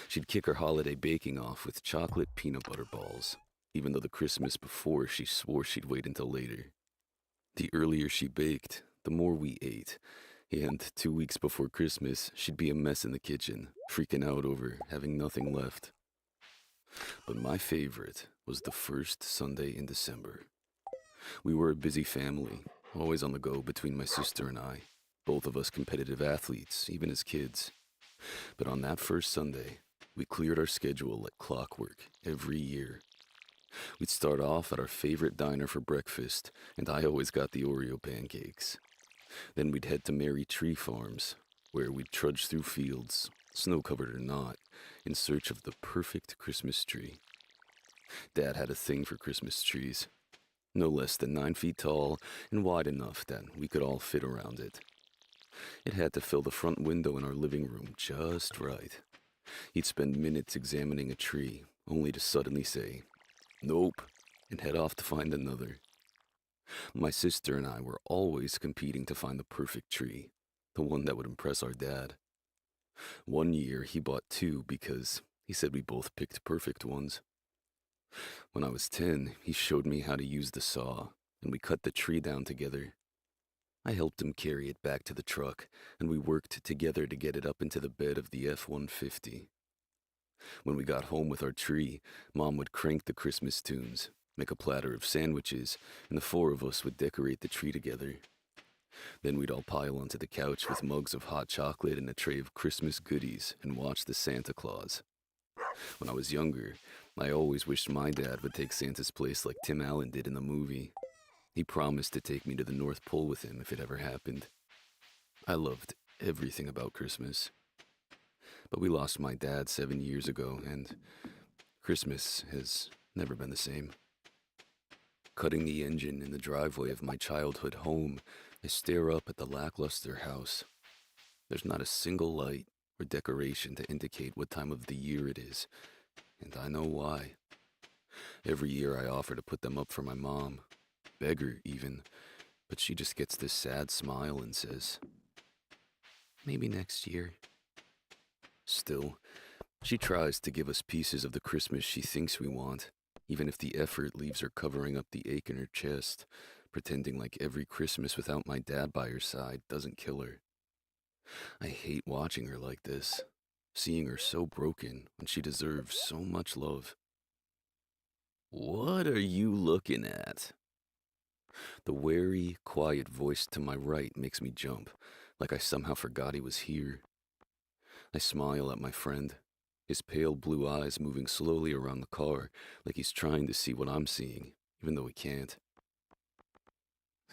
She'd kick her holiday baking off with chocolate peanut butter balls, even though the Christmas before she swore she'd wait until later. The earlier she baked, the more we ate, and 2 weeks before Christmas, she'd be a mess in the kitchen, freaking out over having nothing left. But my favorite was the first Sunday in December. We were a busy family, always on the go between my sister and I, both of us competitive athletes, even as kids. But on that first Sunday, we cleared our schedule like clockwork every year. We'd start off at our favorite diner for breakfast, and I always got the Oreo pancakes. Then we'd head to Merry Tree Farms, where we'd trudge through fields, snow-covered or not, in search of the perfect Christmas tree. Dad had a thing for Christmas trees, no less than 9 feet tall and wide enough that we could all fit around it. It had to fill the front window in our living room just right. He'd spend minutes examining a tree, only to suddenly say, "Nope," and head off to find another. My sister and I were always competing to find the perfect tree, the one that would impress our dad. One year, he bought 2 because he said we both picked perfect ones. When I was 10, he showed me how to use the saw, and we cut the tree down together. I helped him carry it back to the truck, and we worked together to get it up into the bed of the F-150. When we got home with our tree, Mom would crank the Christmas tunes, make a platter of sandwiches, and the 4 of us would decorate the tree together. Then we'd all pile onto the couch with mugs of hot chocolate and a tray of Christmas goodies and watch the Santa Claus. When I was younger, I always wished my dad would take Santa's place like Tim Allen did in the movie. He promised to take me to the North Pole with him if it ever happened. I loved everything about Christmas. But we lost my dad 7 years ago, and Christmas has never been the same. Cutting the engine in the driveway of my childhood home, I stare up at the lackluster house. There's not a single light or decoration to indicate what time of the year it is, and I know why. Every year I offer to put them up for my mom, beg her even, but she just gets this sad smile and says, "Maybe next year." Still, she tries to give us pieces of the Christmas she thinks we want, even if the effort leaves her covering up the ache in her chest, pretending like every Christmas without my dad by her side doesn't kill her. I hate watching her like this, seeing her so broken when she deserves so much love. "What are you looking at?" The wary, quiet voice to my right makes me jump, like I somehow forgot he was here. I smile at my friend, his pale blue eyes moving slowly around the car like he's trying to see what I'm seeing, even though he can't.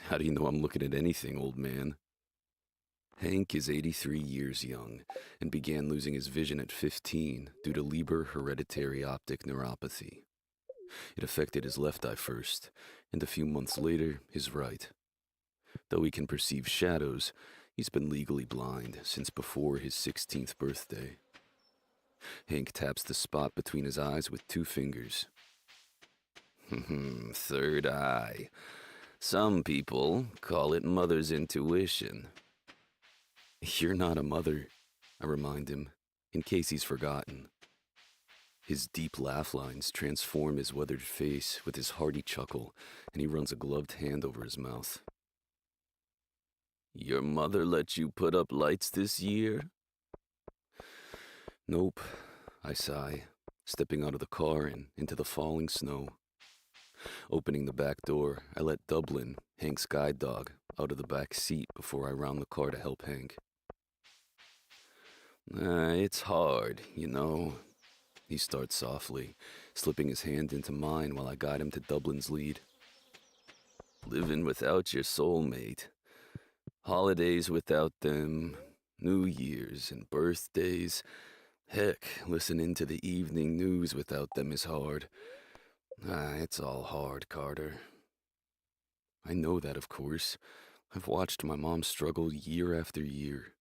How do you know I'm looking at anything, old man? Hank is 83 years young and began losing his vision at 15 due to Leber hereditary optic neuropathy. It affected his left eye first, and a few months later, his right. Though he can perceive shadows, he's been legally blind since before his 16th birthday. Hank taps the spot between his eyes with 2 fingers. Third eye. Some people call it mother's intuition. You're not a mother, I remind him, in case he's forgotten. His deep laugh lines transform his weathered face with his hearty chuckle, and he runs a gloved hand over his mouth. Your mother let you put up lights this year? Nope, I sigh, stepping out of the car and into the falling snow. Opening the back door, I let Dublin, Hank's guide dog, out of the back seat before I round the car to help Hank. It's hard, you know. He starts softly, slipping his hand into mine while I guide him to Dublin's lead. Living without your soulmate. Holidays without them. New Year's and birthdays. Heck, listening to the evening news without them is hard. It's all hard, Carter. I know that, of course. I've watched my mom struggle year after year.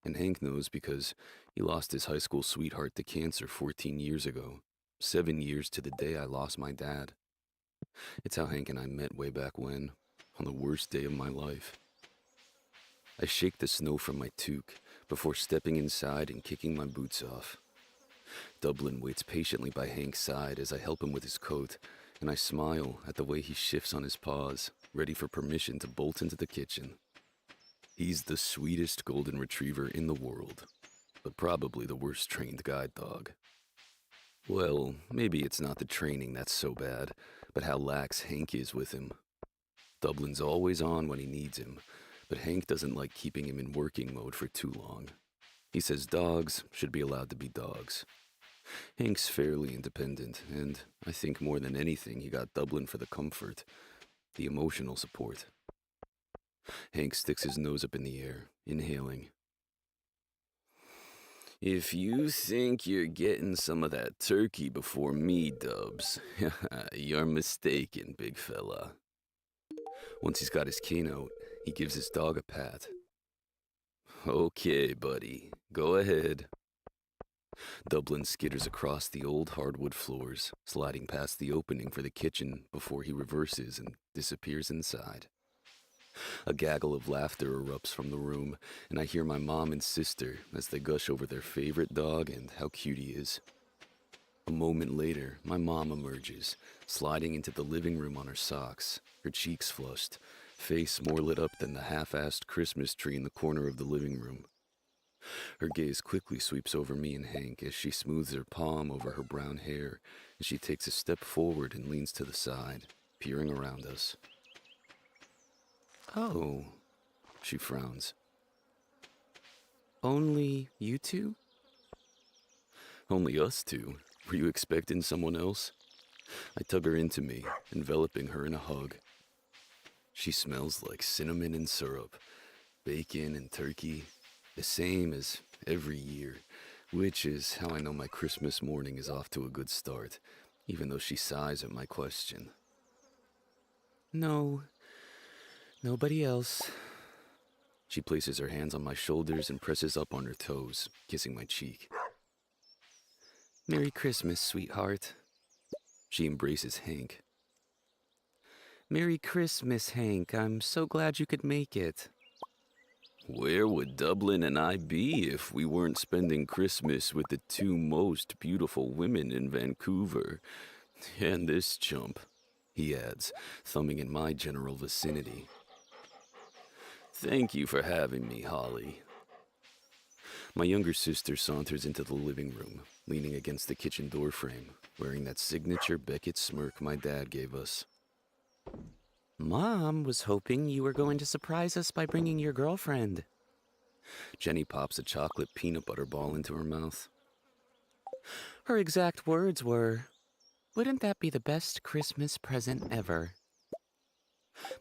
And Hank knows because he lost his high school sweetheart to cancer 14 years ago. 7 years to the day I lost my dad. It's how Hank and I met way back when, on the worst day of my life. I shake the snow from my toque before stepping inside and kicking my boots off. Dublin waits patiently by Hank's side as I help him with his coat, and I smile at the way he shifts on his paws, ready for permission to bolt into the kitchen. He's the sweetest golden retriever in the world, but probably the worst trained guide dog. Well, maybe it's not the training that's so bad, but how lax Hank is with him. Dublin's always on when he needs him, but Hank doesn't like keeping him in working mode for too long. He says dogs should be allowed to be dogs. Hank's fairly independent, and I think more than anything he got Dublin for the comfort, the emotional support. Hank sticks his nose up in the air, inhaling. If you think you're getting some of that turkey before me, Dubs, you're mistaken, big fella. Once he's got his cane out, he gives his dog a pat. Okay, buddy, go ahead. Dublin skitters across the old hardwood floors, sliding past the opening for the kitchen before he reverses and disappears inside. A gaggle of laughter erupts from the room, and I hear my mom and sister as they gush over their favorite dog and how cute he is. A moment later, my mom emerges, sliding into the living room on her socks, her cheeks flushed, face more lit up than the half-assed Christmas tree in the corner of the living room. Her gaze quickly sweeps over me and Hank as she smooths her palm over her brown hair, and she takes a step forward and leans to the side, peering around us. Oh, she frowns. Only you two? Only us two. Were you expecting someone else? I tug her into me, enveloping her in a hug. She smells like cinnamon and syrup, bacon and turkey, the same as every year, which is how I know my Christmas morning is off to a good start, even though she sighs at my question. No, nobody else. She places her hands on my shoulders and presses up on her toes, kissing my cheek. Merry Christmas, sweetheart. She embraces Hank. Merry Christmas, Hank. I'm so glad you could make it. Where would Dublin and I be if we weren't spending Christmas with the two most beautiful women in Vancouver? And this chump, he adds, thumbing in my general vicinity. Thank you for having me, Holly. My younger sister saunters into the living room, leaning against the kitchen doorframe, wearing that signature Beckett smirk my dad gave us. Mom was hoping you were going to surprise us by bringing your girlfriend. Jenny pops a chocolate peanut butter ball into her mouth. Her exact words were, "Wouldn't that be the best Christmas present ever?"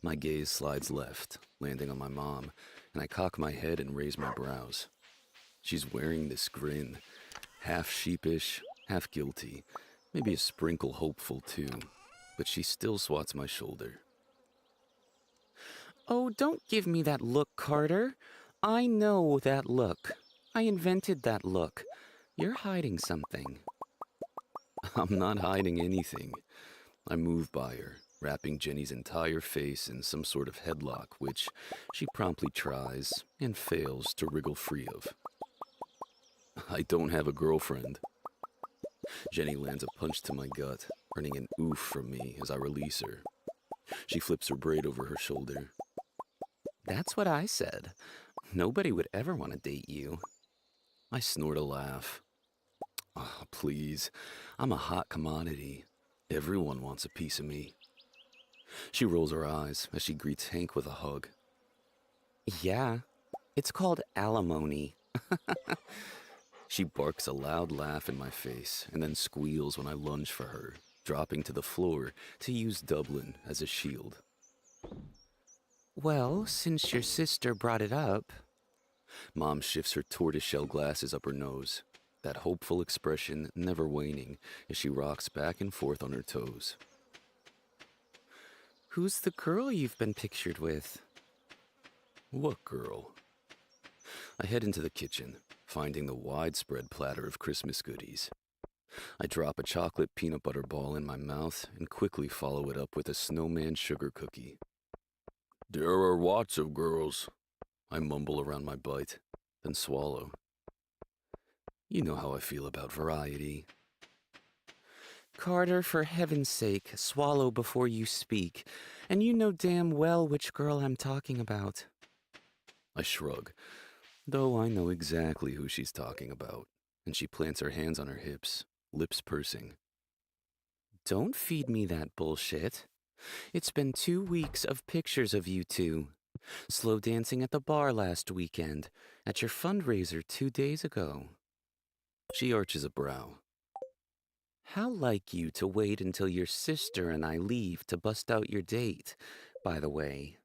My gaze slides left, landing on my mom, and I cock my head and raise my brows. She's wearing this grin, half sheepish, half guilty, maybe a sprinkle hopeful too, but she still swats my shoulder. Oh, don't give me that look, Carter. I know that look. I invented that look. You're hiding something. I'm not hiding anything. I move by her, wrapping Jenny's entire face in some sort of headlock, which she promptly tries and fails to wriggle free of. I don't have a girlfriend. Jenny lands a punch to my gut, earning an oof from me as I release her. She flips her braid over her shoulder. That's what I said. Nobody would ever want to date you. I snort a laugh. Oh, please, I'm a hot commodity. Everyone wants a piece of me. She rolls her eyes as she greets Hank with a hug. Yeah, it's called alimony. She barks a loud laugh in my face and then squeals when I lunge for her, dropping to the floor to use Dublin as a shield. Well, since your sister brought it up... Mom shifts her tortoiseshell glasses up her nose, that hopeful expression never waning as she rocks back and forth on her toes. Who's the girl you've been pictured with? What girl? I head into the kitchen, finding the widespread platter of Christmas goodies. I drop a chocolate peanut butter ball in my mouth and quickly follow it up with a snowman sugar cookie. There are lots of girls, I mumble around my bite, then swallow. You know how I feel about variety. Carter, for heaven's sake, swallow before you speak, and you know damn well which girl I'm talking about. I shrug, though I know exactly who she's talking about, and she plants her hands on her hips, lips pursing. Don't feed me that bullshit. It's been 2 weeks of pictures of you two. Slow dancing at the bar last weekend, at your fundraiser 2 days ago. She arches a brow. How like you to wait until your sister and I leave to bust out your date, by the way.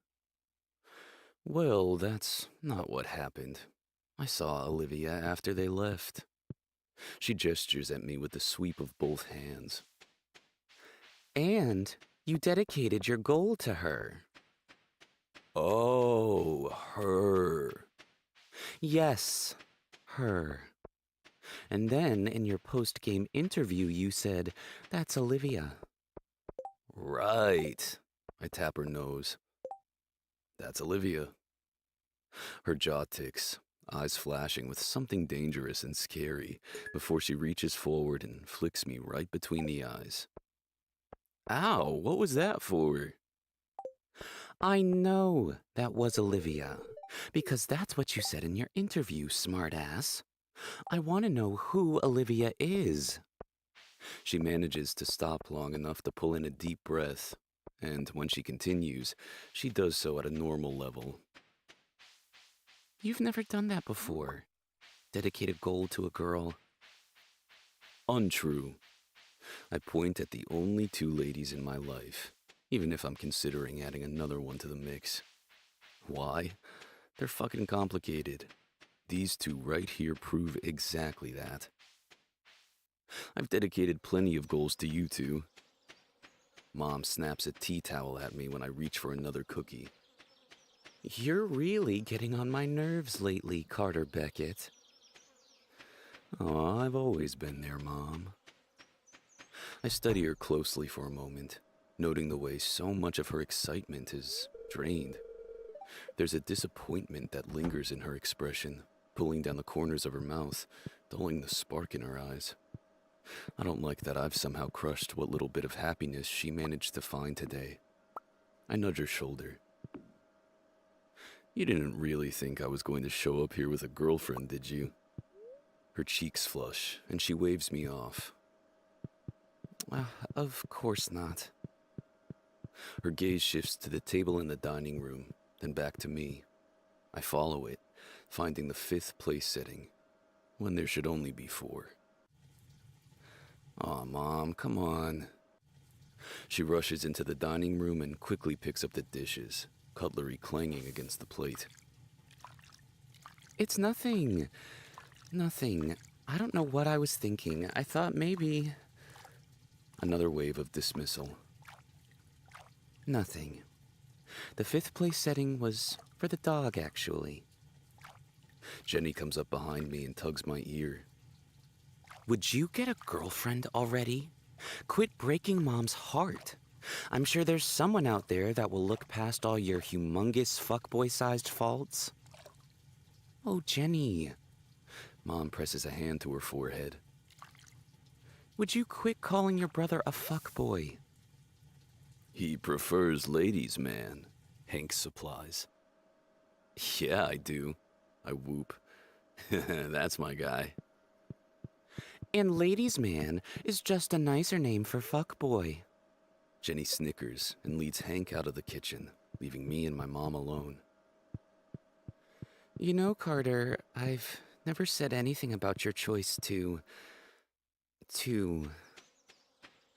Well, that's not what happened. I saw Olivia after they left. She gestures at me with the sweep of both hands. And you dedicated your goal to her. Oh, her. Yes, her. And then in your post-game interview you said, "That's Olivia." Right. I tap her nose. That's Olivia. Her jaw ticks, eyes flashing with something dangerous and scary before she reaches forward and flicks me right between the eyes. Ow, what was that for? I know that was Olivia, because that's what you said in your interview, smartass. I want to know who Olivia is. She manages to stop long enough to pull in a deep breath, and when she continues, she does so at a normal level. You've never done that before. Dedicate a goal to a girl. Untrue. I point at the only 2 ladies in my life, even if I'm considering adding another one to the mix. Why? They're fucking complicated. These 2 right here prove exactly that. I've dedicated plenty of goals to you 2. Mom snaps a tea towel at me when I reach for another cookie. You're really getting on my nerves lately, Carter Beckett. Oh, I've always been there, Mom. I study her closely for a moment, noting the way so much of her excitement is drained. There's a disappointment that lingers in her expression, pulling down the corners of her mouth, dulling the spark in her eyes. I don't like that I've somehow crushed what little bit of happiness she managed to find today. I nudge her shoulder. You didn't really think I was going to show up here with a girlfriend, did you? Her cheeks flush, and she waves me off. Of course not. Her gaze shifts to the table in the dining room, then back to me. I follow it, finding the 5th place setting, when there should only be 4. Aw, Mom, come on. She rushes into the dining room and quickly picks up the dishes, cutlery clanging against the plate. It's nothing. Nothing. I don't know what I was thinking. I thought maybe... Another wave of dismissal. Nothing. The 5th place setting was for the dog, actually. Jenny comes up behind me and tugs my ear. Would you get a girlfriend already? Quit breaking Mom's heart. I'm sure there's someone out there that will look past all your humongous fuckboy-sized faults. Oh, Jenny. Mom presses a hand to her forehead. Would you quit calling your brother a fuckboy? He prefers ladies, man, Hank supplies. Yeah, I do. I whoop. That's my guy. And ladies' man is just a nicer name for fuckboy. Jenny snickers and leads Hank out of the kitchen, leaving me and my mom alone. You know, Carter, I've never said anything about your choice to...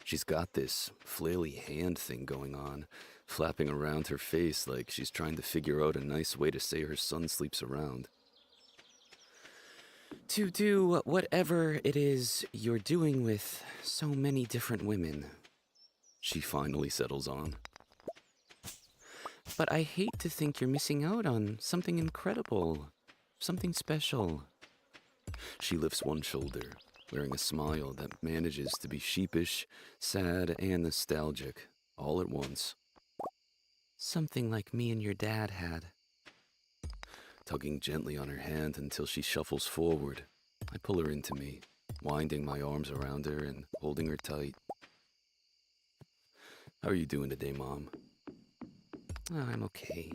She's got this flaily hand thing going on, flapping around her face like she's trying to figure out a nice way to say her son sleeps around. To do whatever it is you're doing with so many different women. She finally settles on. But I hate to think you're missing out on something incredible, something special. She lifts one shoulder, wearing a smile that manages to be sheepish, sad, and nostalgic, all at once. Something like me and your dad had. Tugging gently on her hand until she shuffles forward, I pull her into me, winding my arms around her and holding her tight. How are you doing today, Mom? I'm okay.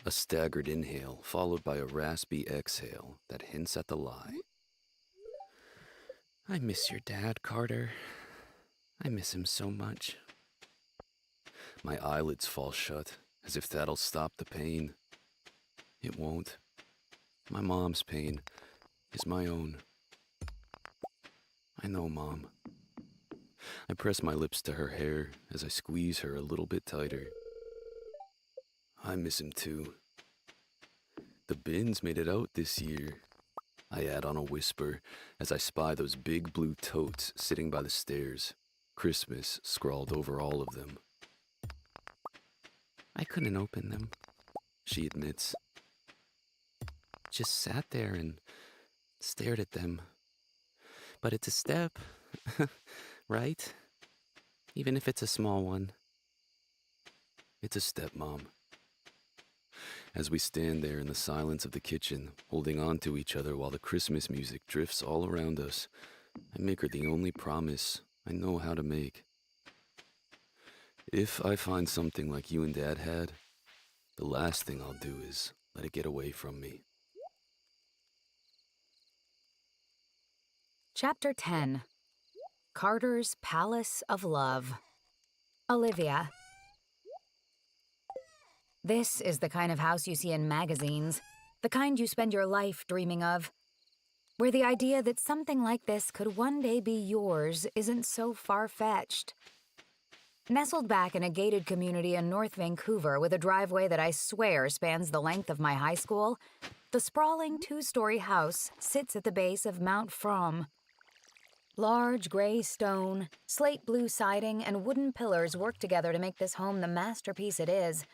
A staggered inhale, followed by a raspy exhale that hints at the lie. I miss your dad, Carter. I miss him so much. My eyelids fall shut, as if that'll stop the pain. It won't. My mom's pain is my own. I know, Mom. I press my lips to her hair as I squeeze her a little bit tighter. I miss him too. The bins made it out this year, I add on a whisper as I spy those big blue totes sitting by the stairs, Christmas scrawled over all of them. I couldn't open them, she admits. Just sat there and stared at them. But it's a step, right? Even if it's a small one. It's a step, Mom. As we stand there in the silence of the kitchen, holding on to each other while the Christmas music drifts all around us, I make her the only promise I know how to make. If I find something like you and Dad had, the last thing I'll do is let it get away from me. Chapter 10. Carter's Palace of Love. Olivia. This is the kind of house you see in magazines, the kind you spend your life dreaming of, where the idea that something like this could one day be yours isn't so far-fetched. Nestled back in a gated community in North Vancouver with a driveway that I swear spans the length of my high school, the sprawling two-story house sits at the base of Mount From. Large gray stone, slate blue siding, and wooden pillars work together to make this home the masterpiece it is.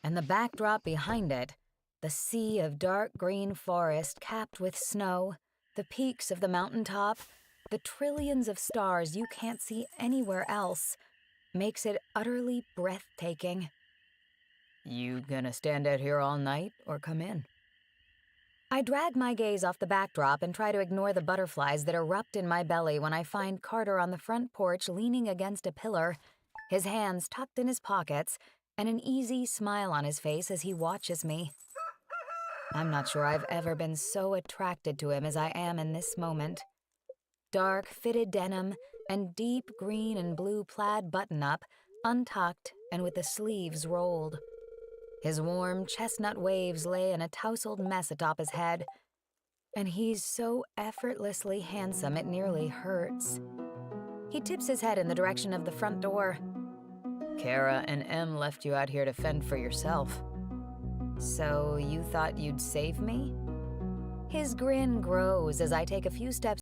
And the backdrop behind it, the sea of dark green forest capped with snow, the peaks of the mountaintop, the trillions of stars you can't see anywhere else, makes it utterly breathtaking. You gonna stand out here all night or come in? I drag my gaze off the backdrop and try to ignore the butterflies that erupt in my belly when I find Carter on the front porch leaning against a pillar, his hands tucked in his pockets, and an easy smile on his face as he watches me. I'm not sure I've ever been so attracted to him as I am in this moment. Dark, fitted denim and deep green and blue plaid button-up, untucked and with the sleeves rolled. His warm chestnut waves lay in a tousled mess atop his head. And he's so effortlessly handsome it nearly hurts. He tips his head in the direction of the front door. Kara and Em left you out here to fend for yourself. So you thought you'd save me? His grin grows as I take a few steps